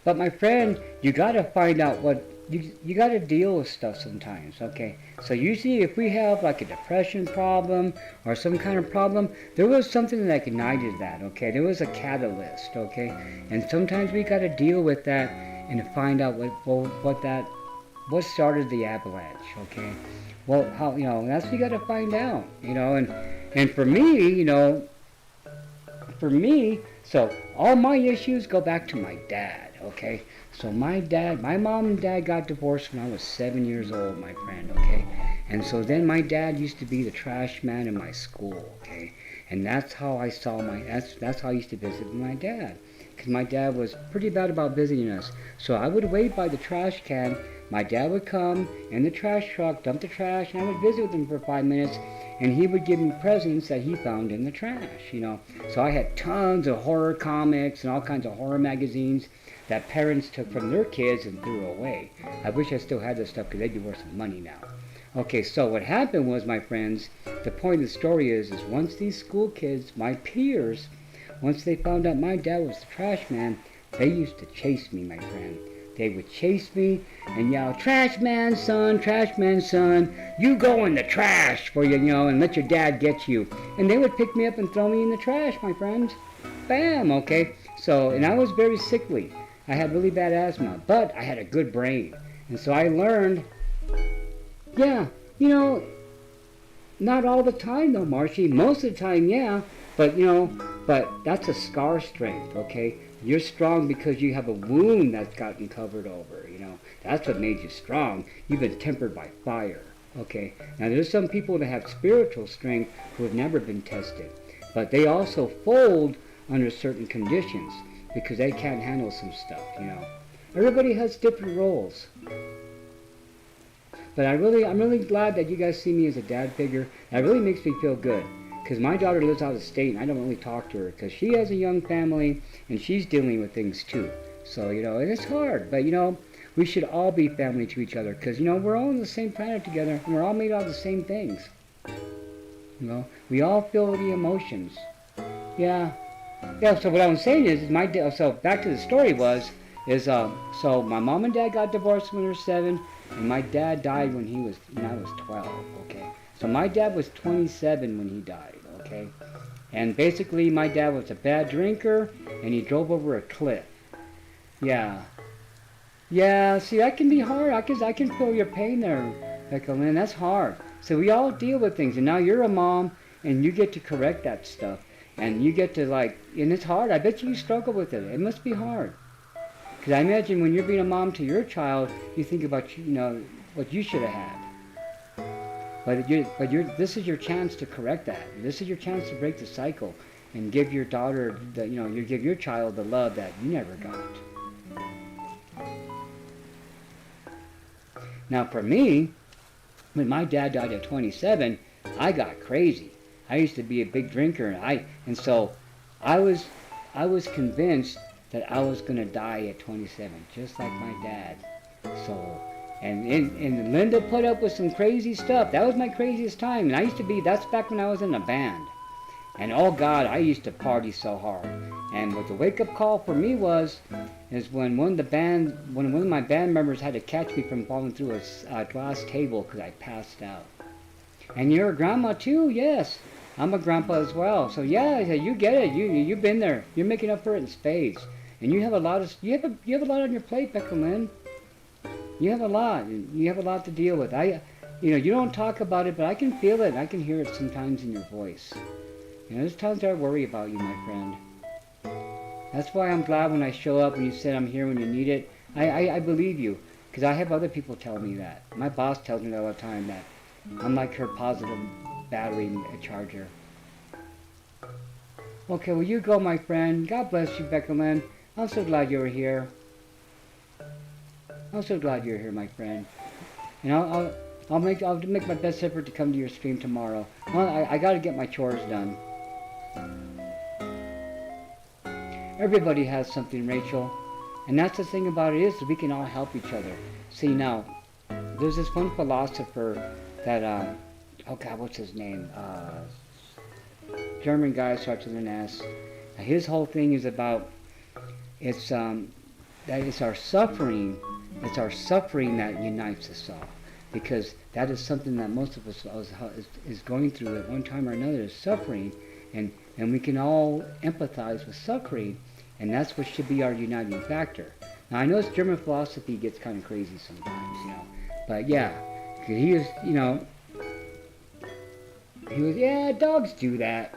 but my friend, you got to find out you got to deal with stuff sometimes, okay? So usually if we have like a depression problem or some kind of problem, there was something that ignited that, okay? There was a catalyst, okay? And sometimes we got to deal with that and find out what that what started the avalanche, okay? Well, how, that's what you got to find out, and for me, so all my issues go back to my dad, okay? So my mom and dad got divorced when I was 7 years old, my friend, okay? And so then my dad used to be the trash man in my school, okay? And that's how I saw that's how I used to visit with my dad. Because my dad was pretty bad about visiting us. So I would wait by the trash can. My dad would come in the trash truck, dump the trash, and I would visit with him for 5 minutes. And he would give me presents that he found in the trash. So I had tons of horror comics and all kinds of horror magazines that parents took from their kids and threw away. I wish I still had this stuff because they'd be worth some money now. Okay, so what happened was, my friends, the point of the story is once these school kids, my peers, once they found out my dad was the trash man, they used to chase me, my friend. They would chase me and yell, trash man, son, you go in the trash for and let your dad get you. And they would pick me up and throw me in the trash, my friends. Bam, okay? So, and I was very sickly. I had really bad asthma, but I had a good brain. And so I learned, yeah, not all the time though, Marshy. Most of the time, yeah. But, but that's a scar strength, okay? You're strong because you have a wound that's gotten covered over, That's what made you strong. You've been tempered by fire, okay? Now, there's some people that have spiritual strength who have never been tested. But they also fold under certain conditions because they can't handle some stuff, Everybody has different roles. But I'm really glad that you guys see me as a dad figure. That really makes me feel good. Because my daughter lives out of state and I don't really talk to her because she has a young family and she's dealing with things too. So, and it's hard. But, we should all be family to each other because, we're all on the same planet together and we're all made out of the same things. We all feel the emotions. Yeah. Yeah, so what I was saying is so back to the story so my mom and dad got divorced when they were 7 and my dad died when I was 12, okay? So my dad was 27 when he died, okay? And basically my dad was a bad drinker and he drove over a cliff. Yeah. Yeah, see, that can be hard. I can feel your pain there, Becca Lynn. That's hard. So we all deal with things. And now you're a mom and you get to correct that stuff. And you get to and it's hard. I bet you struggle with it. It must be hard. Because I imagine when you're being a mom to your child, you think about, what you should have had. But this is your chance to correct that. This is your chance to break the cycle and give your daughter, you give your child the love that you never got. Now for me, when my dad died at 27, I got crazy. I used to be a big drinker, and so I was convinced that I was going to die at 27, just like my dad. So. And Linda put up with some crazy stuff. That was my craziest time. And that's back when I was in a band. And oh God, I used to party so hard. And what the wake-up call for me is when one of my band members had to catch me from falling through a glass table because I passed out. And you're a grandma too? Yes. I'm a grandpa as well. So yeah, you get it. You've been there. You're making up for it in spades. And you have a lot on your plate, Becca Lynn. You have a lot. You have a lot to deal with. You don't talk about it, but I can feel it. I can hear it sometimes in your voice. There's times I worry about you, my friend. That's why I'm glad when I show up and you said I'm here when you need it. I believe you, because I have other people tell me that. My boss tells me that all the time, that I'm like her positive battery charger. Okay, well you go, my friend. God bless you, Becca Lynn. I'm so glad you were here. I'm so glad you're here, my friend. And I'll make my best effort to come to your stream tomorrow. Well, I got to get my chores done. Everybody has something, Rachel, and that's the thing about it is we can all help each other. See, now there's this one philosopher that oh God, what's his name? German guy, starts with an S. Now, his whole thing is about that it's our suffering. It's our suffering that unites us all, because that is something that most of us is going through at one time or another, is suffering, and we can all empathize with suffering, and that's what should be our uniting factor. Now I know German philosophy gets kind of crazy sometimes, you know. But yeah, he was, you know, he was, yeah, dogs do that.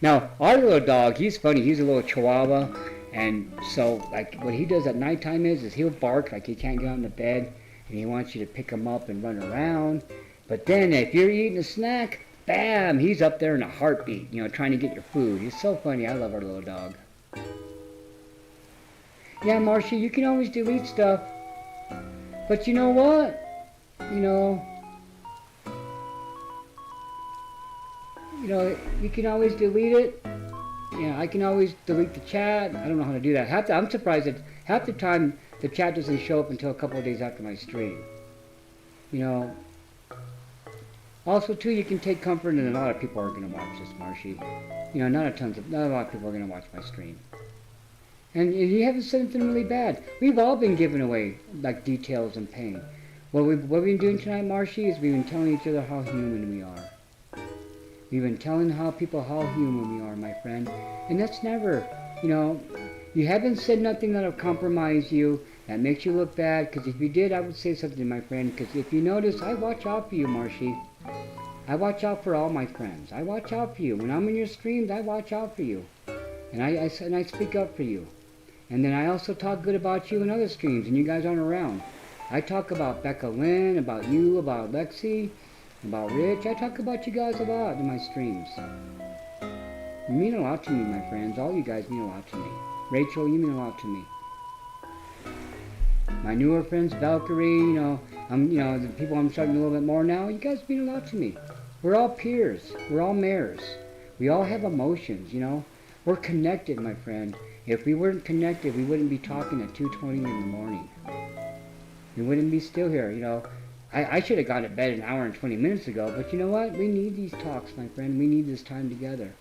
Now, our little dog, he's funny. He's a little chihuahua. And so, like, what he does at nighttime is he'll bark like he can't get out of bed. And he wants you to pick him up and run around. But then if you're eating a snack, bam, he's up there in a heartbeat, you know, trying to get your food. He's so funny. I love our little dog. Yeah, Marcia, you can always delete stuff. But you know what? You can always delete it. Yeah, I can always delete the chat. I don't know how to do that. I'm surprised that half the time the chat doesn't show up until a couple of days after my stream. You know. Also, too, you can take comfort in a lot of people aren't going to watch this, Marshy. You know, not a lot of people are going to watch my stream. And you haven't said anything really bad. We've all been giving away, like, details and pain. What we've been doing tonight, Marshy, is we've been telling each other how human we are. We've been telling people how human we are, my friend. And that's never, you know, you haven't said nothing that'll compromise you, that makes you look bad, because if you did, I would say something, my friend, because if you notice, I watch out for you, Marshy. I watch out for all my friends. I watch out for you. When I'm in your streams, I watch out for you. And I speak up for you. And then I also talk good about you in other streams, and you guys aren't around. I talk about Becca Lynn, about you, about Lexi, about Rich. I talk about you guys a lot in my streams. You mean a lot to me, my friends. All you guys mean a lot to me. Rachel, you mean a lot to me. My newer friends, Valkyrie, the people I'm starting a little bit more now, you guys mean a lot to me. We're all peers. We're all mares. We all have emotions, you know. We're connected, my friend. If we weren't connected, we wouldn't be talking at 2:20 in the morning. We wouldn't be still here, you know. I should have gone to bed an hour and 20 minutes ago, but you know what? We need these talks, my friend. We need this time together.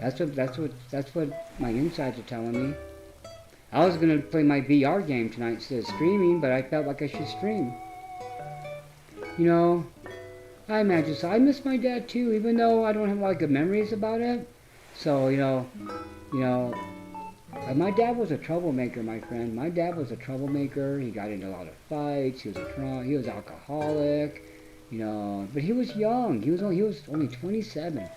That's what my insides are telling me. I was going to play my VR game tonight instead of streaming, but I felt like I should stream. You know, I imagine so. I miss my dad too, even though I don't have a lot of good memories about it. So, my dad was a troublemaker, my friend. My dad was a troublemaker. He got into a lot of fights. He was alcoholic, you know. But he was young. He was only 27.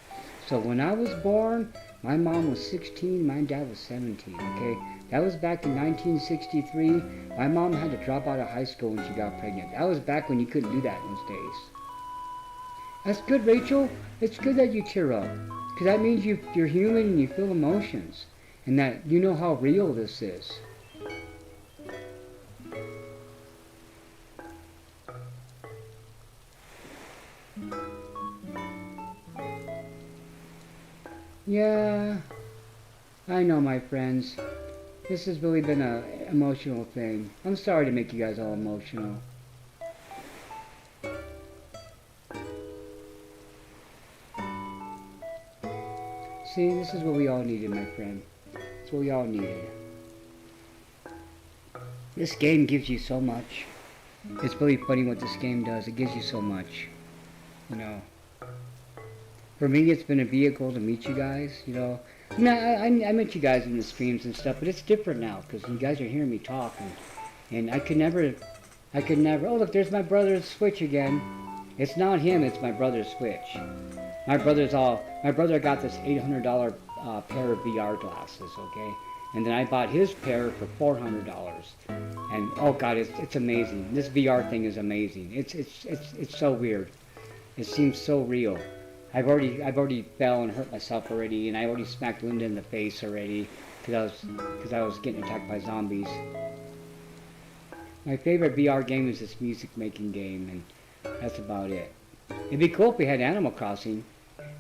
So when I was born, my mom was 16. My dad was 17. Okay, that was back in 1963. My mom had to drop out of high school when she got pregnant. That was back when you couldn't do that those days. That's good, Rachel. It's good that you cheer up, because that means you're human and you feel emotions. And that you know how real this is. Yeah, I know, my friends. This has really been an emotional thing. I'm sorry to make you guys all emotional. See, this is what we all needed, my friend. That's what we all needed. This game gives you so much. It's really funny what this game does. It gives you so much. You know. For me, it's been a vehicle to meet you guys. You know. I met you guys in the streams and stuff, but it's different now because you guys are hearing me talk, and I could never. Oh, look, there's my brother's Switch again. It's not him. It's my brother's Switch. My brother got this $800 pair of VR glasses, okay? And then I bought his pair for $400. And oh God, it's amazing. This VR thing is amazing. It's so weird. It seems so real. I've already fell and hurt myself already, and I already smacked Linda in the face already because I was getting attacked by zombies. My favorite VR game is this music making game, and that's about it. It'd be cool if we had Animal Crossing.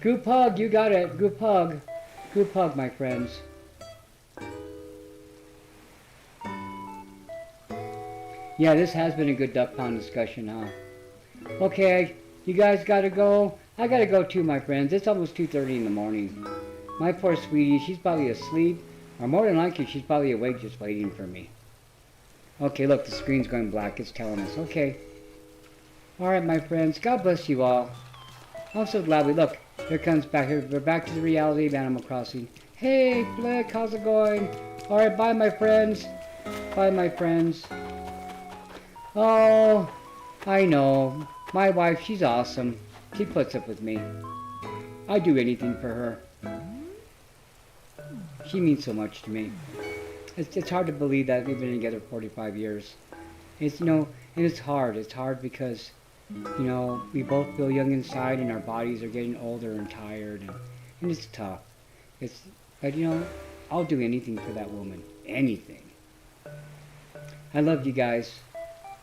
Group hug, you got it. Group hug. Group hug, my friends. Yeah, this has been a good duck pound discussion, huh? Okay, you guys gotta go. I gotta go too, my friends. It's almost 2:30 in the morning. My poor sweetie, she's probably asleep. Or more than likely, she's probably awake just waiting for me. Okay, look, the screen's going black. It's telling us. Okay. Alright, my friends. God bless you all. I'm so glad look. Here comes back. We're back to the reality of Animal Crossing. Hey, Flick, how's it going? Alright, bye, my friends. Bye, my friends. Oh, I know. My wife, she's awesome. She puts up with me. I'd do anything for her. She means so much to me. It's hard to believe that we've been together 45 years. It's, and it's hard. It's hard because, we both feel young inside and our bodies are getting older and tired, and it's tough. But I'll do anything for that woman. Anything. I love you guys.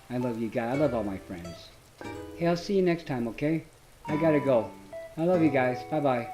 I love you guys. I love all my friends. Hey, I'll see you next time, okay? I gotta go. I love you guys. Bye-bye.